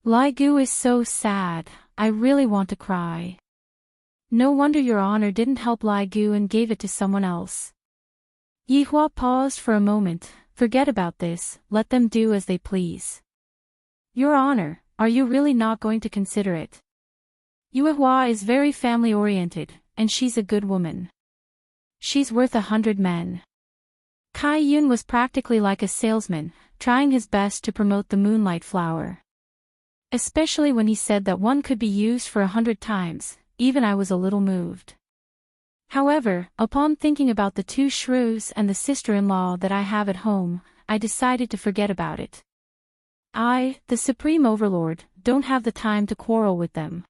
Lai Gu is so sad, I really want to cry. No wonder your honor didn't help Lai Gu and gave it to someone else. Yihua paused for a moment. Forget about this, let them do as they please. Your Honor, are you really not going to consider it? Yihua is very family-oriented, and she's a good woman. She's worth 100 men. Kai Yun was practically like a salesman, trying his best to promote the moonlight flower. Especially when he said that one could be used for 100 times, even I was a little moved. However, upon thinking about the 2 shrews and the sister-in-law that I have at home, I decided to forget about it. I, the Supreme Overlord, don't have the time to quarrel with them.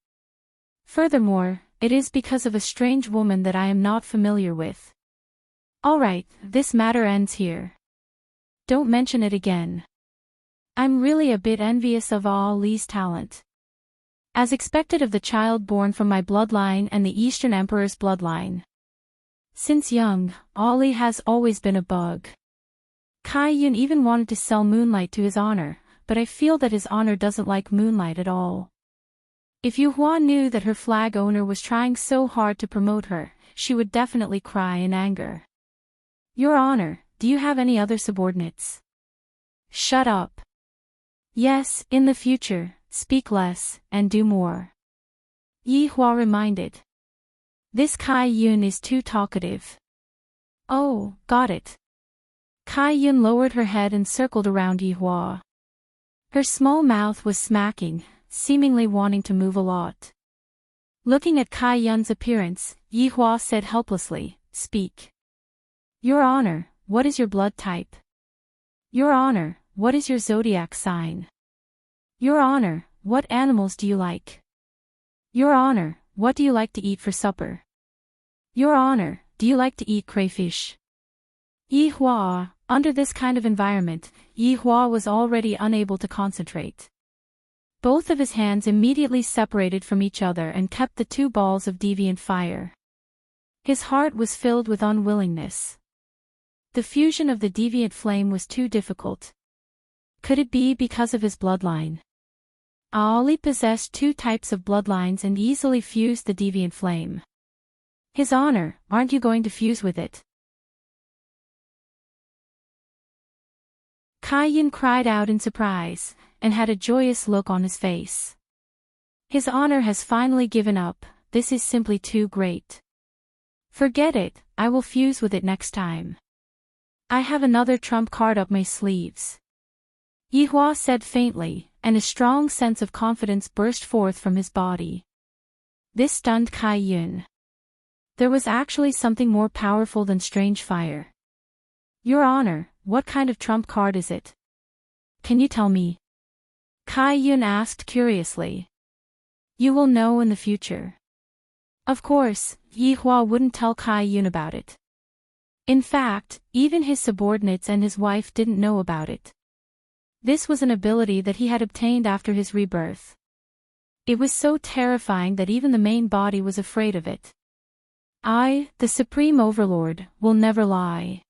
Furthermore, it is because of a strange woman that I am not familiar with. Alright, this matter ends here. Don't mention it again. I'm really a bit envious of Ali's talent. As expected of the child born from my bloodline and the Eastern Emperor's bloodline. Since young, Ali has always been a bug. Kai Yun even wanted to sell moonlight to his honor, but I feel that his honor doesn't like moonlight at all. If Yihua knew that her flag owner was trying so hard to promote her, she would definitely cry in anger. Your Honor, do you have any other subordinates? Shut up. Yes, in the future, speak less, and do more. Yihua reminded. This Kai Yun is too talkative. Oh, got it. Kai Yun lowered her head and circled around Yihua. Her small mouth was smacking, seemingly wanting to move a lot. Looking at Kai Yun's appearance, Yihua said helplessly, Speak. Your Honor, what is your blood type? Your Honor, what is your zodiac sign? Your Honor, what animals do you like? Your Honor, what do you like to eat for supper? Your Honor, do you like to eat crayfish? Yihua, under this kind of environment, Yihua was already unable to concentrate. Both of his hands immediately separated from each other and kept the 2 balls of deviant fire. His heart was filled with unwillingness. The fusion of the deviant flame was too difficult. Could it be because of his bloodline? Ali possessed 2 types of bloodlines and easily fused the deviant flame. His Honor, aren't you going to fuse with it? Kai Yun cried out in surprise, and had a joyous look on his face. His Honor has finally given up, this is simply too great. Forget it, I will fuse with it next time. I have another trump card up my sleeves. Yihua said faintly, and a strong sense of confidence burst forth from his body. This stunned Kai Yun. There was actually something more powerful than strange fire. Your Honor, what kind of trump card is it? Can you tell me? Kai Yun asked curiously. You will know in the future. Of course, Yihua wouldn't tell Kai Yun about it. In fact, even his subordinates and his wife didn't know about it. This was an ability that he had obtained after his rebirth. It was so terrifying that even the main body was afraid of it. I, the Supreme Overlord, will never lie.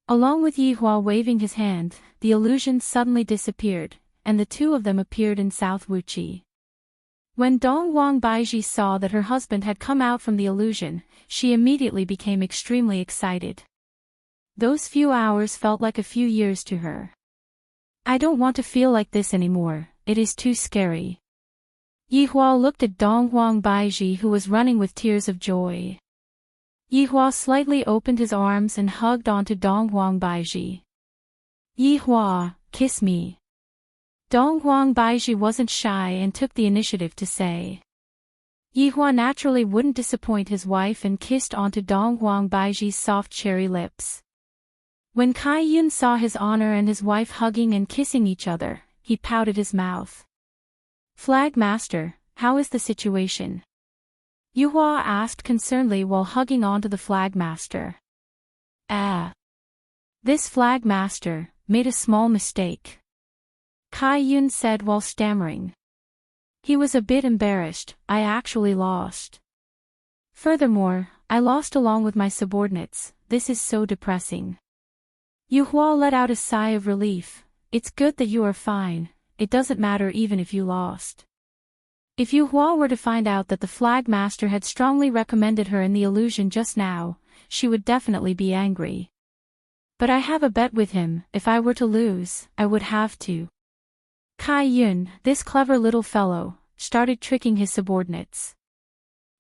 Along with Yihua waving his hand, the illusion suddenly disappeared, and the 2 of them appeared in South Wuqi. When Donghuang Baiji saw that her husband had come out from the illusion, she immediately became extremely excited. Those few hours felt like a few years to her. I don't want to feel like this anymore, it is too scary. Yihua looked at Donghuang Baiji who was running with tears of joy. Yihua slightly opened his arms and hugged onto Donghuang Baiji. Yihua, kiss me. Donghuang Baiji wasn't shy and took the initiative to say. Yihua naturally wouldn't disappoint his wife and kissed onto Donghuang Baiji's soft cherry lips. When Kai Yun saw his honor and his wife hugging and kissing each other, he pouted his mouth. Flag Master, how is the situation? Yihua asked concernedly while hugging onto the Flag Master. This Flag Master made a small mistake. Kai Yun said while stammering. He was a bit embarrassed, I actually lost. Furthermore, I lost along with my subordinates, this is so depressing. Yihua let out a sigh of relief, it's good that you are fine, it doesn't matter even if you lost. If Yihua were to find out that the Flag Master had strongly recommended her in the illusion just now, she would definitely be angry. But I have a bet with him. If I were to lose, I would have to. Kai Yun, this clever little fellow, started tricking his subordinates.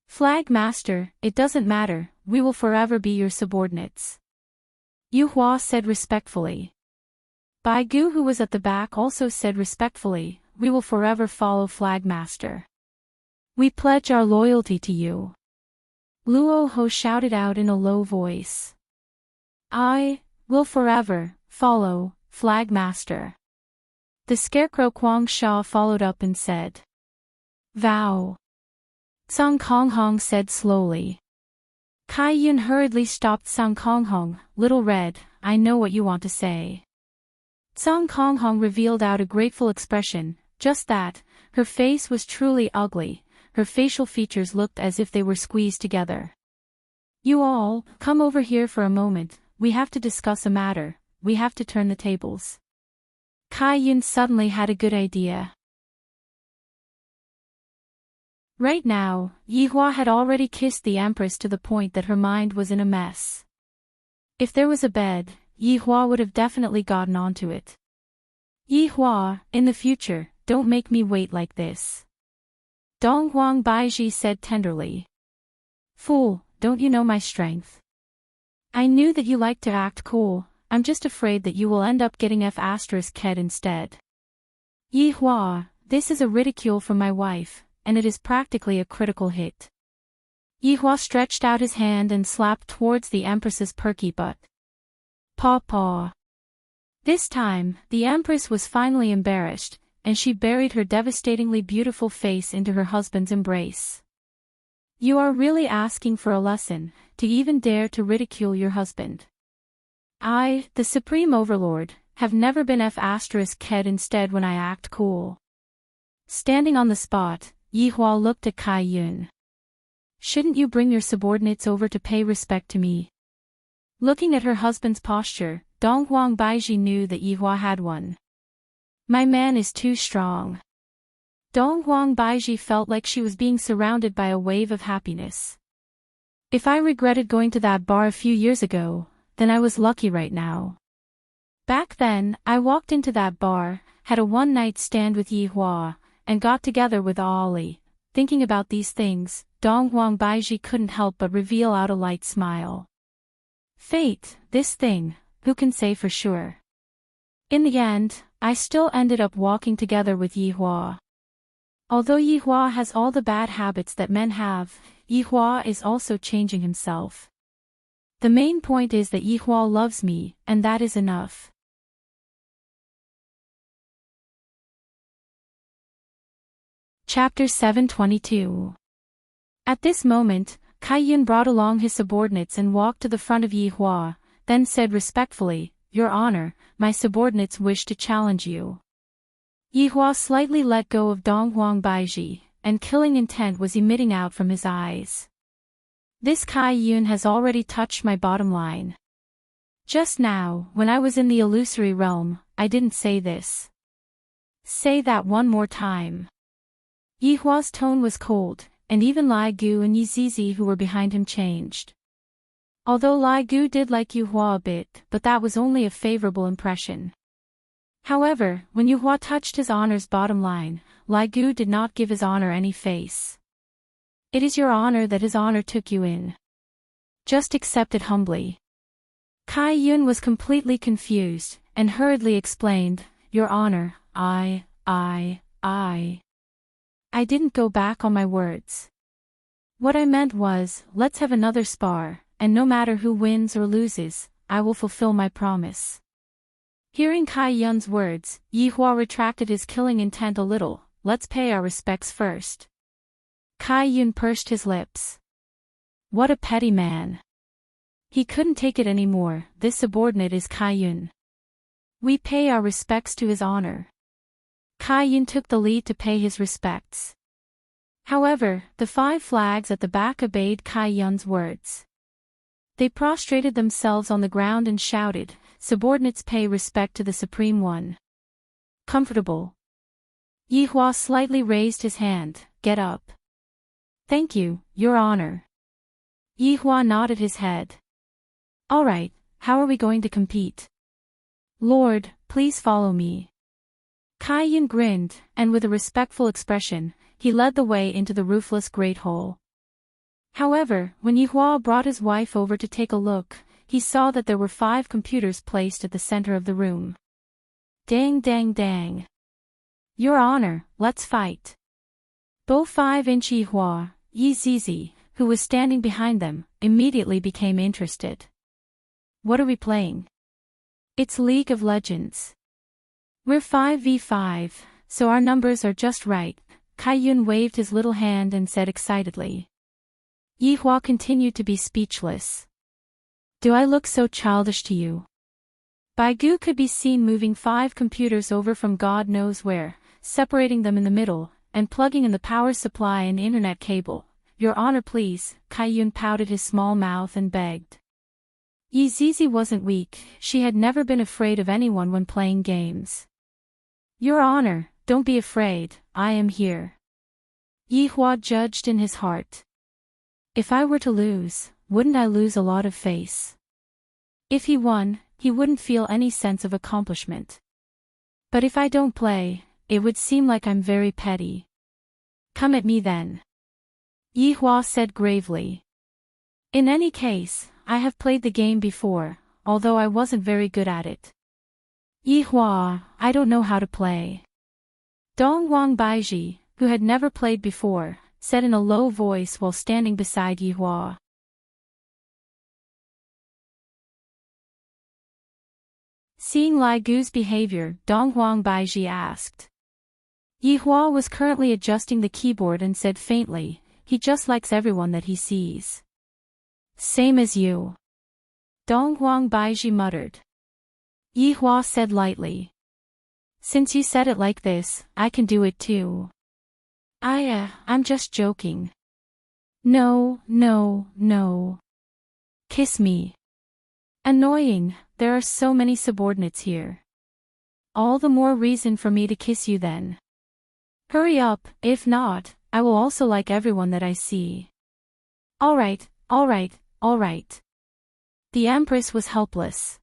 Flag Master, it doesn't matter, we will forever be your subordinates. Yu Hua said respectfully. Bai Gu, who was at the back, also said respectfully, we will forever follow Flag Master. We pledge our loyalty to you. Luo Ho shouted out in a low voice. I will forever follow Flag Master. The scarecrow Quang Sha followed up and said. Vow. Song Kong Hong said slowly. Kai Yun hurriedly stopped Song Kong Hong. Little Red, I know what you want to say. Song Kong Hong revealed out a grateful expression, just that, her face was truly ugly, her facial features looked as if they were squeezed together. You all, come over here for a moment, we have to discuss a matter, we have to turn the tables. Kai Yun suddenly had a good idea. Right now, Yi Hua had already kissed the Empress to the point that her mind was in a mess. If there was a bed, Yi Hua would have definitely gotten onto it. Yi Hua, in the future, don't make me wait like this. Dong Huang Baiji said tenderly. Fool, don't you know my strength? I knew that you liked to act cool, I'm just afraid that you will end up getting F***ed instead. Yi Hua, this is a ridicule from my wife, and it is practically a critical hit. Yi Hua stretched out his hand and slapped towards the Empress's perky butt. Paw paw. This time, the Empress was finally embarrassed, and she buried her devastatingly beautiful face into her husband's embrace. You are really asking for a lesson, to even dare to ridicule your husband. I, the Supreme Overlord, have never been F***ed instead when I act cool. Standing on the spot, Yi Hua looked at Kai Yun. Shouldn't you bring your subordinates over to pay respect to me? Looking at her husband's posture, Dong Huang Baiji knew that Yi Hua had one. My man is too strong. Dong Huang Baiji felt like she was being surrounded by a wave of happiness. If I regretted going to that bar a few years ago, then I was lucky right now. Back then, I walked into that bar, had a one-night stand with Yi Hua, and got together with Ali. Thinking about these things, Dong Huang Baiji couldn't help but reveal out a light smile. Fate, this thing, who can say for sure? In the end, I still ended up walking together with Yi Hua. Although Yi Hua has all the bad habits that men have, Yi Hua is also changing himself. The main point is that Yi Hua loves me, and that is enough. Chapter 722. At this moment, Kai Yun brought along his subordinates and walked to the front of Yi Hua, then said respectfully, Your Honor, my subordinates wish to challenge you. Yi Hua slightly let go of Dong Huang Baiji, and killing intent was emitting out from his eyes. This Kai Yun has already touched my bottom line. Just now, when I was in the illusory realm, I didn't say this. Say that one more time. Yi Hua's tone was cold, and even Lai Gu and Yi Zizi who were behind him changed. Although Lai Gu did like Yi Hua a bit, but that was only a favorable impression. However, when Yi Hua touched his honor's bottom line, Lai Gu did not give his honor any face. It is your honor that his honor took you in. Just accept it humbly. Kai Yun was completely confused, and hurriedly explained, Your Honor, I didn't go back on my words. What I meant was, let's have another spar, and no matter who wins or loses, I will fulfill my promise. Hearing Kai Yun's words, Yi Hua retracted his killing intent a little. Let's pay our respects first. Kai Yun pursed his lips. What a petty man. He couldn't take it anymore. This subordinate is Kai Yun. We pay our respects to his honor. Kai Yun took the lead to pay his respects. However, the 5 flags at the back obeyed Kai Yun's words. They prostrated themselves on the ground and shouted, Subordinates pay respect to the Supreme One. Comfortable. Yi Hua slightly raised his hand, Get up. Thank you, Your Honor. Yi Hua nodded his head. Alright, how are we going to compete? Lord, please follow me. Kai-yun grinned, and with a respectful expression, he led the way into the roofless great hole. However, when Yihua brought his wife over to take a look, he saw that there were 5 computers placed at the center of the room. Dang dang dang. Your Honor, let's fight. Bo 5-inch Yihua, Yi Zizi, who was standing behind them, immediately became interested. What are we playing? It's League of Legends. We're 5v5, so our numbers are just right. Kai-yun waved his little hand and said excitedly. Yihua continued to be speechless. Do I look so childish to you? Baigu could be seen moving 5 computers over from God knows where, separating them in the middle, and plugging in the power supply and internet cable. Your Honor please, Kai-yun pouted his small mouth and begged. Yi Zizi wasn't weak, she had never been afraid of anyone when playing games. Your Honor, don't be afraid, I am here. Yihua judged in his heart. If I were to lose, wouldn't I lose a lot of face? If he won, he wouldn't feel any sense of accomplishment. But if I don't play, it would seem like I'm very petty. Come at me then. Yihua said gravely. In any case, I have played the game before, although I wasn't very good at it. Yihua, I don't know how to play. Dongwang Baiji, who had never played before, said in a low voice while standing beside Yihua. Seeing Lai Gu's behavior, Dongwang Baiji asked. Yihua was currently adjusting the keyboard and said faintly, he just likes everyone that he sees. Same as you. Dongwang Baiji muttered. Yihua said lightly. Since you said it like this, I can do it too. I'm just joking. No, no, no. Kiss me. Annoying, there are so many subordinates here. All the more reason for me to kiss you then. Hurry up, if not, I will also like everyone that I see. Alright, alright, alright. The Empress was helpless.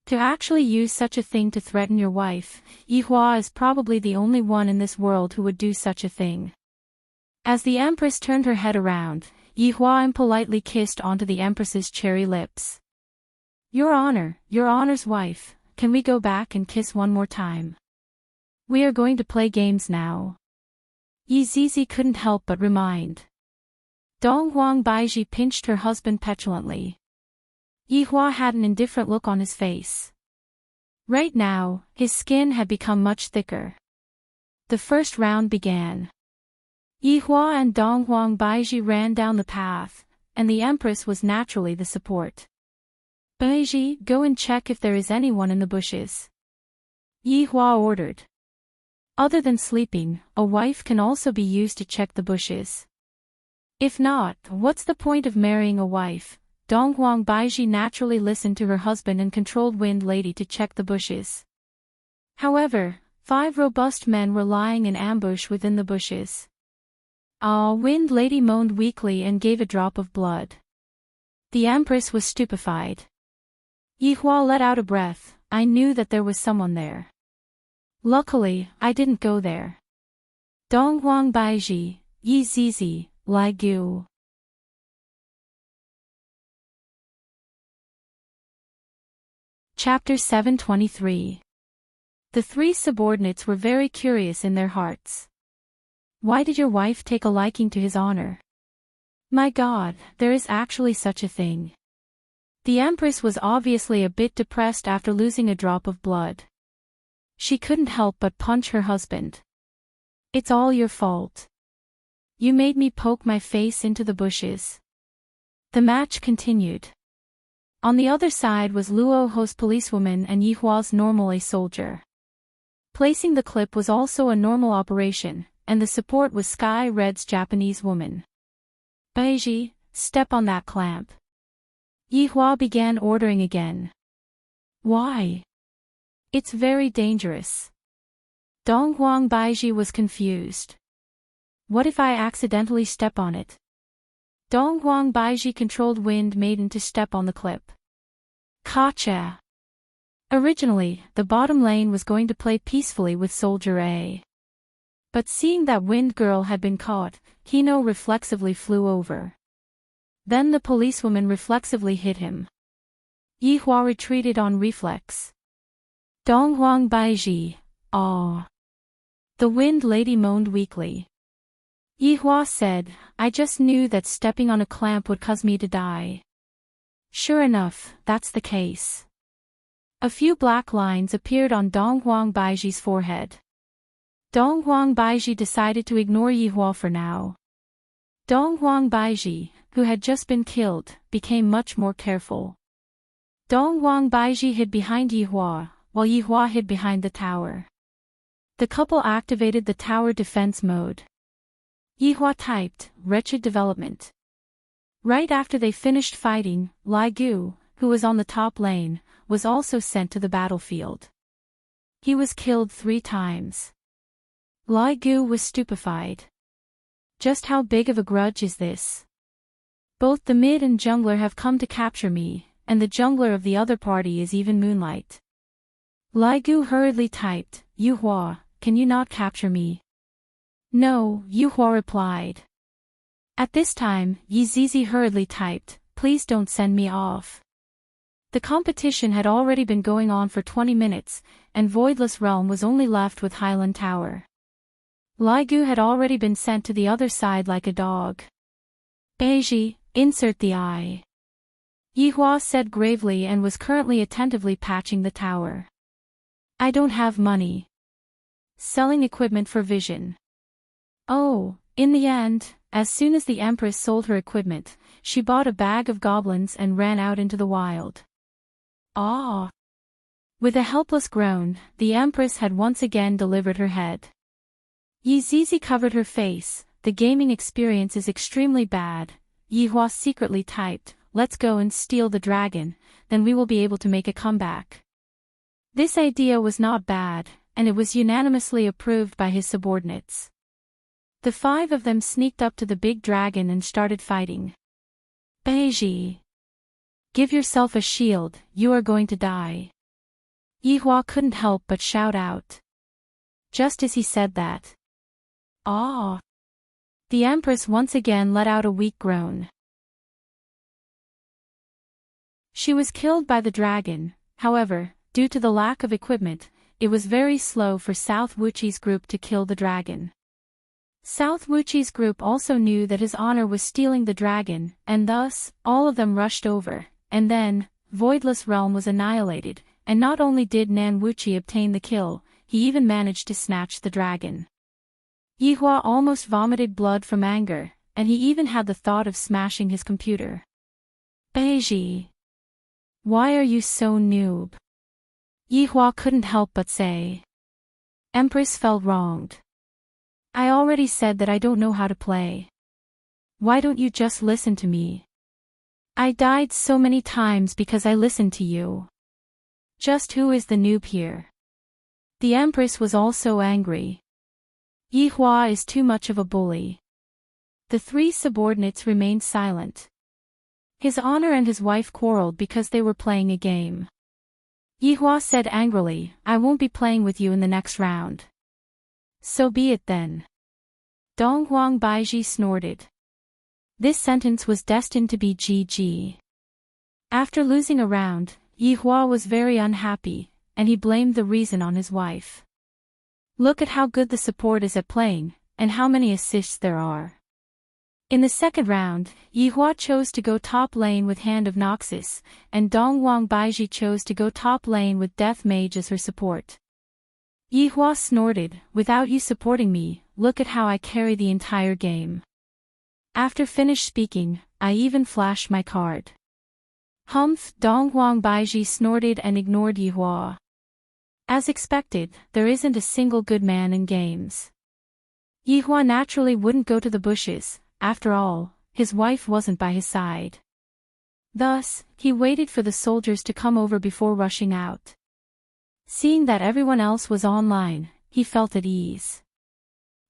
To actually use such a thing to threaten your wife, Yihua is probably the only one in this world who would do such a thing. As the Empress turned her head around, Yihua impolitely kissed onto the Empress's cherry lips. Your Honor, Your Honor's wife, can we go back and kiss one more time? We are going to play games now. Yi Zizi couldn't help but remind. Dongwang Baiji pinched her husband petulantly. Yihua had an indifferent look on his face. Right now, his skin had become much thicker. The first round began. Yihua and Dongwang Baiji ran down the path, and the Empress was naturally the support. Baiji, go and check if there is anyone in the bushes. Yihua ordered. Other than sleeping, a wife can also be used to check the bushes. If not, what's the point of marrying a wife? Dongwang Baiji naturally listened to her husband and controlled Wind Lady to check the bushes. However, 5 robust men were lying in ambush within the bushes. Wind Lady moaned weakly and gave a drop of blood. The Empress was stupefied. Yihua let out a breath, I knew that there was someone there. Luckily, I didn't go there. Dongwang Baiji, Yi Zizi, Lai Gu. Chapter 723. The 3 subordinates were very curious in their hearts. Why did your wife take a liking to his honor? My God, there is actually such a thing. The Empress was obviously a bit depressed after losing a drop of blood. She couldn't help but punch her husband. It's all your fault. You made me poke my face into the bushes. The match continued. On the other side was Luo Ho's policewoman and Yihua's normal a soldier. Placing the clip was also a normal operation, and the support was Sky Red's Japanese woman. Baiji, step on that clamp. Yihua began ordering again. Why? It's very dangerous. Donghuang Baiji was confused. What if I accidentally step on it? Donghuang Baiji controlled Wind Maiden to step on the clip. Gotcha. Originally, the bottom lane was going to play peacefully with Soldier A. But seeing that Wind Girl had been caught, Kino reflexively flew over. Then the policewoman reflexively hit him. Yihua retreated on reflex. Donghuang Baiji, aw. The Wind Lady moaned weakly. Yihua said, I just knew that stepping on a clamp would cause me to die. Sure enough, that's the case. A few black lines appeared on Donghuang Baiji's forehead. Donghuang Baiji decided to ignore Yihua for now. Donghuang Baiji, who had just been killed, became much more careful. Donghuang Baiji hid behind Yihua, while Yihua hid behind the tower. The couple activated the tower defense mode. Yihua typed, wretched development. Right after they finished fighting, Lai Gu, who was on the top lane, was also sent to the battlefield. He was killed 3 times. Lai Gu was stupefied. Just how big of a grudge is this? Both the mid and jungler have come to capture me, and the jungler of the other party is even Moonlight. Lai Gu hurriedly typed, Yihua, can you not capture me? No, Yihua replied. At this time, Yi Zizi hurriedly typed, please don't send me off. The competition had already been going on for 20 minutes, and Voidless Realm was only left with Highland Tower. Lai Gu had already been sent to the other side like a dog. Beiji, insert the eye. Yihua said gravely and was currently attentively patching the tower. I don't have money. Selling equipment for vision. Oh, in the end, as soon as the Empress sold her equipment, she bought a bag of goblins and ran out into the wild. Ah! With a helpless groan, the Empress had once again delivered her head. Yi Zizi covered her face, the gaming experience is extremely bad. Yihua secretly typed, let's go and steal the dragon, then we will be able to make a comeback. This idea was not bad, and it was unanimously approved by his subordinates. The 5 of them sneaked up to the big dragon and started fighting. Beiji! Give yourself a shield, you are going to die. Yihua couldn't help but shout out. Just as he said that. Ah! The Empress once again let out a weak groan. She was killed by the dragon, however, due to the lack of equipment, it was very slow for South Wuchi's group to kill the dragon. South Wuchi's group also knew that his honor was stealing the dragon, and thus, all of them rushed over, and then, Voidless Realm was annihilated, and not only did Nan Wuchi obtain the kill, he even managed to snatch the dragon. Yihua almost vomited blood from anger, and he even had the thought of smashing his computer. Beiji! Why are you so noob? Yihua couldn't help but say. Empress felt wronged. I already said that I don't know how to play. Why don't you just listen to me? I died so many times because I listened to you. Just who is the noob here? The Empress was also angry. Yihua is too much of a bully. The 3 subordinates remained silent. His honor and his wife quarreled because they were playing a game. Yihua said angrily, I won't be playing with you in the next round. So be it then. Donghuang Baiji snorted. This sentence was destined to be GG. After losing a round, Yihua was very unhappy, and he blamed the reason on his wife. Look at how good the support is at playing, and how many assists there are. In the second round, Yihua chose to go top lane with Hand of Noxus, and Donghuang Baiji chose to go top lane with Death Mage as her support. Yihua snorted, without you supporting me, look at how I carry the entire game. After finished speaking, I even flashed my card. Humph! Donghuang Baiji snorted and ignored Yihua. As expected, there isn't a single good man in games. Yihua naturally wouldn't go to the bushes, after all, his wife wasn't by his side. Thus, he waited for the soldiers to come over before rushing out. Seeing that everyone else was online, he felt at ease.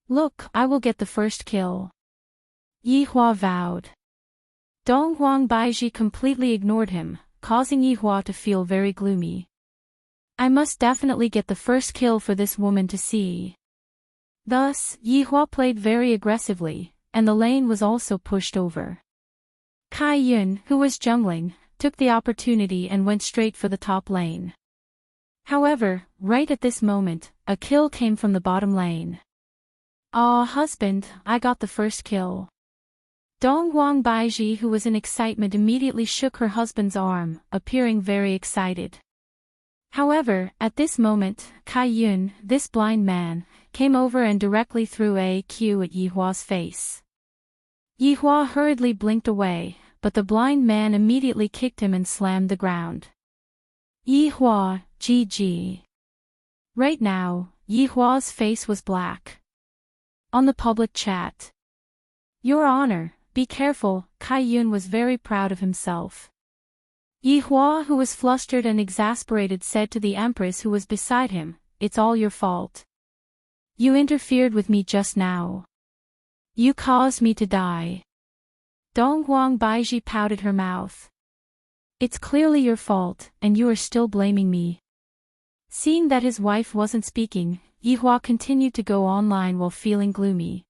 Look, I will get the first kill. Yihua vowed. Donghuang Baiji completely ignored him, causing Yihua to feel very gloomy. I must definitely get the first kill for this woman to see. Thus, Yihua played very aggressively, and the lane was also pushed over. Kai Yun, who was jungling, took the opportunity and went straight for the top lane. However, right at this moment, a kill came from the bottom lane. "Ah, husband, I got the first kill." Dongguang Baiji, who was in excitement, immediately shook her husband's arm, appearing very excited. However, at this moment, Kai Yun, this blind man, came over and directly threw a Q at Yihua's face. Yihua hurriedly blinked away, but the blind man immediately kicked him and slammed the ground. Yihua, GG. Right now, Yihua's face was black. On the public chat. "Your Honor, be careful," Kai Yun was very proud of himself. Yihua, who was flustered and exasperated, said to the Empress who was beside him, "It's all your fault. You interfered with me just now. You caused me to die." Dongguang Baiji pouted her mouth. "It's clearly your fault, and you are still blaming me." Seeing that his wife wasn't speaking, Yihua continued to go online while feeling gloomy.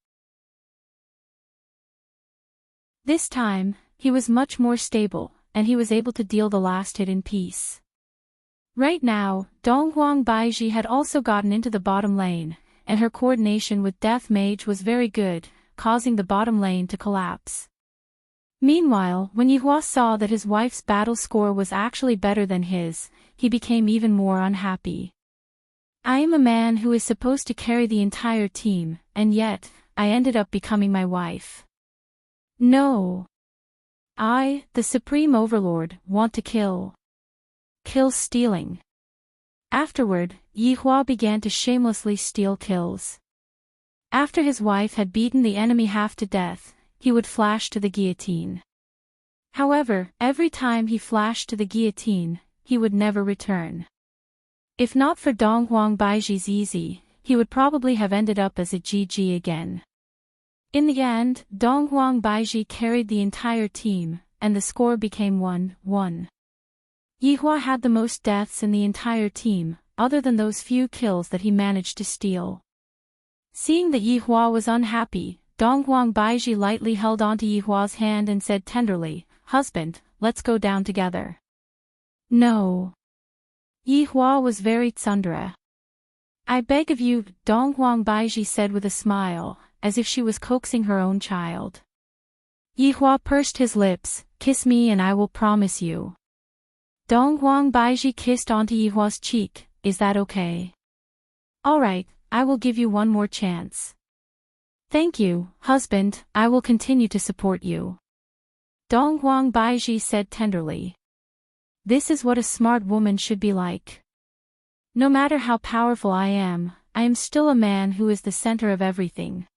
This time, he was much more stable, and he was able to deal the last hit in peace. Right now, Dongguang Baiji had also gotten into the bottom lane, and her coordination with Death Mage was very good, causing the bottom lane to collapse. Meanwhile, when Yihua saw that his wife's battle score was actually better than his, he became even more unhappy. "I am a man who is supposed to carry the entire team, and yet, I ended up becoming my wife. No. I, the Supreme Overlord, want to kill. Kill stealing." Afterward, Yihua began to shamelessly steal kills. After his wife had beaten the enemy half to death, he would flash to the guillotine. However, every time he flashed to the guillotine, he would never return. If not for Dongguang Baiji's easy, he would probably have ended up as a GG again. In the end, Dongguang Baiji carried the entire team, and the score became 1-1. Yihua had the most deaths in the entire team, other than those few kills that he managed to steal. Seeing that Yihua was unhappy, Dongguang Baiji lightly held onto Yihua's hand and said tenderly, "Husband, let's go down together." "No." Yihua was very tsundere. "I beg of you," Dongguang Baiji said with a smile, as if she was coaxing her own child. Yihua pursed his lips, "Kiss me and I will promise you." Dongguang Baiji kissed onto Yihua's cheek, "Is that okay?" "Alright, I will give you one more chance." "Thank you, husband, I will continue to support you." Dongguang Baiji said tenderly. This is what a smart woman should be like. No matter how powerful I am still a man who is the center of everything.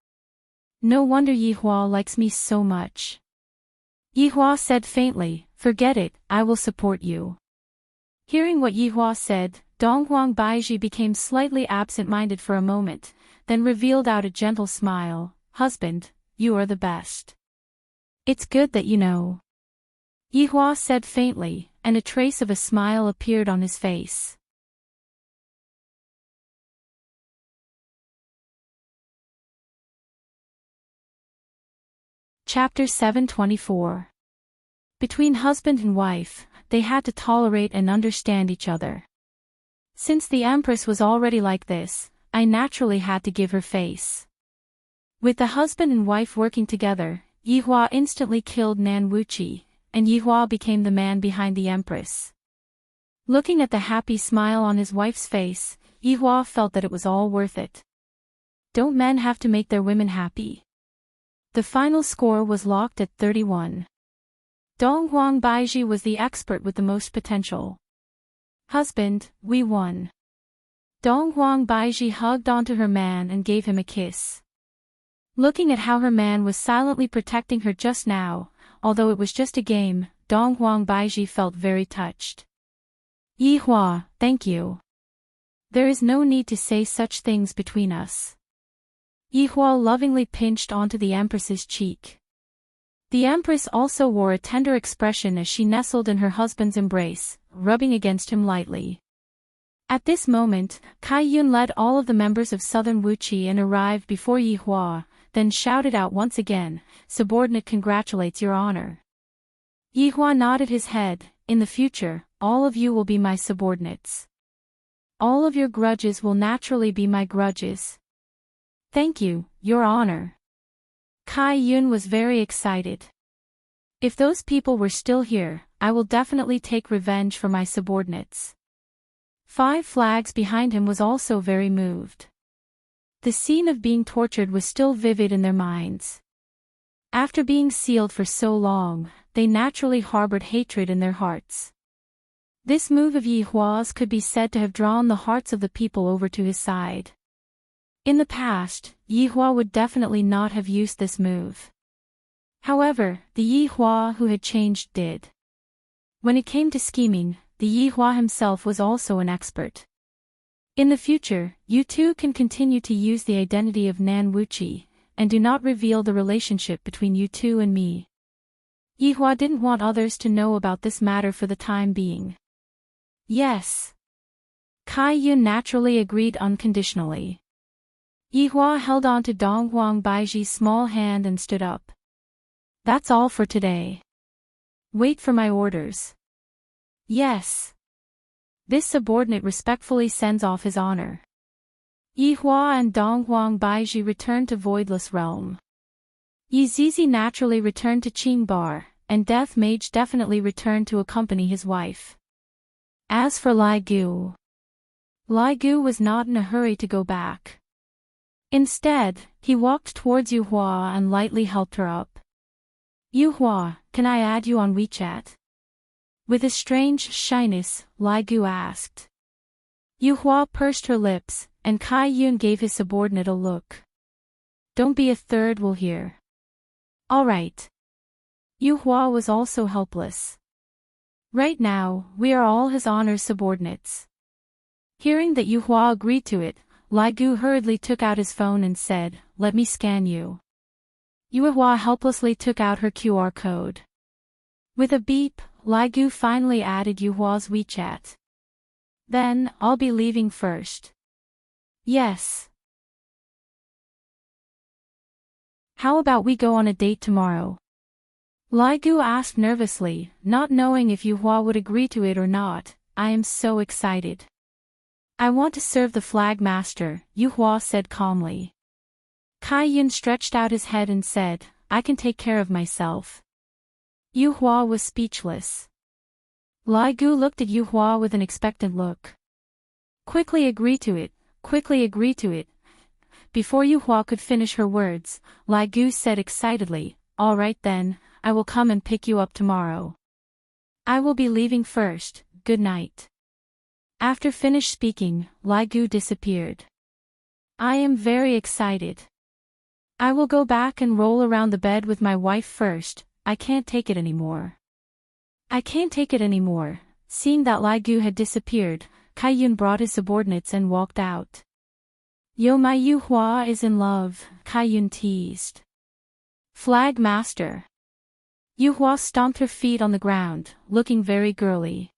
No wonder Yihua likes me so much. Yihua said faintly, "Forget it, I will support you." Hearing what Yihua said, Dongguang Baiji became slightly absent-minded for a moment, then revealed out a gentle smile, "Husband, you are the best. It's good that you know." Yihua said faintly, and a trace of a smile appeared on his face. Chapter 724. Between husband and wife, they had to tolerate and understand each other. Since the Empress was already like this, I naturally had to give her face. With the husband and wife working together, Yihua instantly killed Nan Wuqi, and Yihua became the man behind the Empress. Looking at the happy smile on his wife's face, Yihua felt that it was all worth it. Don't men have to make their women happy? The final score was locked at 31. Dongguang Baiji was the expert with the most potential. "Husband, we won." Dongguang Baiji hugged onto her man and gave him a kiss. Looking at how her man was silently protecting her just now, although it was just a game, Dongguang Baiji felt very touched. "Yihua, thank you. There is no need to say such things between us." Yihua lovingly pinched onto the Empress's cheek. The Empress also wore a tender expression as she nestled in her husband's embrace, rubbing against him lightly. At this moment, Kai Yun led all of the members of Southern Wuqi and arrived before Yi Hua, then shouted out once again, "Subordinate congratulates your honor." Yi Hua nodded his head. "In the future, all of you will be my subordinates. All of your grudges will naturally be my grudges." "Thank you, your honor." Kai Yun was very excited. "If those people were still here, I will definitely take revenge for my subordinates." 5 Flags behind him was also very moved. The scene of being tortured was still vivid in their minds. After being sealed for so long, they naturally harbored hatred in their hearts. This move of Yi Hua's could be said to have drawn the hearts of the people over to his side. In the past, Yi Hua would definitely not have used this move. However, the Yi Hua who had changed did. When it came to scheming, the Yi Hua himself was also an expert. In the future, you two can continue to use the identity of Nan Wuqi, and do not reveal the relationship between you two and me. Yi Hua didn't want others to know about this matter for the time being. Yes. Kai Yun naturally agreed unconditionally. Yi Hua held on to Dong Huang Baiji's small hand and stood up. "That's all for today. Wait for my orders." "Yes." This subordinate respectfully sends off his honor. Yi Hua and Dong Huang Baiji returned to Voidless Realm. Yi Zizi naturally returned to Qing Bar, and Death Mage definitely returned to accompany his wife. As for Lai Gu was not in a hurry to go back. Instead, he walked towards Yu Hua and lightly helped her up. "Yu Hua, can I add you on WeChat?" With a strange shyness, Lai Gu asked. Yu Hua pursed her lips, and Kai Yun gave his subordinate a look. "Don't be a third will hear." "All right." Yu Hua was also helpless. "Right now, we are all his honor's subordinates." Hearing that Yu Hua agreed to it, Lai Gu hurriedly took out his phone and said, "Let me scan you." Yu Hua helplessly took out her QR code. With a beep, Lai Gu finally added Yu Hua's WeChat. "Then, I'll be leaving first." "Yes." "How about we go on a date tomorrow?" Lai Gu asked nervously, not knowing if Yu Hua would agree to it or not. "I am so excited." "I want to serve the flag master," Yu Hua said calmly. Kai Yun stretched out his head and said, "I can take care of myself." Yu Hua was speechless. Lai Gu looked at Yu Hua with an expectant look. "Quickly agree to it, quickly agree to it." Before Yu Hua could finish her words, Lai Gu said excitedly, "All right then, I will come and pick you up tomorrow. I will be leaving first, good night." After finished speaking, Lai Gu disappeared. "I am very excited. I will go back and roll around the bed with my wife first. I can't take it anymore. I can't take it anymore." Seeing that Lai Gu had disappeared, Kai Yun brought his subordinates and walked out. "Yo, my Yu Hua is in love," Kai Yun teased. "Flag master." Yu Hua stomped her feet on the ground, looking very girly.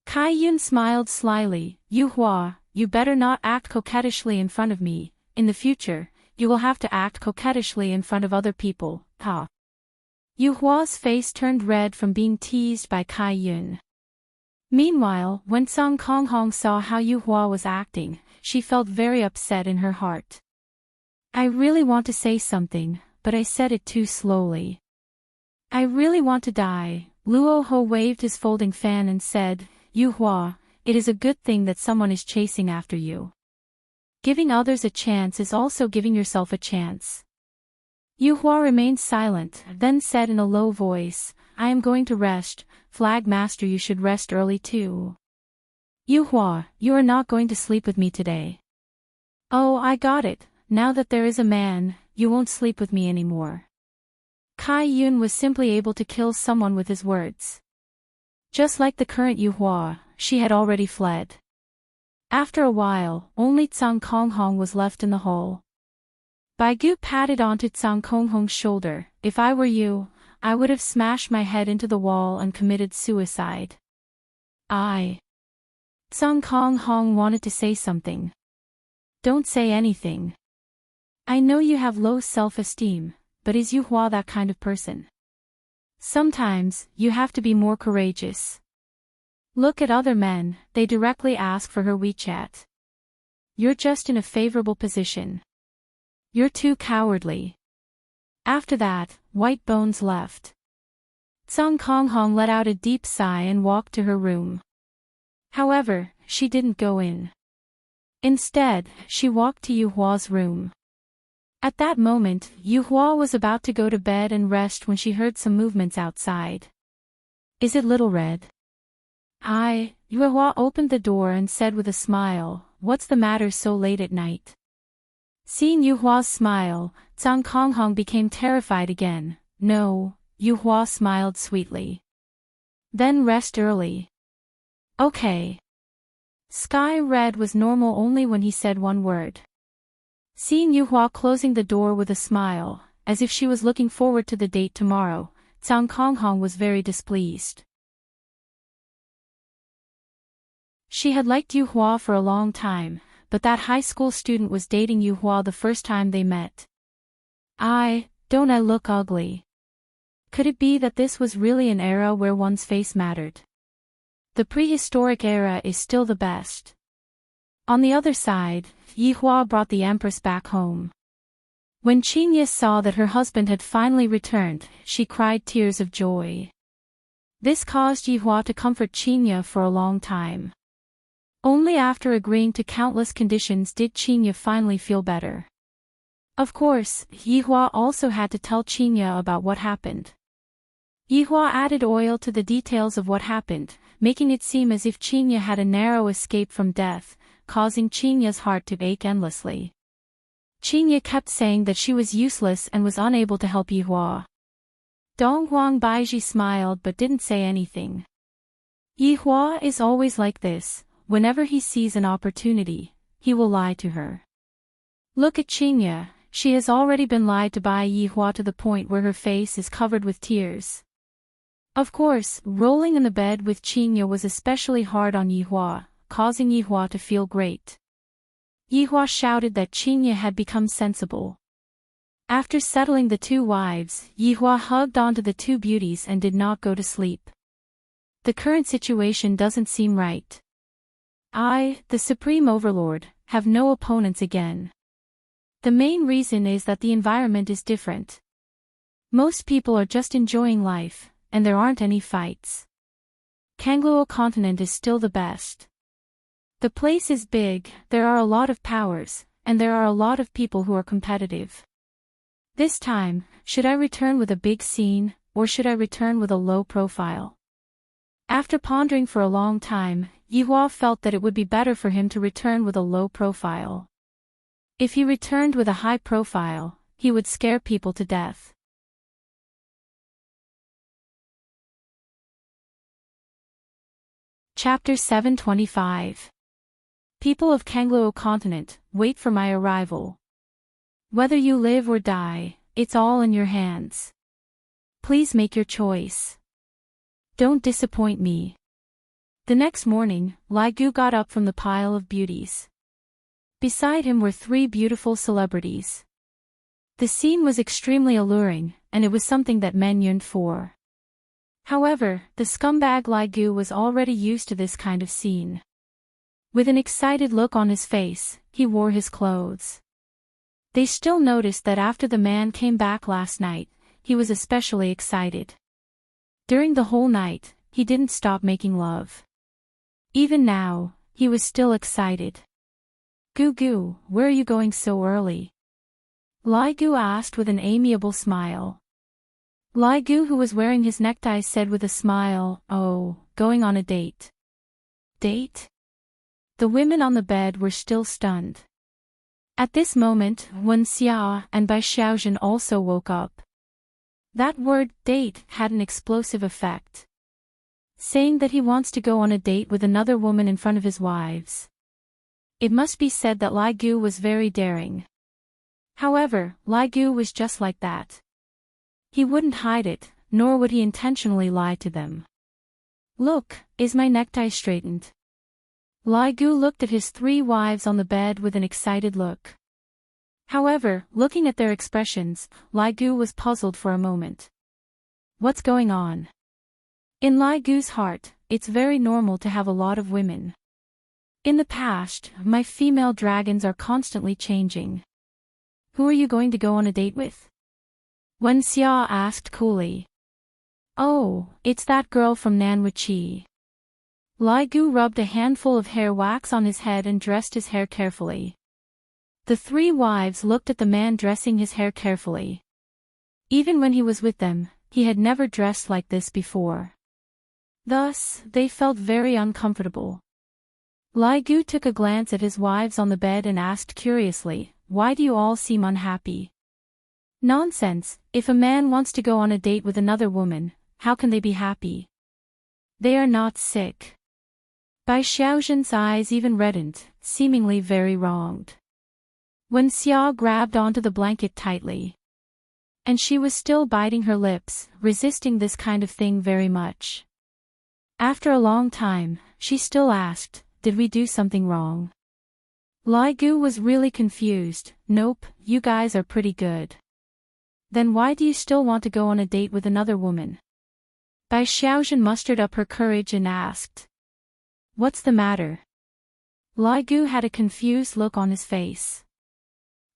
Kai Yun smiled slyly. "Yu Hua, you better not act coquettishly in front of me. In the future, you will have to act coquettishly in front of other people, ha." Yu Hua's face turned red from being teased by Kai Yun. Meanwhile, when Song Konghong saw how Yu Hua was acting, she felt very upset in her heart. "I really want to say something, but I said it too slowly. I really want to die." Luo Ho waved his folding fan and said, "Yu Hua, it is a good thing that someone is chasing after you. Giving others a chance is also giving yourself a chance." Yu Hua remained silent, then said in a low voice, "I am going to rest. Flag master, you should rest early too." "Yu Hua, you are not going to sleep with me today." "Oh, I got it. Now that there is a man, you won't sleep with me anymore." Kai Yun was simply able to kill someone with his words. Just like the current Yu Hua, she had already fled. After a while, only Tsang Konghong was left in the hole. Bai Gu patted onto Tsang Konghong's shoulder. "If I were you, I would have smashed my head into the wall and committed suicide. Song Kong Hong wanted to say something. Don't say anything. I know you have low self-esteem, but is Yu Hua that kind of person? Sometimes, you have to be more courageous. Look at other men, they directly ask for her WeChat. You're just in a favorable position. You're too cowardly. After that, White Bones left. Song Kong Hong let out a deep sigh and walked to her room. However, she didn't go in. Instead, she walked to Yu Hua's room. At that moment, Yu Hua was about to go to bed and rest when she heard some movements outside. Is it Little Red? Yu Hua opened the door and said with a smile, what's the matter so late at night? Seeing Yu Hua's smile, Zhang Konghong became terrified again. No, Yu Hua smiled sweetly. Then rest early. Okay. Sky Red was normal only when he said one word. Seeing Yu Hua closing the door with a smile, as if she was looking forward to the date tomorrow, Zhang Konghong was very displeased. She had liked Yu Hua for a long time, but that high school student was dating Yu Hua the first time they met. Don't I look ugly? Could it be that this was really an era where one's face mattered? The prehistoric era is still the best. On the other side, Yi Hua brought the Empress back home. When Qingye saw that her husband had finally returned, she cried tears of joy. This caused Yi Hua to comfort Qingye for a long time. Only after agreeing to countless conditions did Qingye finally feel better. Of course, Yi Hua also had to tell Qingye about what happened. Yi Hua added oil to the details of what happened, making it seem as if Qingye had a narrow escape from death, causing Qingye's heart to ache endlessly. Qingye kept saying that she was useless and was unable to help Yi Hua. Dong Huang Baiji smiled but didn't say anything. Yi Hua is always like this, whenever he sees an opportunity, he will lie to her. Look at Qingye, she has already been lied to by Yi Hua to the point where her face is covered with tears. Of course, rolling in the bed with Qingye was especially hard on Yi Hua, causing Yi Hua to feel great. Yi Hua shouted that Qingye had become sensible. After settling the two wives, Yi Hua hugged onto the two beauties and did not go to sleep. The current situation doesn't seem right. I, the Supreme Overlord, have no opponents again. The main reason is that the environment is different. Most people are just enjoying life, and there aren't any fights. Kangluo continent is still the best. The place is big, there are a lot of powers, and there are a lot of people who are competitive. This time, should I return with a big scene, or should I return with a low profile? After pondering for a long time, Yi Hua felt that it would be better for him to return with a low profile. If he returned with a high profile, he would scare people to death. Chapter 725. People of Kangluo continent, wait for my arrival. Whether you live or die, it's all in your hands. Please make your choice. Don't disappoint me. The next morning, Lai Gu got up from the pile of beauties. Beside him were three beautiful celebrities. The scene was extremely alluring, and it was something that men yearned for. However, the scumbag Lai Gu was already used to this kind of scene. With an excited look on his face, he wore his clothes. They still noticed that after the man came back last night, he was especially excited. During the whole night, he didn't stop making love. Even now, he was still excited. Gu Gu, where are you going so early? Lai Gu asked with an amiable smile. Lai Gu, who was wearing his necktie, said with a smile, "Oh, going on a date." Date? The women on the bed were still stunned. At this moment, Wen Xia and Bai Xiaojun also woke up. That word, date, had an explosive effect. Saying that he wants to go on a date with another woman in front of his wives. It must be said that Lai Gu was very daring. However, Lai Gu was just like that. He wouldn't hide it, nor would he intentionally lie to them. Look, is my necktie straightened? Lai Gu looked at his 3 wives on the bed with an excited look. However, looking at their expressions, Lai Gu was puzzled for a moment. What's going on? In Lai Gu's heart, it's very normal to have a lot of women. In the past, my female dragons are constantly changing. Who are you going to go on a date with? Wen Xia asked coolly. Oh, it's that girl from Nanwichi. Lai Gu rubbed a handful of hair wax on his head and dressed his hair carefully. The 3 wives looked at the man dressing his hair carefully. Even when he was with them, he had never dressed like this before. Thus, they felt very uncomfortable. Lai Gu took a glance at his wives on the bed and asked curiously, "Why do you all seem unhappy?" Nonsense, if a man wants to go on a date with another woman, how can they be happy? They are not sick. Bai Xiaozhen's eyes even reddened, seemingly very wronged. Wen Xia grabbed onto the blanket tightly. And she was still biting her lips, resisting this kind of thing very much. After a long time, she still asked, "Did we do something wrong?" Lai Gu was really confused. "Nope, you guys are pretty good." "Then why do you still want to go on a date with another woman?" Bai Xiaozhen mustered up her courage and asked. "What's the matter?" Lai Gu had a confused look on his face.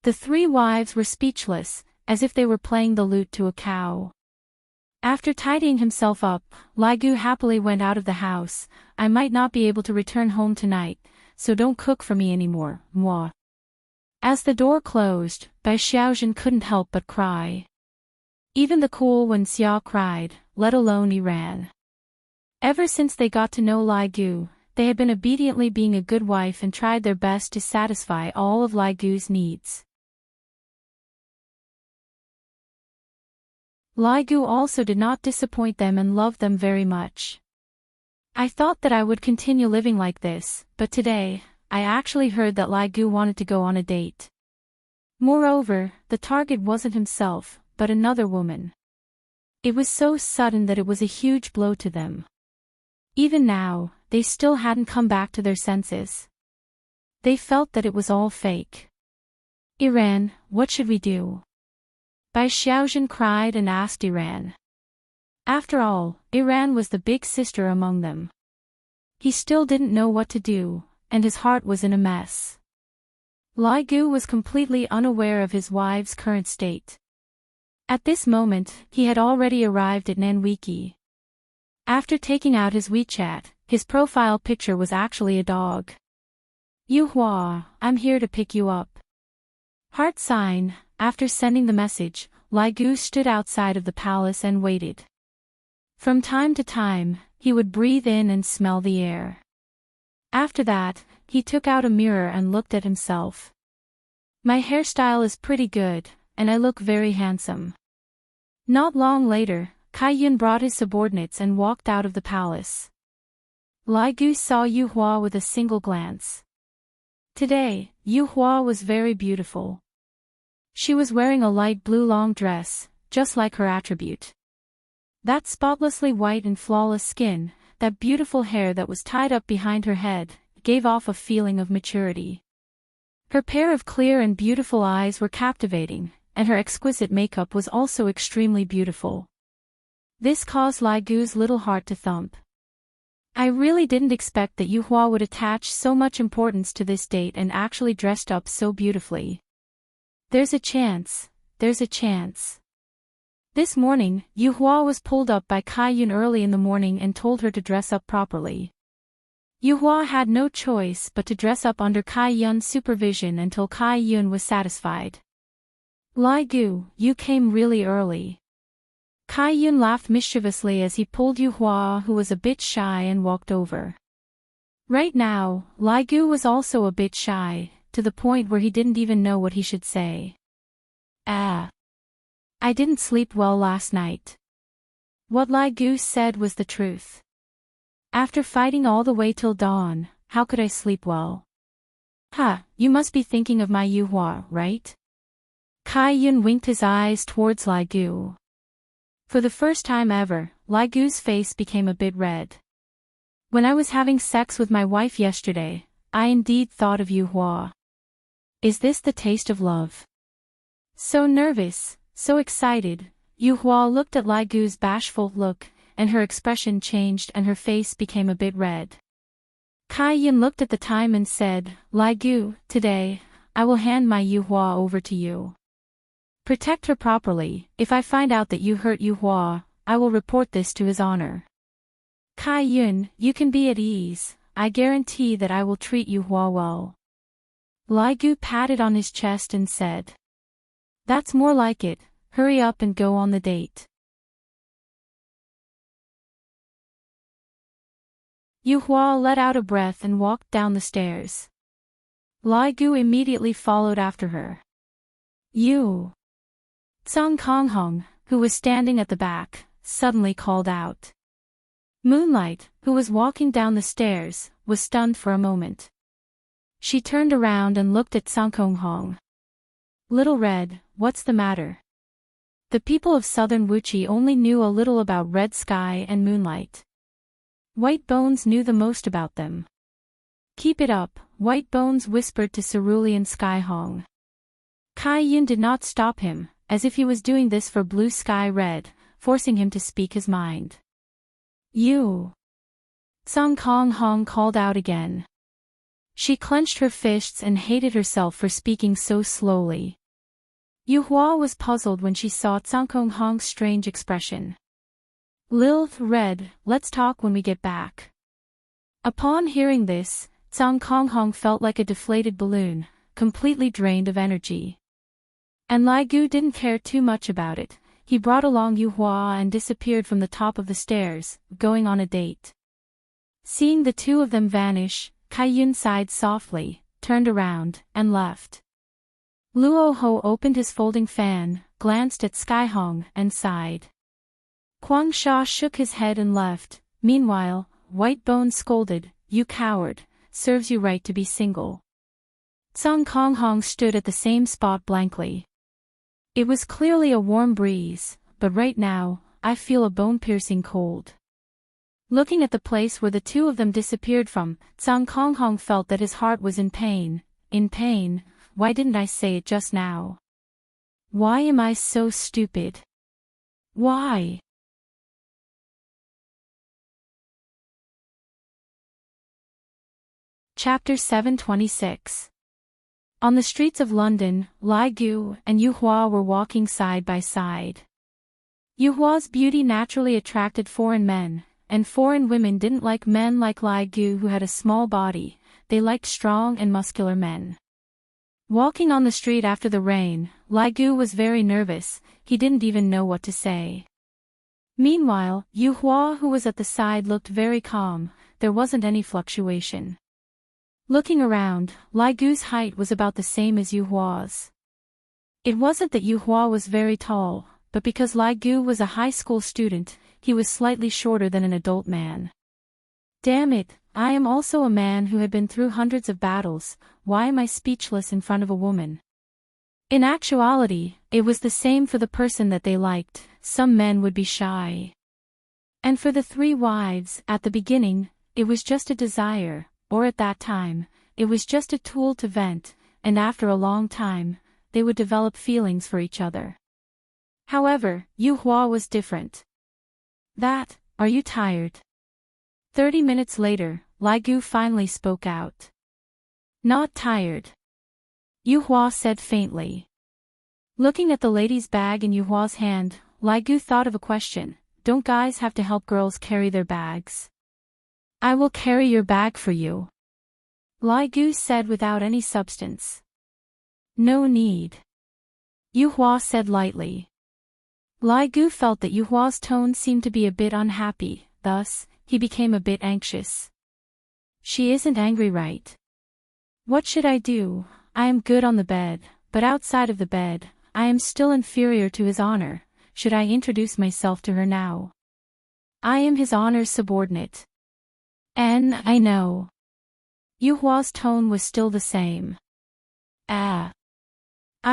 The 3 wives were speechless, as if they were playing the lute to a cow. After tidying himself up, Lai Gu happily went out of the house. "I might not be able to return home tonight, so don't cook for me anymore, moi." As the door closed, Bai Xiaozhen couldn't help but cry. Even the cool Wen Xia cried, let alone Iran. Ever since they got to know Lai Gu, they had been obediently being a good wife and tried their best to satisfy all of Lai Gu's needs. Lai Gu also did not disappoint them and loved them very much. "I thought that I would continue living like this, but today, I actually heard that Lai Gu wanted to go on a date. Moreover, the target wasn't himself, but another woman. It was so sudden that it was a huge blow to them. Even now, they still hadn't come back to their senses. They felt that it was all fake. Iran, what should we do?" Bai Xiaozhen cried and asked Iran. After all, Iran was the big sister among them. He still didn't know what to do, and his heart was in a mess. Lai Gu was completely unaware of his wife's current state. At this moment, he had already arrived at Nanwiki. After taking out his WeChat, his profile picture was actually a dog. "Yu Hua, I'm here to pick you up." Heart sign. After sending the message, Lai Gu stood outside of the palace and waited. From time to time, he would breathe in and smell the air. After that, he took out a mirror and looked at himself. "My hairstyle is pretty good, and I look very handsome." Not long later, Kai Yun brought his subordinates and walked out of the palace. Lai Gu saw Yu Hua with a single glance. Today, Yu Hua was very beautiful. She was wearing a light blue long dress, just like her attribute. That spotlessly white and flawless skin, that beautiful hair that was tied up behind her head, gave off a feeling of maturity. Her pair of clear and beautiful eyes were captivating, and her exquisite makeup was also extremely beautiful. This caused Lai Gu's little heart to thump. "I really didn't expect that Yu Hua would attach so much importance to this date and actually dressed up so beautifully. There's a chance, there's a chance." This morning, Yu Hua was pulled up by Kai Yun early in the morning and told her to dress up properly. Yu Hua had no choice but to dress up under Kai Yun's supervision until Kai Yun was satisfied. "Lai Gu, you came really early." Kai Yun laughed mischievously as he pulled Yu Hua, who was a bit shy, and walked over. Right now, Lai Gu was also a bit shy, to the point where he didn't even know what he should say. I didn't sleep well last night." What Lai Gu said was the truth. After fighting all the way till dawn, how could I sleep well? You must be thinking of my Yu Hua, right? Kai Yun winked his eyes towards Lai Gu. For the first time ever, Lai Gu's face became a bit red. When I was having sex with my wife yesterday, I indeed thought of Yu Hua. Is this the taste of love? So nervous, so excited, Yu Hua looked at Lai Gu's bashful look, and her expression changed and her face became a bit red. Kai Yin looked at the time and said, Lai Gu, today, I will hand my Yu Hua over to you. Protect her properly. If I find out that you hurt Yu Hua, I will report this to his honor. Kai Yun, you can be at ease. I guarantee that I will treat Yu Hua well. Lai Gu patted on his chest and said. That's more like it. Hurry up and go on the date. Yu Hua let out a breath and walked down the stairs. Lai Gu immediately followed after her. You. Tsang Konghong, who was standing at the back, suddenly called out. Moonlight, who was walking down the stairs, was stunned for a moment. She turned around and looked at Tsang Konghong. Little Red, what's the matter? The people of southern Wuchi only knew a little about Red Sky and Moonlight. White Bones knew the most about them. Keep it up, White Bones whispered to Cerulean Sky Hong. Kai Yin did not stop him, as if he was doing this for Blue Sky Red, forcing him to speak his mind. You. Tsang Konghong called out again. She clenched her fists and hated herself for speaking so slowly. Yu Hua was puzzled when she saw Tsang Konghong's strange expression. Lil Red, let's talk when we get back. Upon hearing this, Tsang Konghong felt like a deflated balloon, completely drained of energy. And Lai Gu didn't care too much about it. He brought along Yu Hua and disappeared from the top of the stairs, going on a date. Seeing the two of them vanish, Kai Yun sighed softly, turned around, and left. Luo Ho opened his folding fan, glanced at Sky Hong, and sighed. Huang Sha shook his head and left. Meanwhile, White Bone scolded, You coward, serves you right to be single. Tsang Konghong stood at the same spot blankly. It was clearly a warm breeze, but right now, I feel a bone-piercing cold. Looking at the place where the two of them disappeared from, Tsang Konghong felt that his heart was in pain. In pain, why didn't I say it just now? Why am I so stupid? Why? Chapter 726. On the streets of London, Lai Gu and Yu Hua were walking side by side. Yu Hua's beauty naturally attracted foreign men, and foreign women didn't like men like Lai Gu who had a small body. They liked strong and muscular men. Walking on the street after the rain, Lai Gu was very nervous. He didn't even know what to say. Meanwhile, Yu Hua, who was at the side, looked very calm. There wasn't any fluctuation. Looking around, Lai Gu's height was about the same as Yu Hua's. It wasn't that Yu Hua was very tall, but because Lai Gu was a high school student, he was slightly shorter than an adult man. Damn it, I am also a man who had been through hundreds of battles. Why am I speechless in front of a woman? In actuality, it was the same for the person that they liked. Some men would be shy. And for the three wives, at the beginning, it was just a desire. Or at that time, it was just a tool to vent, and after a long time, they would develop feelings for each other. However, Yu Hua was different. Are you tired? 30 minutes later, Lai Gu finally spoke out. Not tired. Yu Hua said faintly. Looking at the lady's bag in Yu Hua's hand, Lai Gu thought of a question. Don't guys have to help girls carry their bags? I will carry your bag for you. Lai Gu said without any substance. No need. Yu Hua said lightly. Lai Gu felt that Yu Hua's tone seemed to be a bit unhappy, thus, he became a bit anxious. She isn't angry, right? What should I do? I am good on the bed, but outside of the bed, I am still inferior to his honor. Should I introduce myself to her now? I am his honor's subordinate. I know. Yu Hua's tone was still the same. I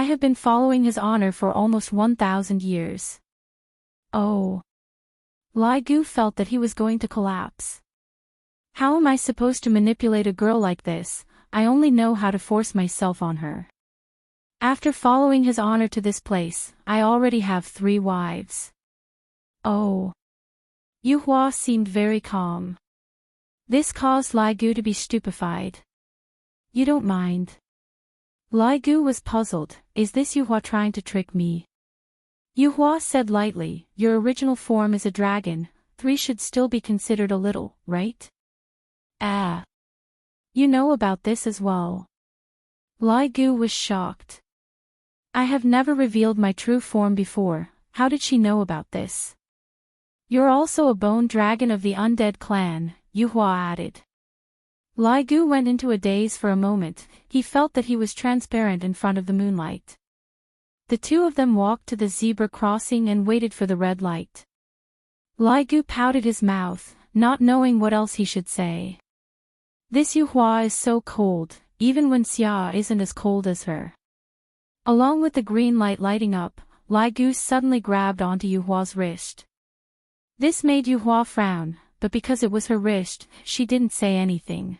have been following his honor for almost 1,000 years. Oh. Lai Gu felt that he was going to collapse. How am I supposed to manipulate a girl like this? I only know how to force myself on her. After following his honor to this place, I already have 3 wives. Oh. Yu Hua seemed very calm. This caused Lai Gu to be stupefied. You don't mind? Lai Gu was puzzled. Is this Yu Hua trying to trick me? Yu Hua said lightly, your original form is a dragon, 3 should still be considered a little, right? Ah. You know about this as well. Lai Gu was shocked. I have never revealed my true form before, how did she know about this? You're also a bone dragon of the undead clan, Yu Hua added. Lai Gu went into a daze for a moment, he felt that he was transparent in front of the moonlight. The 2 of them walked to the zebra crossing and waited for the red light. Lai Gu pouted his mouth, not knowing what else he should say. This Yu Hua is so cold, even when Xia isn't as cold as her. Along with the green light lighting up, Lai Gu suddenly grabbed onto Yu Hua's wrist. This made Yu Hua frown, but because it was her wrist, she didn't say anything.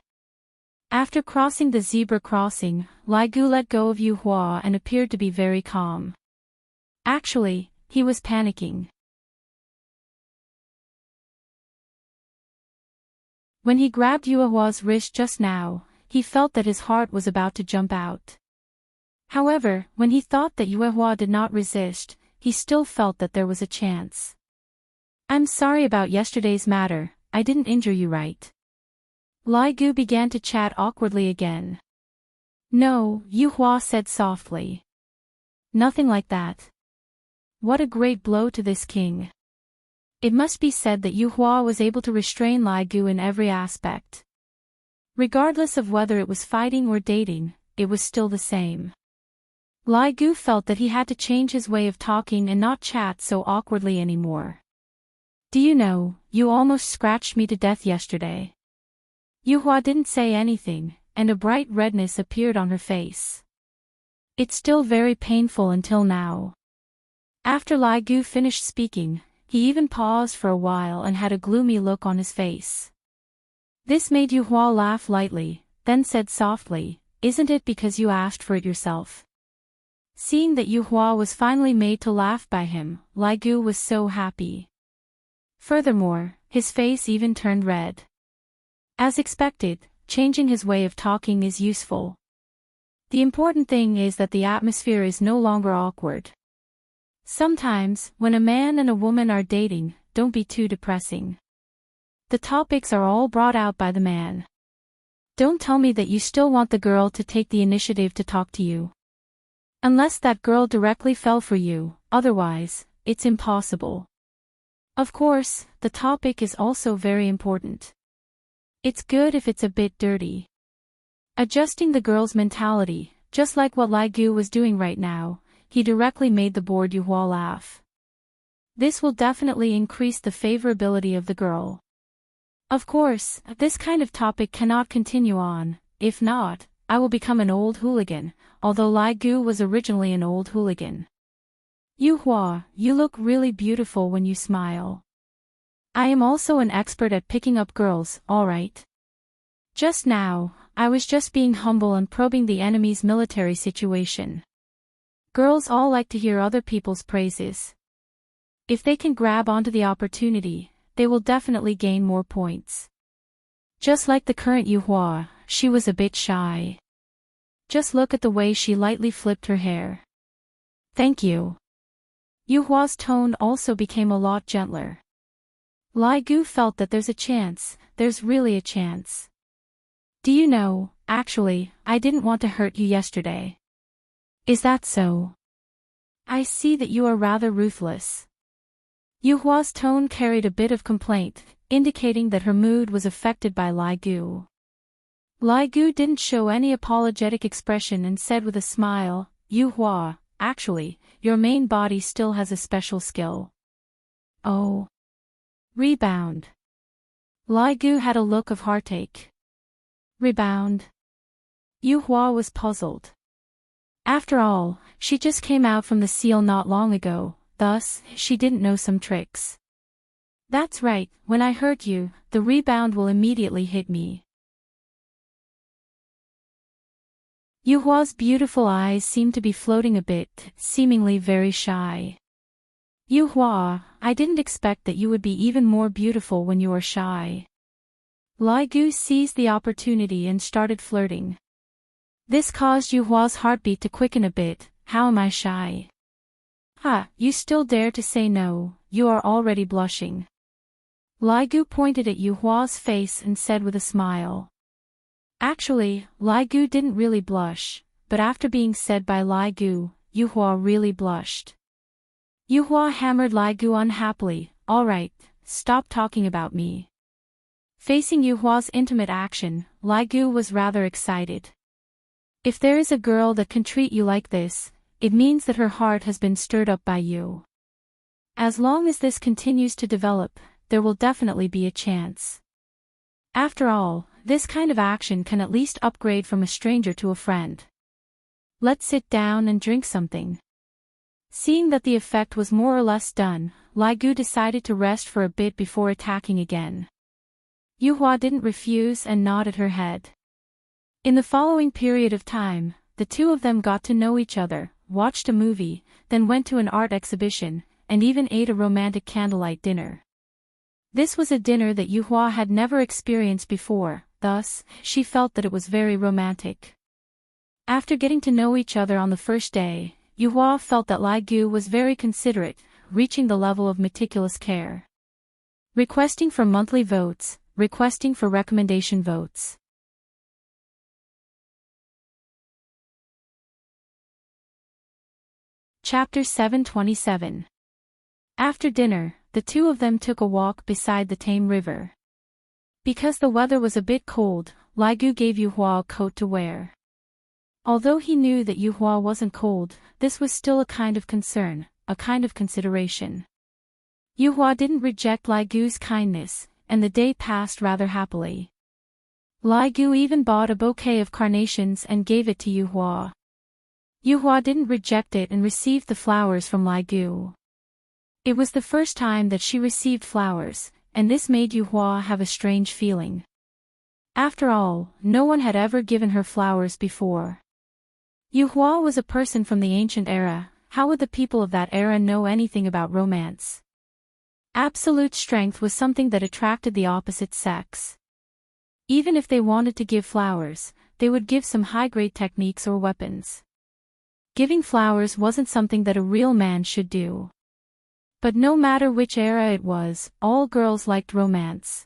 After crossing the zebra crossing, Lai Gu let go of Yu Hua and appeared to be very calm. Actually, he was panicking. When he grabbed Yu Hua's wrist just now, he felt that his heart was about to jump out. However, when he thought that Yu Hua did not resist, he still felt that there was a chance. I'm sorry about yesterday's matter, I didn't injure you, right? Lai Gu began to chat awkwardly again. No, Yu Hua said softly. Nothing like that. What a great blow to this king. It must be said that Yu Hua was able to restrain Lai Gu in every aspect. Regardless of whether it was fighting or dating, it was still the same. Lai Gu felt that he had to change his way of talking and not chat so awkwardly anymore. Do you know, you almost scratched me to death yesterday. Yu Hua didn't say anything, and a bright redness appeared on her face. It's still very painful until now. After Lai Gu finished speaking, he even paused for a while and had a gloomy look on his face. This made Yu Hua laugh lightly, then said softly, isn't it because you asked for it yourself? Seeing that Yu Hua was finally made to laugh by him, Lai Gu was so happy. Furthermore, his face even turned red. As expected, changing his way of talking is useful. The important thing is that the atmosphere is no longer awkward. Sometimes, when a man and a woman are dating, don't be too depressing. The topics are all brought out by the man. Don't tell me that you still want the girl to take the initiative to talk to you. Unless that girl directly fell for you, otherwise, it's impossible. Of course, the topic is also very important. It's good if it's a bit dirty. Adjusting the girl's mentality, just like what Lai Gu was doing right now, he directly made the bored Yu Hua laugh. This will definitely increase the favorability of the girl. Of course, this kind of topic cannot continue on, if not, I will become an old hooligan, although Lai Gu was originally an old hooligan. Yu Hua, you look really beautiful when you smile. I am also an expert at picking up girls, alright? Just now, I was just being humble and probing the enemy's military situation. Girls all like to hear other people's praises. If they can grab onto the opportunity, they will definitely gain more points. Just like the current Yu Hua, she was a bit shy. Just look at the way she lightly flipped her hair. Thank you. Yu Hua's tone also became a lot gentler. Lai Gu felt that there's a chance, there's really a chance. Do you know, actually, I didn't want to hurt you yesterday. Is that so? I see that you are rather ruthless. Yu Hua's tone carried a bit of complaint, indicating that her mood was affected by Lai Gu. Lai Gu didn't show any apologetic expression and said with a smile, Yu Hua, actually, your main body still has a special skill. Oh. Rebound. Lai Gu had a look of heartache. Rebound. Yu Hua was puzzled. After all, she just came out from the seal not long ago, thus, she didn't know some tricks. That's right, when I hurt you, the rebound will immediately hit me. Yuhua's beautiful eyes seemed to be floating a bit, seemingly very shy. Yuhua, I didn't expect that you would be even more beautiful when you are shy. Lai Gu seized the opportunity and started flirting. This caused Yuhua's heartbeat to quicken a bit. How am I shy? Ha, you still dare to say no, you are already blushing. Lai Gu pointed at Yuhua's face and said with a smile. Actually, Lai Gu didn't really blush, but after being said by Lai Gu, Yuhua really blushed. Yuhua hammered Lai Gu unhappily. Alright, stop talking about me. Facing Yuhua's intimate action, Lai Gu was rather excited. If there is a girl that can treat you like this, it means that her heart has been stirred up by you. As long as this continues to develop, there will definitely be a chance. After all, this kind of action can at least upgrade from a stranger to a friend. Let's sit down and drink something. Seeing that the effect was more or less done, Lai Gu decided to rest for a bit before attacking again. Yuhua didn't refuse and nodded her head. In the following period of time, the two of them got to know each other, watched a movie, then went to an art exhibition, and even ate a romantic candlelight dinner. This was a dinner that Yuhua had never experienced before, thus, she felt that it was very romantic. After getting to know each other on the first day, Yuhua felt that Lai Gu was very considerate, reaching the level of meticulous care. Requesting for monthly votes, requesting for recommendation votes. Chapter 727. After dinner, the two of them took a walk beside the tame river. Because the weather was a bit cold, Lai Gu gave Yuhua a coat to wear. Although he knew that Yuhua wasn't cold, this was still a kind of concern, a kind of consideration. Yuhua didn't reject Lai Gu's kindness, and the day passed rather happily. Lai Gu even bought a bouquet of carnations and gave it to Yuhua. Yuhua didn't reject it and received the flowers from Lai Gu. It was the first time that she received flowers, and this made Yuhua have a strange feeling. After all, no one had ever given her flowers before. Yuhua was a person from the ancient era. How would the people of that era know anything about romance? Absolute strength was something that attracted the opposite sex. Even if they wanted to give flowers, they would give some high-grade techniques or weapons. Giving flowers wasn't something that a real man should do. But no matter which era it was, all girls liked romance.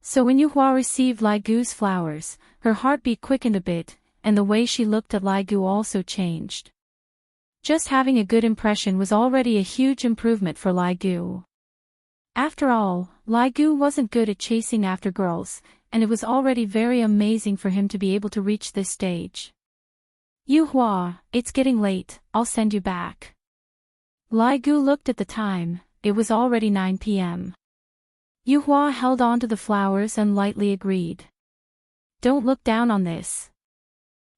So when Yuhua received Lai Gu's flowers, her heartbeat quickened a bit, and the way she looked at Lai Gu also changed. Just having a good impression was already a huge improvement for Lai Gu. After all, Lai Gu wasn't good at chasing after girls, and it was already very amazing for him to be able to reach this stage. Yuhua, it's getting late, I'll send you back. Lai Gu looked at the time, it was already 9 p.m. Yuhua held on to the flowers and lightly agreed. Don't look down on this.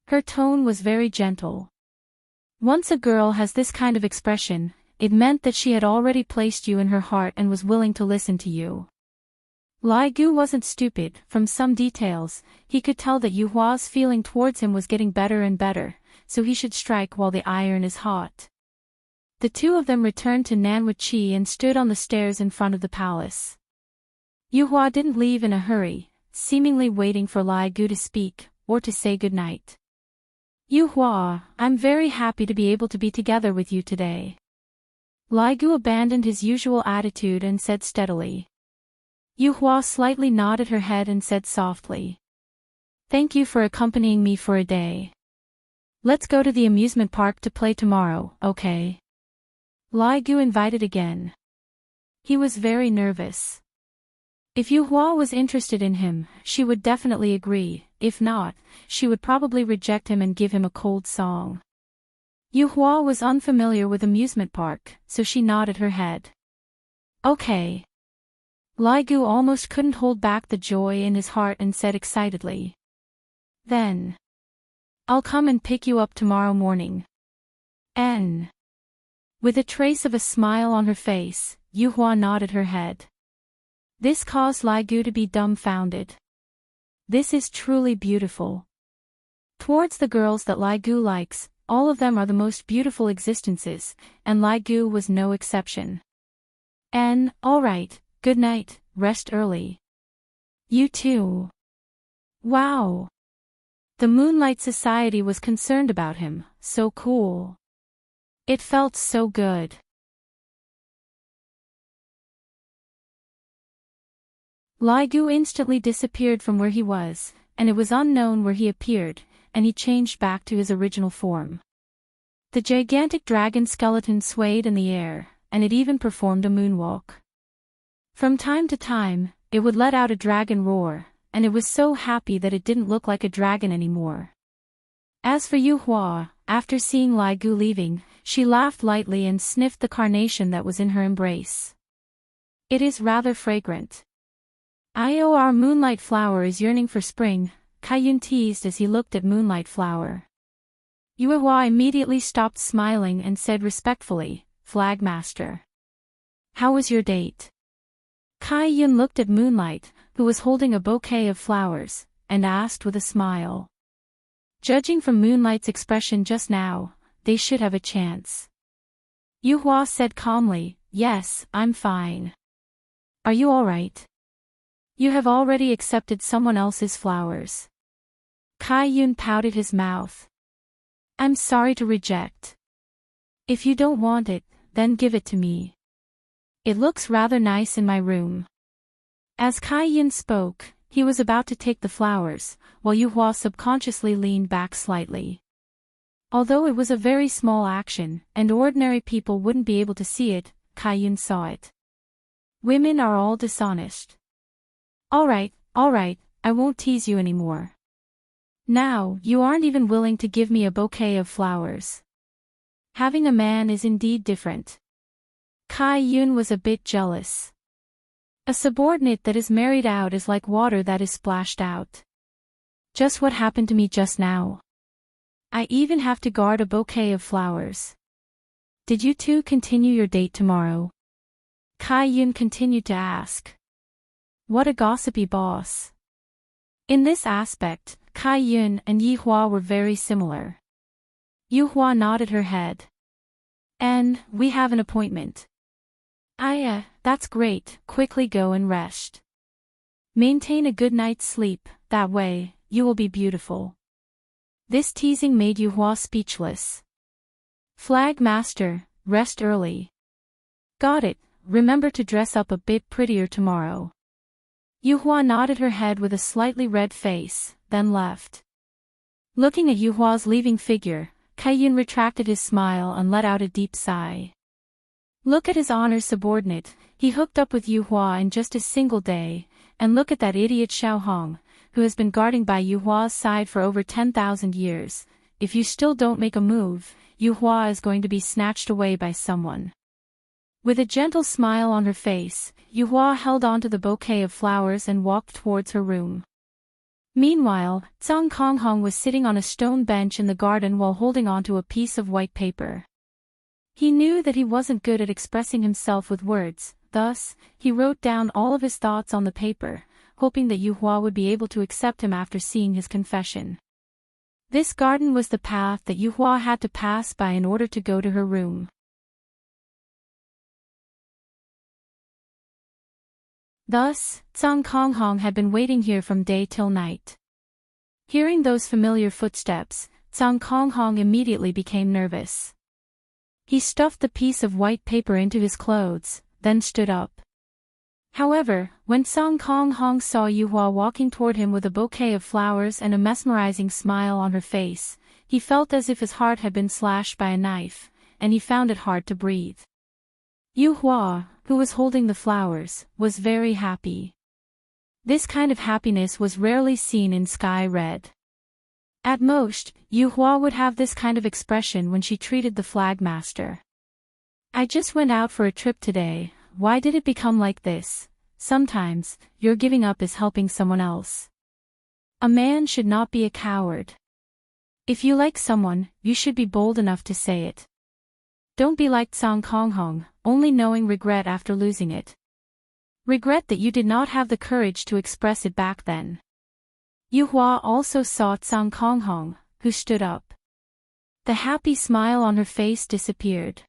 Her tone was very gentle. Once a girl has this kind of expression, it meant that she had already placed you in her heart and was willing to listen to you. Lai Gu wasn't stupid. From some details, he could tell that Yuhua's feeling towards him was getting better and better, so he should strike while the iron is hot. The two of them returned to Nanwuchi and stood on the stairs in front of the palace. Yuhua didn't leave in a hurry, seemingly waiting for Lai Gu to speak, or to say goodnight. Yuhua, I'm very happy to be able to be together with you today. Lai Gu abandoned his usual attitude and said steadily. Yuhua slightly nodded her head and said softly. Thank you for accompanying me for a day. Let's go to the amusement park to play tomorrow, okay? Lai Gu invited again. He was very nervous. If Yuhua was interested in him, she would definitely agree. If not, she would probably reject him and give him a cold song. Yuhua was unfamiliar with amusement park, so she nodded her head. Okay. Lai Gu almost couldn't hold back the joy in his heart and said excitedly. Then. I'll come and pick you up tomorrow morning. With a trace of a smile on her face, Yuhua nodded her head. This caused Lai Gu to be dumbfounded. This is truly beautiful. Towards the girls that Lai Gu likes, all of them are the most beautiful existences, and Lai Gu was no exception. Alright, good night, rest early. You too. Wow. The Moonlight Society was concerned about him, so cool. It felt so good. Lai Gu instantly disappeared from where he was, and it was unknown where he appeared, and he changed back to his original form. The gigantic dragon skeleton swayed in the air, and it even performed a moonwalk. From time to time, it would let out a dragon roar, and it was so happy that it didn't look like a dragon anymore. As for Yuhua, after seeing Lai Gu leaving, she laughed lightly and sniffed the carnation that was in her embrace. It is rather fragrant. Our moonlight flower is yearning for spring, Kaiyun teased as he looked at Moonlight Flower. Yuhua immediately stopped smiling and said respectfully, Flagmaster. How was your date? Kaiyun looked at Moonlight, who was holding a bouquet of flowers, and asked with a smile. Judging from Moonlight's expression just now, they should have a chance. Yuhua said calmly, Yes, I'm fine. Are you alright? You have already accepted someone else's flowers. Kaiyun pouted his mouth. I'm sorry to reject. If you don't want it, then give it to me. It looks rather nice in my room. As Kaiyun spoke, he was about to take the flowers, while Yuhua subconsciously leaned back slightly. Although it was a very small action, and ordinary people wouldn't be able to see it, Kaiyun saw it. Women are all dishonest. Alright, I won't tease you anymore. Now, you aren't even willing to give me a bouquet of flowers. Having a man is indeed different. Kaiyun was a bit jealous. A subordinate that is married out is like water that is splashed out. Just what happened to me just now. I even have to guard a bouquet of flowers. Did you two continue your date tomorrow? Kaiyun continued to ask. What a gossipy boss. In this aspect, Kaiyun and Yuhua were very similar. Yuhua nodded her head. And, we have an appointment. That's great, quickly go and rest. Maintain a good night's sleep, that way, you will be beautiful. This teasing made Yuhua speechless. Flag Master, rest early. Got it, remember to dress up a bit prettier tomorrow. Yuhua nodded her head with a slightly red face, then left. Looking at Yuhua's leaving figure, Kaiyun retracted his smile and let out a deep sigh. Look at his honor's subordinate, he hooked up with Yuhua in just a single day, and look at that idiot Xiaohong, who has been guarding by Yuhua's side for over 10,000 years. If you still don't make a move, Yuhua is going to be snatched away by someone. With a gentle smile on her face, Yuhua held onto the bouquet of flowers and walked towards her room. Meanwhile, Zhang Konghong was sitting on a stone bench in the garden while holding onto a piece of white paper. He knew that he wasn't good at expressing himself with words, thus, he wrote down all of his thoughts on the paper, hoping that Yuhua would be able to accept him after seeing his confession. This garden was the path that Yuhua had to pass by in order to go to her room. Thus, Zhang Konghong had been waiting here from day till night. Hearing those familiar footsteps, Zhang Konghong immediately became nervous. He stuffed the piece of white paper into his clothes, then stood up. However, when Zhang Konghong saw Yuhua walking toward him with a bouquet of flowers and a mesmerizing smile on her face, he felt as if his heart had been slashed by a knife, and he found it hard to breathe. Yuhua, who was holding the flowers, was very happy. This kind of happiness was rarely seen in Sky Red. At most, Yuhua would have this kind of expression when she treated the flagmaster. I just went out for a trip today, why did it become like this? Sometimes, your giving up is helping someone else. A man should not be a coward. If you like someone, you should be bold enough to say it. Don't be like Song Kong Hong, only knowing regret after losing it. Regret that you did not have the courage to express it back then. Yu Hua also saw Song Kong Hong, who stood up. The happy smile on her face disappeared.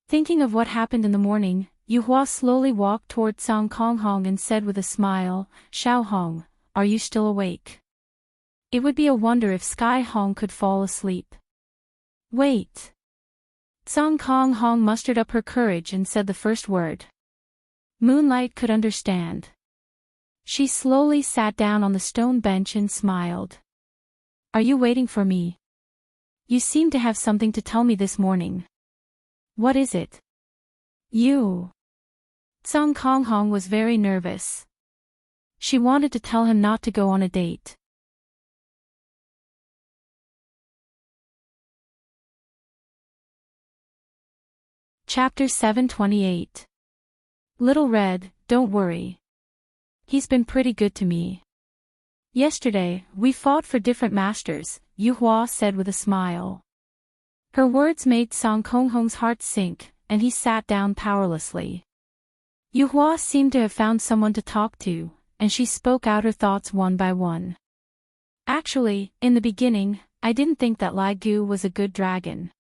Thinking of what happened in the morning, Yu Hua slowly walked toward Song Kong Hong and said with a smile, "Xiao Hong, are you still awake? It would be a wonder if Sky Hong could fall asleep." "Wait." Song Kong Hong mustered up her courage and said the first word. Moonlight could understand. She slowly sat down on the stone bench and smiled. "Are you waiting for me? You seem to have something to tell me this morning. What is it?" "You." Song Kong Hong was very nervous. She wanted to tell him not to go on a date. Chapter 728. Little Red, don't worry. He's been pretty good to me. Yesterday, we fought for different masters, Yu Hua said with a smile. Her words made Song Kong Hong's heart sink, and he sat down powerlessly. Yu Hua seemed to have found someone to talk to, and she spoke out her thoughts one by one. "Actually, in the beginning, I didn't think that Lai Gu was a good dragon.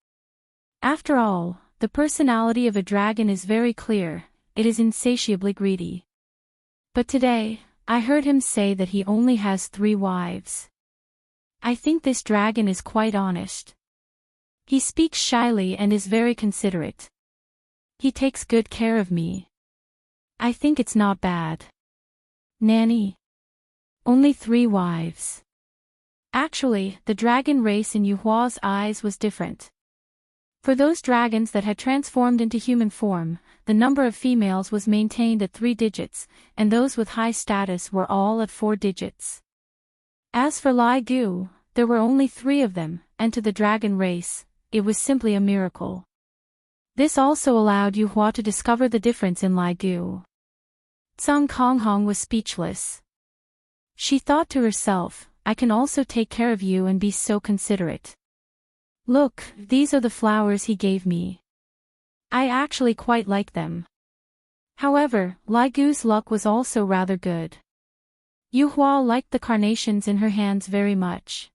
After all, the personality of a dragon is very clear, it is insatiably greedy. But today, I heard him say that he only has 3 wives. I think this dragon is quite honest. He speaks shyly and is very considerate. He takes good care of me. I think it's not bad." "Nanny. Only 3 wives." Actually, the dragon race in Yu Hua's eyes was different. For those dragons that had transformed into human form, the number of females was maintained at 3 digits, and those with high status were all at 4 digits. As for Lai Gu, there were only 3 of them, and to the dragon race, it was simply a miracle. This also allowed Yu Hua to discover the difference in Lai Gu. Song Kong Hong was speechless. She thought to herself, "I can also take care of you and be so considerate. Look, these are the flowers he gave me. I actually quite like them." However, Lai Gu's luck was also rather good. Yu Hua liked the carnations in her hands very much.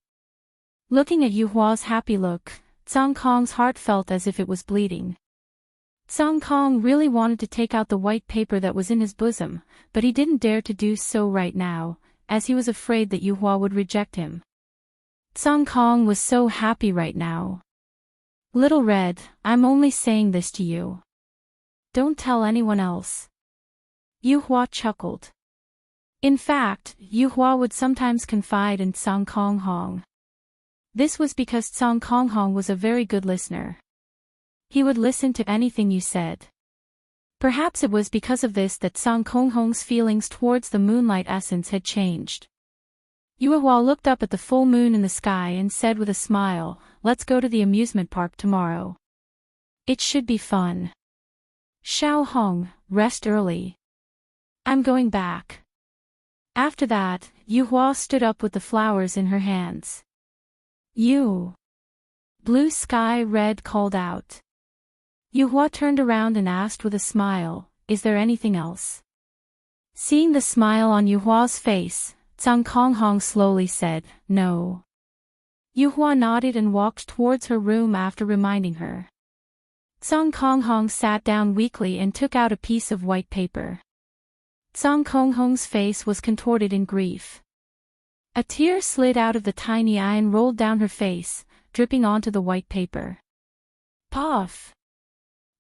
Looking at Yu Hua's happy look, Song Kong's heart felt as if it was bleeding. Song Kong really wanted to take out the white paper that was in his bosom, but he didn't dare to do so right now, as he was afraid that Yu Hua would reject him. Song Kong was so happy right now. "Little Red, I'm only saying this to you. Don't tell anyone else." Yu Hua chuckled. In fact, Yu Hua would sometimes confide in Song Kong Hong. This was because Song Kong Hong was a very good listener. He would listen to anything you said. Perhaps it was because of this that Song Kong Hong's feelings towards the moonlight essence had changed. Yu Hua looked up at the full moon in the sky and said with a smile, "Let's go to the amusement park tomorrow. It should be fun. Xiao Hong, rest early. I'm going back." After that, Yu Hua stood up with the flowers in her hands. "You." Blue Sky Red called out. Yu Hua turned around and asked with a smile, "Is there anything else?" Seeing the smile on Yu Hua's face, Song Kong Hong slowly said, "No." Yu Hua nodded and walked towards her room after reminding her. Song Kong Hong sat down weakly and took out a piece of white paper. Song Kong Hong's face was contorted in grief. A tear slid out of the tiny eye and rolled down her face, dripping onto the white paper. Puff!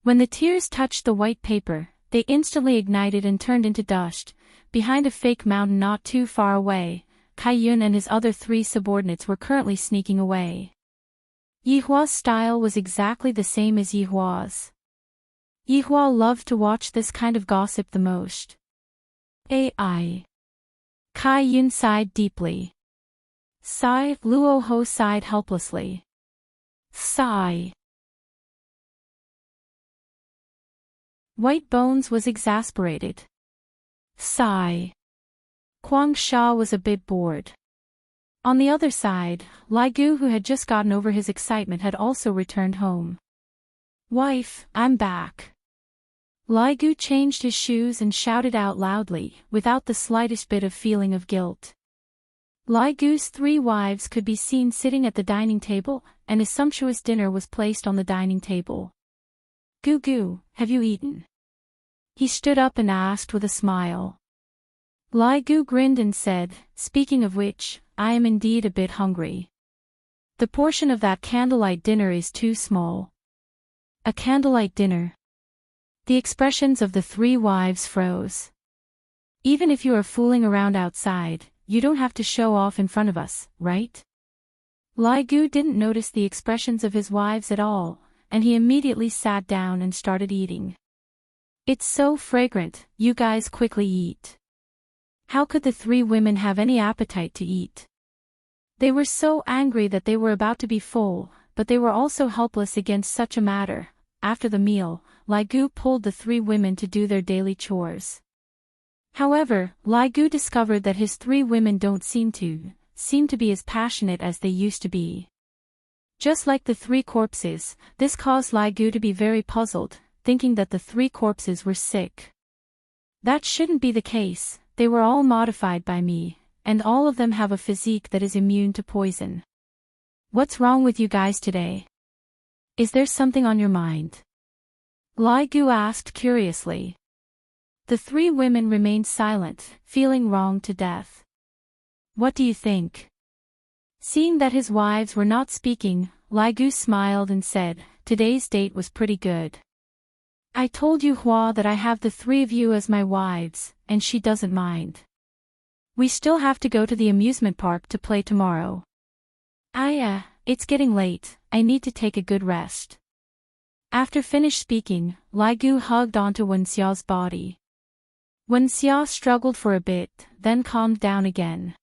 When the tears touched the white paper, they instantly ignited and turned into dust. Behind a fake mountain not too far away, Kai Yun and his other 3 subordinates were currently sneaking away. Yi Hua's style was exactly the same as Yi Hua's. Yi Hua loved to watch this kind of gossip the most. Ai. Kai Yun sighed deeply. Sigh, Luo Ho sighed helplessly. Sigh. White Bones was exasperated. Sigh. Quang Sha was a bit bored. On the other side, Lai Gu, who had just gotten over his excitement, had also returned home. Wife, I'm back. Lai Gu changed his shoes and shouted out loudly, without the slightest bit of feeling of guilt. Lai Gu's 3 wives could be seen sitting at the dining table, and a sumptuous dinner was placed on the dining table. Gu Gu, have you eaten? He stood up and asked with a smile. Lai Gu grinned and said, speaking of which, I am indeed a bit hungry. The portion of that candlelight dinner is too small. A candlelight dinner? The expressions of the 3 wives froze. Even if you are fooling around outside, you don't have to show off in front of us, right? Lai Gu didn't notice the expressions of his wives at all, and he immediately sat down and started eating. It's so fragrant, you guys quickly eat. How could the 3 women have any appetite to eat? They were so angry that they were about to be full, but they were also helpless against such a matter. After the meal, Lai Gu pulled the 3 women to do their daily chores. However, Lai Gu discovered that his 3 women don't seem to be as passionate as they used to be. Just like the 3 corpses, this caused Lai Gu to be very puzzled, thinking that the 3 corpses were sick. That shouldn't be the case, they were all modified by me, and all of them have a physique that is immune to poison. What's wrong with you guys today? Is there something on your mind? Lai Gu asked curiously. The 3 women remained silent, feeling wronged to death. What do you think? Seeing that his wives were not speaking, Lai Gu smiled and said, today's date was pretty good. I told Yu Hua that I have the 3 of you as my wives, and she doesn't mind. We still have to go to the amusement park to play tomorrow. It's getting late, I need to take a good rest. After finished speaking, Lai Gu hugged onto Wen Xiao's body. Wen Xiao struggled for a bit, then calmed down again.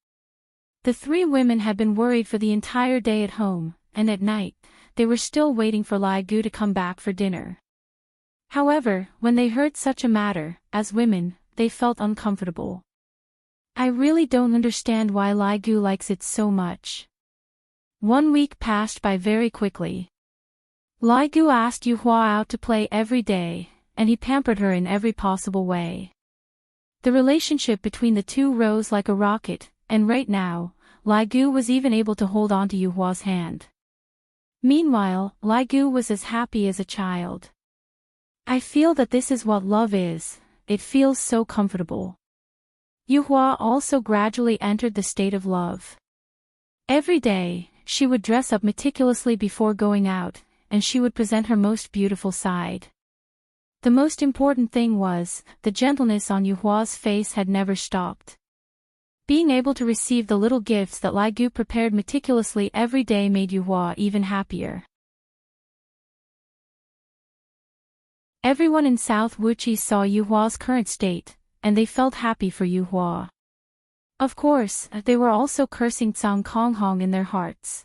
The 3 women had been worried for the entire day at home, and at night, they were still waiting for Lai Gu to come back for dinner. However, when they heard such a matter, as women, they felt uncomfortable. I really don't understand why Lai Gu likes it so much. 1 week passed by very quickly. Lai Gu asked Yu Hua out to play every day, and he pampered her in every possible way. The relationship between the 2 rose like a rocket, and right now, Lai Gu was even able to hold on to Yu Hua's hand. Meanwhile, Lai Gu was as happy as a child. I feel that this is what love is, it feels so comfortable. Yu Hua also gradually entered the state of love. Every day, she would dress up meticulously before going out, and she would present her most beautiful side. The most important thing was, the gentleness on Yu Hua's face had never stopped. Being able to receive the little gifts that Lai Gu prepared meticulously every day made Yu Hua even happier. Everyone in South Wuqi saw Yu Hua's current state, and they felt happy for Yu Hua. Of course, they were also cursing Cao Konghong in their hearts.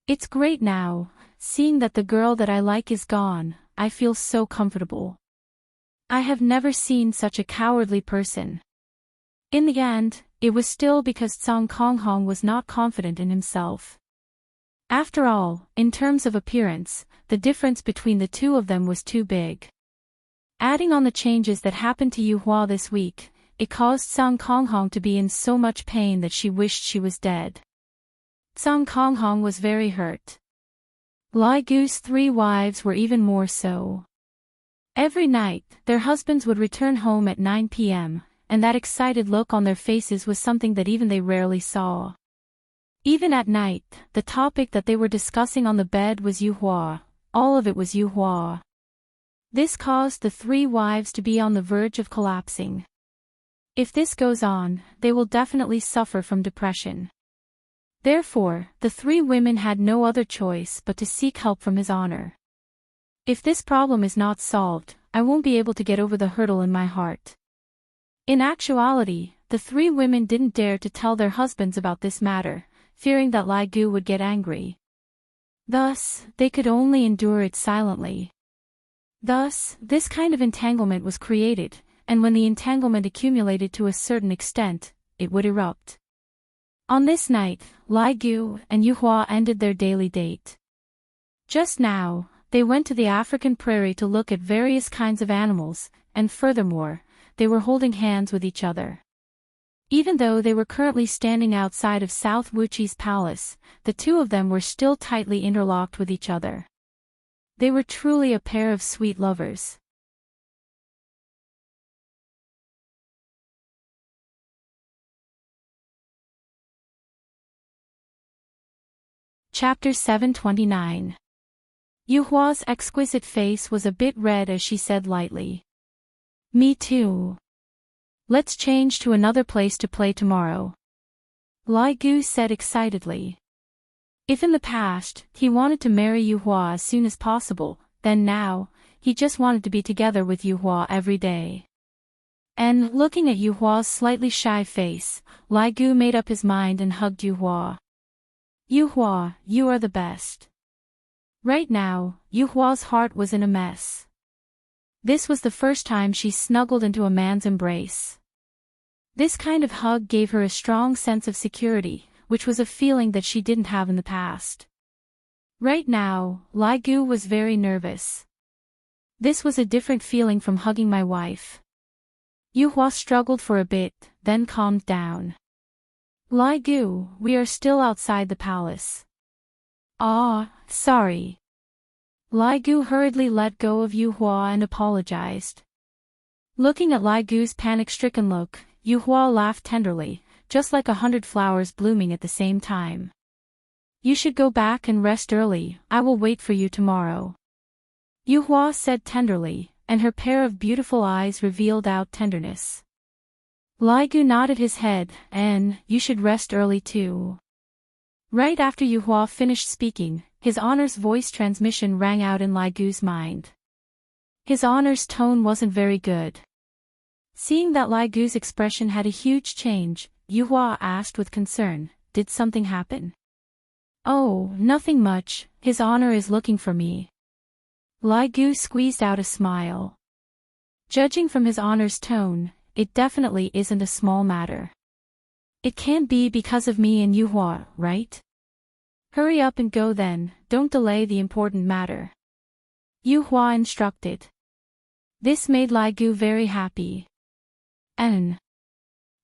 It's great now, seeing that the girl that I like is gone, I feel so comfortable. I have never seen such a cowardly person. In the end, it was still because Cao Konghong was not confident in himself. After all, in terms of appearance, the difference between the 2 of them was too big. Adding on the changes that happened to Yu Hua this week, it caused Cao Konghong to be in so much pain that she wished she was dead. Cao Konghong was very hurt. Lai Gu's 3 wives were even more so. Every night, their husbands would return home at 9 p.m., and that excited look on their faces was something that even they rarely saw. Even at night, the topic that they were discussing on the bed was Yu Hua. All of it was Yu Hua. This caused the 3 wives to be on the verge of collapsing. If this goes on, they will definitely suffer from depression. Therefore, the 3 women had no other choice but to seek help from his honor. If this problem is not solved, I won't be able to get over the hurdle in my heart. In actuality, the 3 women didn't dare to tell their husbands about this matter, fearing that Lai Gu would get angry. Thus, they could only endure it silently. Thus, this kind of entanglement was created, and when the entanglement accumulated to a certain extent, it would erupt. On this night, Lai Gu and Yu Hua ended their daily date. Just now, They went to the African prairie to look at various kinds of animals, and furthermore, they were holding hands with each other. Even though they were currently standing outside of South Wuchi's palace, the two of them were still tightly interlocked with each other. They were truly a pair of sweet lovers. Chapter 729. Yuhua's exquisite face was a bit red as she said lightly. Me too. Let's change to another place to play tomorrow. Lai Gu said excitedly. If in the past, he wanted to marry Yuhua as soon as possible, then now, he just wanted to be together with Yuhua every day. And, looking at Yuhua's slightly shy face, Lai Gu made up his mind and hugged Yuhua. Yuhua, you are the best. Right now, Yuhua's heart was in a mess. This was the first time she snuggled into a man's embrace. This kind of hug gave her a strong sense of security, which was a feeling that she didn't have in the past. Right now, Lai Gu was very nervous. This was a different feeling from hugging my wife. Yuhua struggled for a bit, then calmed down. Lai Gu, we are still outside the palace. Ah, sorry. Lai Gu hurriedly let go of Yuhua and apologized. Looking at Lai Gu's panic-stricken look, Yuhua laughed tenderly, just like 100 flowers blooming at the same time. You should go back and rest early, I will wait for you tomorrow. Yuhua said tenderly, and her pair of beautiful eyes revealed out tenderness. Lai Gu nodded his head, and, you should rest early too. Right after Yuhua finished speaking, His Honor's voice transmission rang out in Lai Gu's mind. His Honor's tone wasn't very good. Seeing that Lai Gu's expression had a huge change, Yuhua asked with concern, did something happen? Oh, nothing much, His Honor is looking for me. Lai Gu squeezed out a smile. Judging from His Honor's tone, it definitely isn't a small matter. It can't be because of me and Yuhua, right? Hurry up and go then, don't delay the important matter. Yuhua instructed. This made Lai Gu very happy. And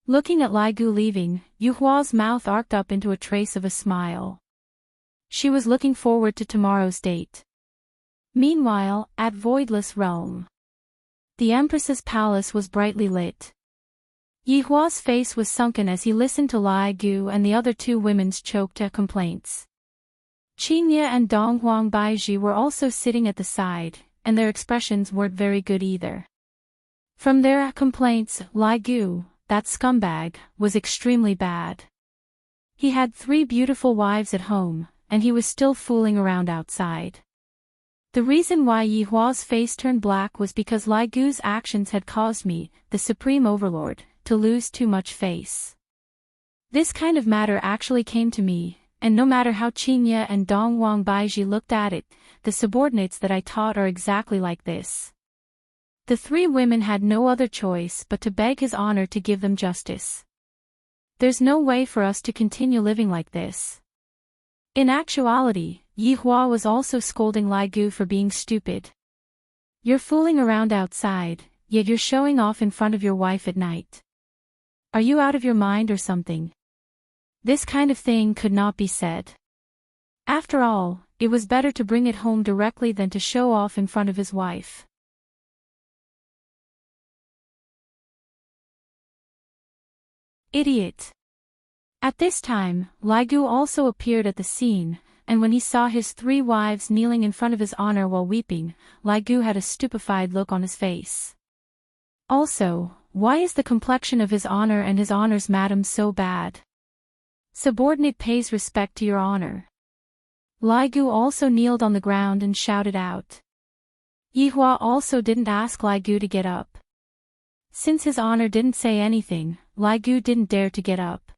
looking at Lai Gu leaving, Yuhua's mouth arced up into a trace of a smile. She was looking forward to tomorrow's date. Meanwhile, at Voidless Realm, the Empress's palace was brightly lit. Yihua's face was sunken as he listened to Lai Gu and the other two women's choked complaints. Qingye and Donghuang Baiji were also sitting at the side, and their expressions weren't very good either. From their complaints, Lai Gu, that scumbag, was extremely bad. He had 3 beautiful wives at home, and he was still fooling around outside. The reason why Yihua's face turned black was because Lai Gu's actions had caused me, the Supreme Overlord, to lose too much face. This kind of matter actually came to me, and no matter how Qingye and Donghuang Baiji looked at it, the subordinates that I taught are exactly like this. The 3 women had no other choice but to beg His Honor to give them justice. There's no way for us to continue living like this. In actuality, Yihua was also scolding Lai Gu for being stupid. You're fooling around outside, yet you're showing off in front of your wife at night. Are you out of your mind or something? This kind of thing could not be said. After all, it was better to bring it home directly than to show off in front of his wife. Idiot. At this time, Lai Gu also appeared at the scene, and when he saw his 3 wives kneeling in front of His Honor while weeping, Lai Gu had a stupefied look on his face. Also, why is the complexion of His Honor and His Honor's madam so bad? Subordinate pays respect to your honor. Lai Gu also kneeled on the ground and shouted out. Yihua also didn't ask Lai Gu to get up. Since His Honor didn't say anything, Lai Gu didn't dare to get up.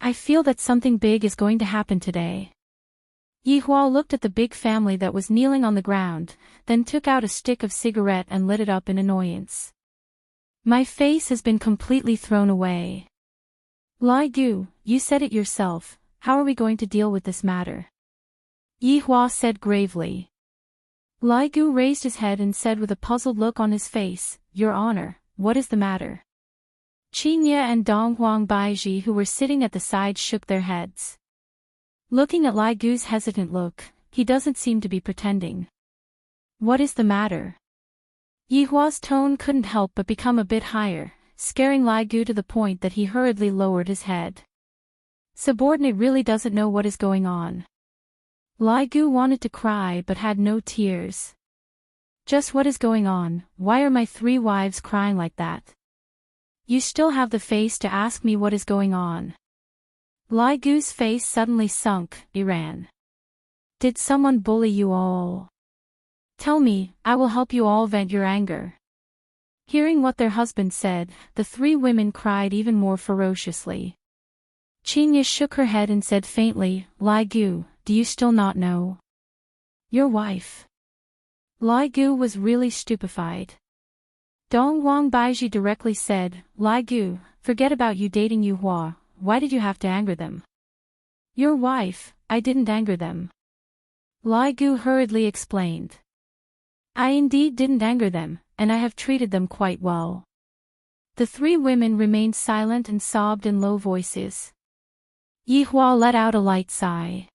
I feel that something big is going to happen today. Yihua looked at the big family that was kneeling on the ground, then took out a stick of cigarette and lit it up in annoyance. My face has been completely thrown away. Lai Gu, you said it yourself, how are we going to deal with this matter? Yihua said gravely. Lai Gu raised his head and said with a puzzled look on his face, "Your Honor, what is the matter?" Qin Ye and Dong Huang Baiji, who were sitting at the side, shook their heads. Looking at Lai Gu's hesitant look, he doesn't seem to be pretending. What is the matter? Yihua's tone couldn't help but become a bit higher, scaring Lai Gu to the point that he hurriedly lowered his head. Subordinate really doesn't know what is going on. Lai Gu wanted to cry but had no tears. Just what is going on? Why are my 3 wives crying like that? You still have the face to ask me what is going on. Lai Gu's face suddenly sunk. Iran. Did someone bully you all? Tell me, I will help you all vent your anger. Hearing what their husband said, the 3 women cried even more ferociously. Qin Ye shook her head and said faintly, Lai Gu, do you still not know? Your wife. Lai Gu was really stupefied. Dong Huang Baiji directly said, Lai Gu, forget about you dating Yuhua, why did you have to anger them? Your wife, I didn't anger them. Lai Gu hurriedly explained. I indeed didn't anger them, and I have treated them quite well. The 3 women remained silent and sobbed in low voices. Yihua let out a light sigh.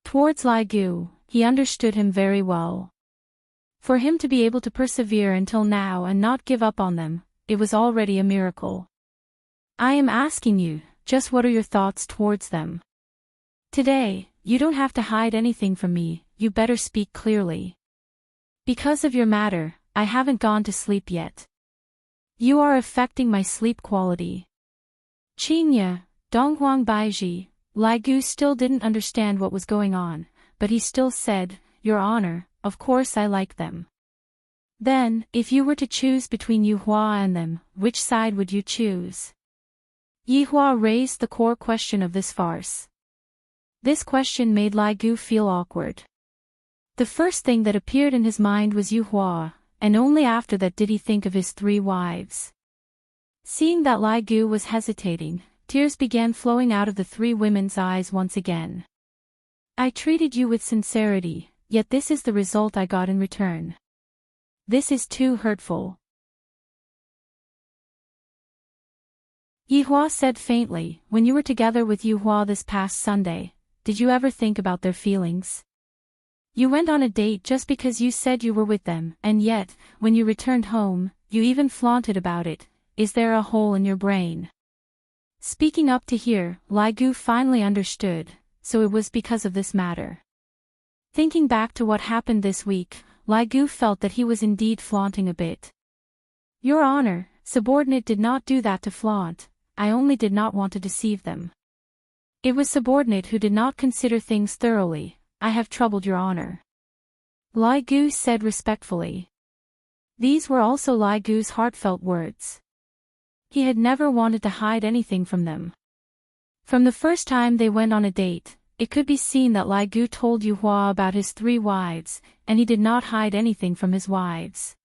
Towards Lai Gu, he understood him very well. For him to be able to persevere until now and not give up on them, it was already a miracle. I am asking you, just what are your thoughts towards them? Today, you don't have to hide anything from me, you better speak clearly. Because of your matter, I haven't gone to sleep yet. You are affecting my sleep quality. Qin Ye, Donghuang Baiji, Lai Gu still didn't understand what was going on, but he still said, Your Honor, of course I like them. Then, if you were to choose between Yuhua and them, which side would you choose? Yihua raised the core question of this farce. This question made Lai Gu feel awkward. The first thing that appeared in his mind was Yuhua, and only after that did he think of his 3 wives. Seeing that Lai Gu was hesitating, tears began flowing out of the 3 women's eyes once again. I treated you with sincerity, yet this is the result I got in return. This is too hurtful. Yihua said faintly, when you were together with Yuhua this past Sunday, did you ever think about their feelings? You went on a date just because you said you were with them, and yet, when you returned home, you even flaunted about it. Is there a hole in your brain? Speaking up to here, Lai Gu finally understood, so it was because of this matter. Thinking back to what happened this week, Lai Gu felt that he was indeed flaunting a bit. Your Honor, subordinate did not do that to flaunt, I only did not want to deceive them. It was subordinate who did not consider things thoroughly. I have troubled your honor. Lai Gu said respectfully. These were also Lai Gu's heartfelt words. He had never wanted to hide anything from them. From the first time they went on a date, it could be seen that Lai Gu told Yuhua about his 3 wives, and he did not hide anything from his wives.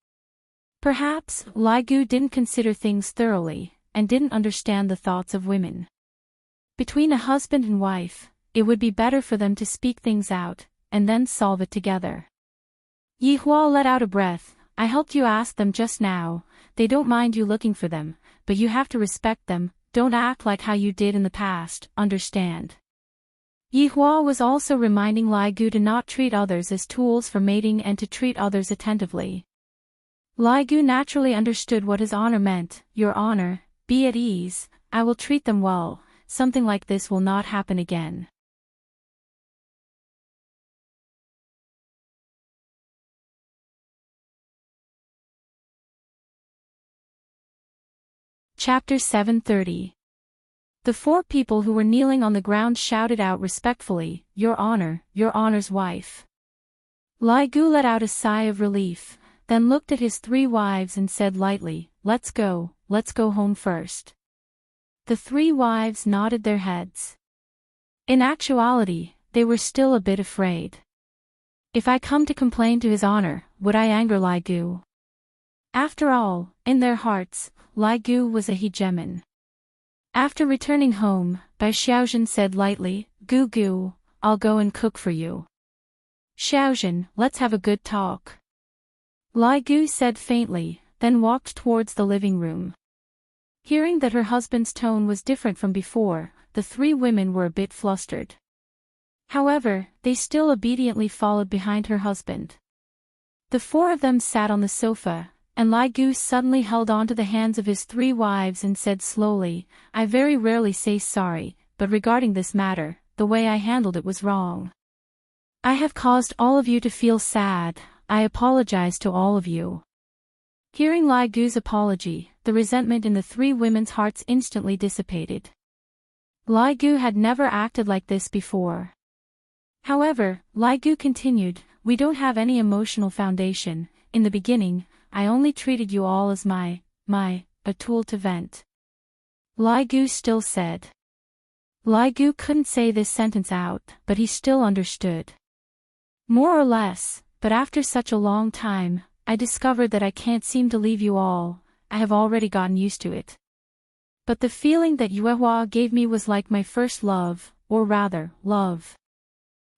Perhaps, Lai Gu didn't consider things thoroughly, and didn't understand the thoughts of women. Between a husband and wife, it would be better for them to speak things out, and then solve it together. Yihua let out a breath. I helped you ask them just now, they don't mind you looking for them, but you have to respect them, don't act like how you did in the past, understand? Yihua was also reminding Lai Gu to not treat others as tools for mating and to treat others attentively. Lai Gu naturally understood what his honor meant. Your honor, be at ease, I will treat them well, something like this will not happen again. Chapter 730. The 4 people who were kneeling on the ground shouted out respectfully, Your Honor's wife. Lai Gu let out a sigh of relief, then looked at his 3 wives and said lightly, let's go home first. The 3 wives nodded their heads. In actuality, they were still a bit afraid. If I come to complain to his honor, would I anger Lai Gu? After all, in their hearts, Lai Gu was a hegemon. After returning home, Bai Xiaozhen said lightly, Gu Gu, I'll go and cook for you. Xiaojun, let's have a good talk. Lai Gu said faintly, then walked towards the living room. Hearing that her husband's tone was different from before, the three women were a bit flustered. However, they still obediently followed behind her husband. The four of them sat on the sofa, and Lai Gu suddenly held on to the hands of his three wives and said slowly, I very rarely say sorry, but regarding this matter, the way I handled it was wrong. I have caused all of you to feel sad, I apologize to all of you. Hearing Lai Gu's apology, the resentment in the three women's hearts instantly dissipated. Lai Gu had never acted like this before. However, Lai Gu continued, we don't have any emotional foundation. In the beginning, I only treated you all as a tool to vent. Lai Gu still said. Lai Gu couldn't say this sentence out, but he still understood. More or less, but after such a long time, I discovered that I can't seem to leave you all. I have already gotten used to it. But the feeling that Yuehua gave me was like my first love, or rather, love.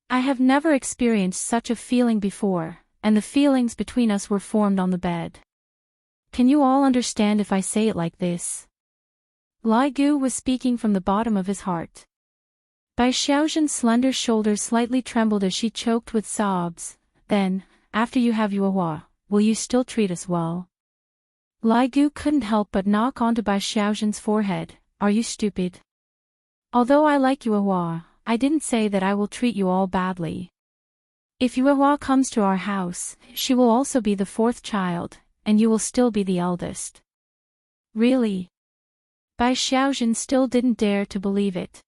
I have never experienced such a feeling before, and the feelings between us were formed on the bed. Can you all understand if I say it like this? Lai Gu was speaking from the bottom of his heart. Bai Xiaojun's slender shoulders slightly trembled as she choked with sobs. Then, after you have Yuehua, will you still treat us well? Lai Gu couldn't help but knock onto Bai Xiaojun's forehead. Are you stupid? Although I like Yuehua, I didn't say that I will treat you all badly. If Yuehua comes to our house, she will also be the fourth child, and you will still be the eldest. Really? Bai Xiaojun still didn't dare to believe it.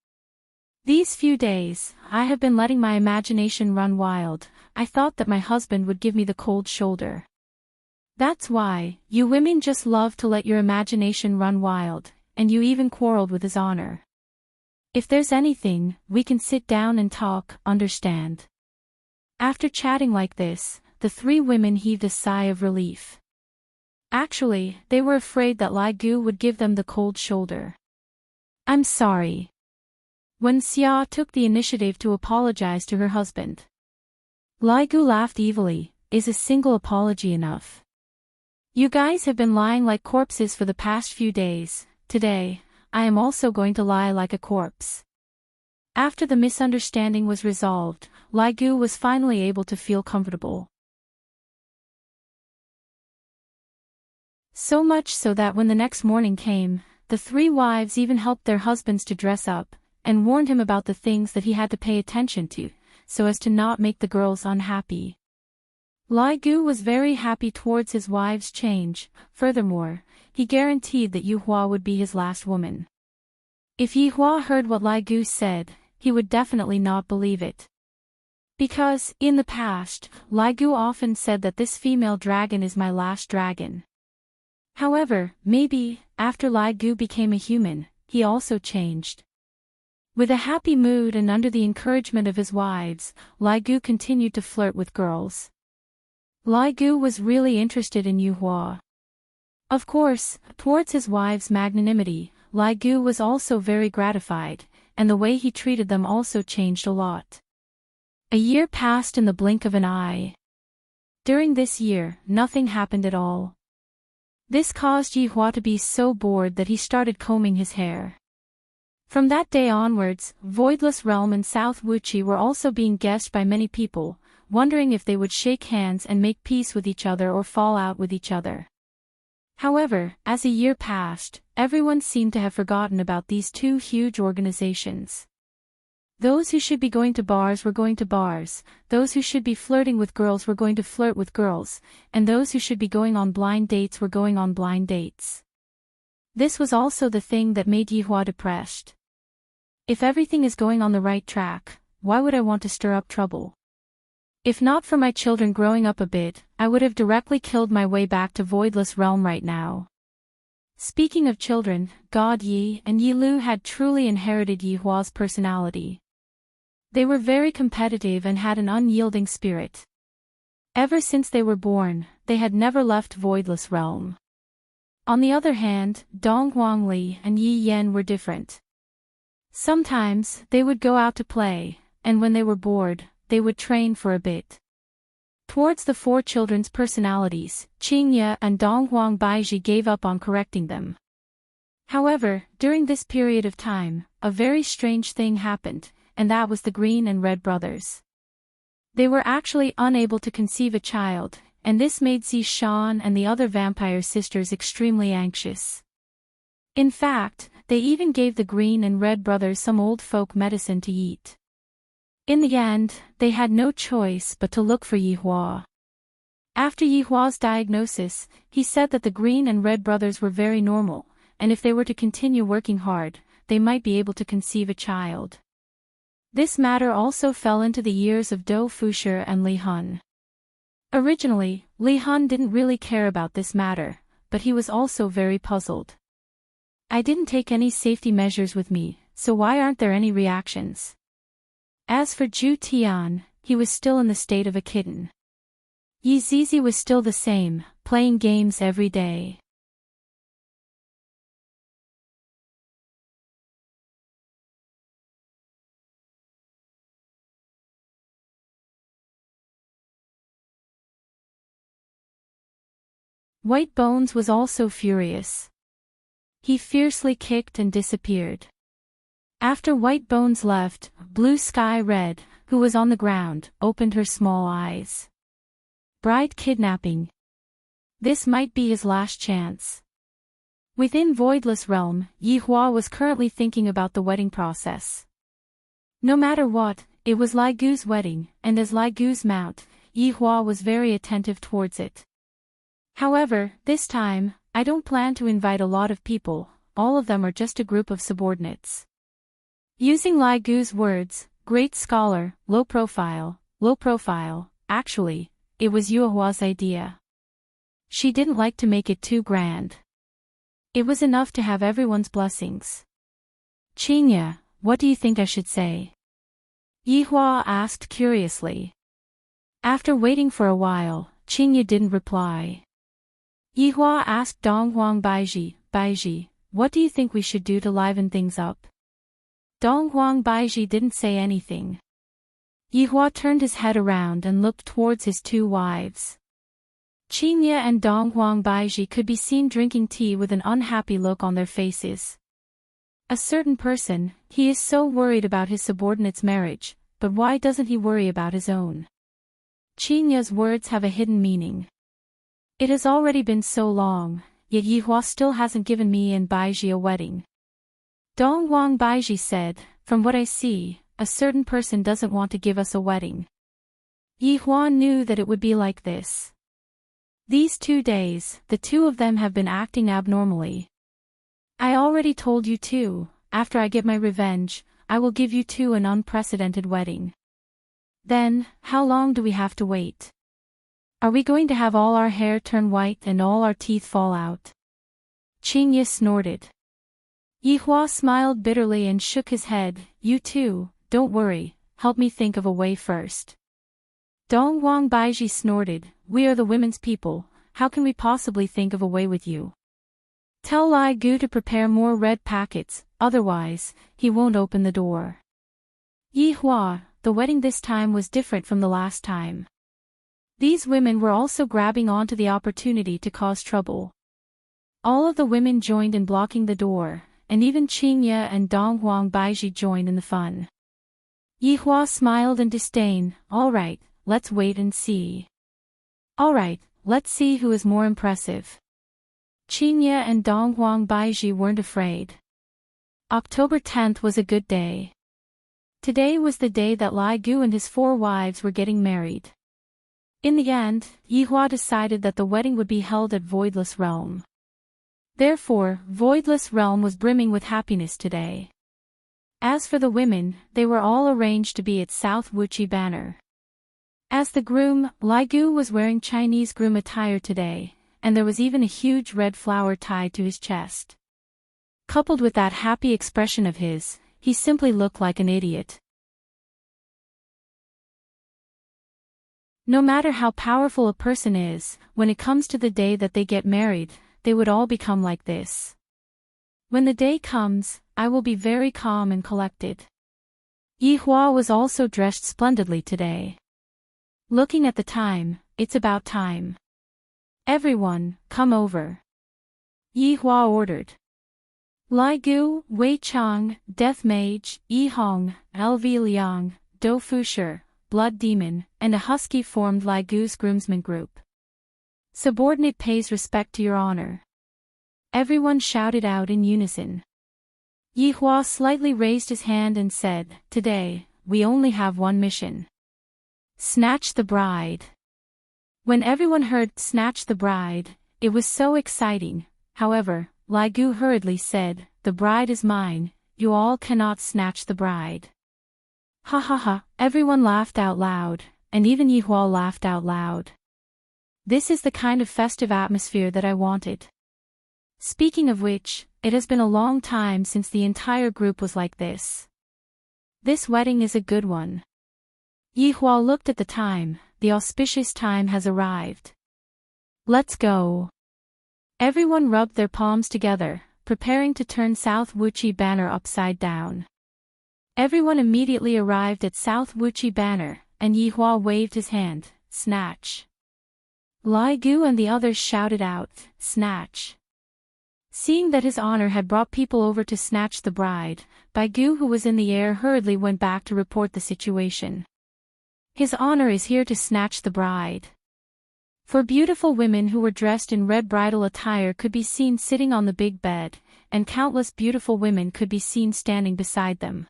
These few days, I have been letting my imagination run wild. I thought that my husband would give me the cold shoulder. That's why, you women just love to let your imagination run wild, and you even quarreled with his honor. If there's anything, we can sit down and talk, understand? After chatting like this, the three women heaved a sigh of relief. Actually, they were afraid that Lai Gu would give them the cold shoulder. I'm sorry. When Xia took the initiative to apologize to her husband, Lai Gu laughed evilly, is a single apology enough? You guys have been lying like corpses for the past few days. Today, I am also going to lie like a corpse. After the misunderstanding was resolved, Lai Gu was finally able to feel comfortable. So much so that when the next morning came, the three wives even helped their husbands to dress up, and warned him about the things that he had to pay attention to, so as to not make the girls unhappy. Lai Gu was very happy towards his wives' change. Furthermore, he guaranteed that Yuehua would be his last woman. If Yuehua heard what Lai Gu said, he would definitely not believe it. Because, in the past, Lai Gu often said that this female dragon is my last dragon. However, maybe, after Lai Gu became a human, he also changed. With a happy mood and under the encouragement of his wives, Lai Gu continued to flirt with girls. Lai Gu was really interested in Yuehua. Of course, towards his wives' magnanimity, Lai Gu was also very gratified, and the way he treated them also changed a lot. A year passed in the blink of an eye. During this year, nothing happened at all. This caused Yuehua to be so bored that he started combing his hair. From that day onwards, Voidless Realm and South Wuchi were also being guessed by many people, wondering if they would shake hands and make peace with each other or fall out with each other. However, as a year passed, everyone seemed to have forgotten about these two huge organizations. Those who should be going to bars were going to bars, those who should be flirting with girls were going to flirt with girls, and those who should be going on blind dates were going on blind dates. This was also the thing that made Yuehua depressed. If everything is going on the right track, why would I want to stir up trouble? If not for my children growing up a bit, I would have directly killed my way back to Voidless Realm right now. Speaking of children, God Yi and Yi Lu had truly inherited Yuehua's personality. They were very competitive and had an unyielding spirit. Ever since they were born, they had never left Voidless Realm. On the other hand, Dong Huangli and Yi Yan were different. Sometimes, they would go out to play, and when they were bored, they would train for a bit. Towards the 4 children's personalities, Qingye and Donghuang Baizhi gave up on correcting them. However, during this period of time, a very strange thing happened, and that was the Green and Red brothers. They were actually unable to conceive a child, and this made Zishan and the other vampire sisters extremely anxious. In fact, they even gave the Green and Red brothers some old folk medicine to eat. In the end, they had no choice but to look for Yihua. After Yihua's diagnosis, he said that the Green and Red brothers were very normal, and if they were to continue working hard, they might be able to conceive a child. This matter also fell into the ears of Dou Fusher and Li Hun. Originally, Li Hun didn't really care about this matter, but he was also very puzzled. I didn't take any safety measures with me, so why aren't there any reactions? As for Zhu Tian, he was still in the state of a kitten. Yi Zizi was still the same, playing games every day. White Bones was also furious. He fiercely kicked and disappeared. After White Bones left, Blue Sky Red, who was on the ground, opened her small eyes. Bride kidnapping. This might be his last chance. Within Voidless Realm, Yihua was currently thinking about the wedding process. No matter what, it was Lai Gu's wedding, and as Lai Gu's mount, Yihua was very attentive towards it. However, this time, I don't plan to invite a lot of people, all of them are just a group of subordinates. Using Lai Gu's words, great scholar, low profile, actually, it was Yuehua's idea. She didn't like to make it too grand. It was enough to have everyone's blessings. Qingye, what do you think I should say? Yihua asked curiously. After waiting for a while, Qingye didn't reply. Yihua asked Donghuang Baizhi, what do you think we should do to liven things up? Donghuang Baizhi didn't say anything. Yihua turned his head around and looked towards his 2 wives. Qingye and Donghuang Baizhi could be seen drinking tea with an unhappy look on their faces. A certain person, he is so worried about his subordinate's marriage, but why doesn't he worry about his own? Qingye's words have a hidden meaning. It has already been so long, yet Yihua still hasn't given me and Baizhi a wedding. Donghuang Baizhi said, from what I see, a certain person doesn't want to give us a wedding. Yihua knew that it would be like this. These 2 days, the 2 of them have been acting abnormally. I already told you 2, after I get my revenge, I will give you 2 an unprecedented wedding. Then, how long do we have to wait? Are we going to have all our hair turn white and all our teeth fall out? Qingye snorted. Yihua smiled bitterly and shook his head, you too, don't worry, help me think of a way first. Donghuang Baizhi snorted, we are the women's people, how can we possibly think of a way with you? Tell Lai Gu to prepare more red packets, otherwise, he won't open the door. Yihua, the wedding this time was different from the last time. These women were also grabbing onto the opportunity to cause trouble. All of the women joined in blocking the door, and even Qingye and Donghuang Baizhi joined in the fun. Yihua smiled in disdain, alright, let's wait and see. Alright, let's see who is more impressive. Qingye and Donghuang Baizhi weren't afraid. October 10th was a good day. Today was the day that Lai Gu and his 4 wives were getting married. In the end, Yihua decided that the wedding would be held at Voidless Realm. Therefore, Voidless Realm was brimming with happiness today. As for the women, they were all arranged to be at South Wuchi Banner. As the groom, Lai Gu was wearing Chinese groom attire today, and there was even a huge red flower tied to his chest. Coupled with that happy expression of his, he simply looked like an idiot. No matter how powerful a person is, when it comes to the day that they get married, they would all become like this. When the day comes, I will be very calm and collected. Yi Hua was also dressed splendidly today. Looking at the time, it's about time. Everyone, come over. Yi Hua ordered. Lai Gu, Wei Chang, Death Mage, Yi Hong, LV Liang, Do Fusher, Blood Demon, and a husky formed Lai Gu's groomsmen group. Subordinate pays respect to your honor. Everyone shouted out in unison. Yi Hua slightly raised his hand and said, "Today, we only have one mission. Snatch the bride." When everyone heard "snatch the bride," it was so exciting. However, Lai Gu hurriedly said, "The bride is mine, you all cannot snatch the bride." Ha ha ha, everyone laughed out loud, and even Yi Hua laughed out loud. This is the kind of festive atmosphere that I wanted. Speaking of which, it has been a long time since the entire group was like this. This wedding is a good one. Yi Hua looked at the time, the auspicious time has arrived. Let's go. Everyone rubbed their palms together, preparing to turn South Wuchi Banner upside down. Everyone immediately arrived at South Wuchi Banner, and Yi Hua waved his hand, "Snatch." Lai Gu and the others shouted out, "Snatch." Seeing that his honor had brought people over to snatch the bride, Bai Gu, who was in the air, hurriedly went back to report the situation. His honor is here to snatch the bride. Four beautiful women who were dressed in red bridal attire could be seen sitting on the big bed, and countless beautiful women could be seen standing beside them.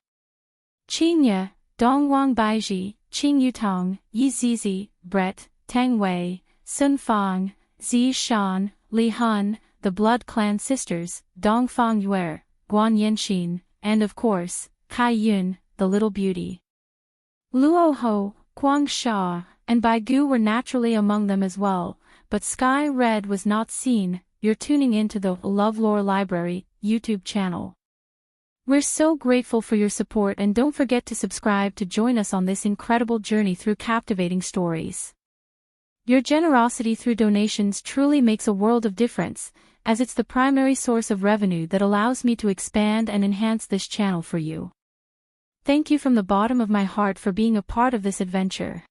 Qingye, Dongwang Baiji, Qing Yutong, Yi Zizi, Brett, Tang Wei, Sun Fang, Zi Shan, Li Han, the Blood Clan sisters, Dongfang Yue, Guan Yanxin, and of course, Kai Yun, the little beauty. Luo Ho, Guang Sha, and Bai Gu were naturally among them as well, but Sky Red was not seen. You're tuning into the LoveLore Library YouTube channel. We're so grateful for your support, and don't forget to subscribe to join us on this incredible journey through captivating stories. Your generosity through donations truly makes a world of difference, as it's the primary source of revenue that allows me to expand and enhance this channel for you. Thank you from the bottom of my heart for being a part of this adventure.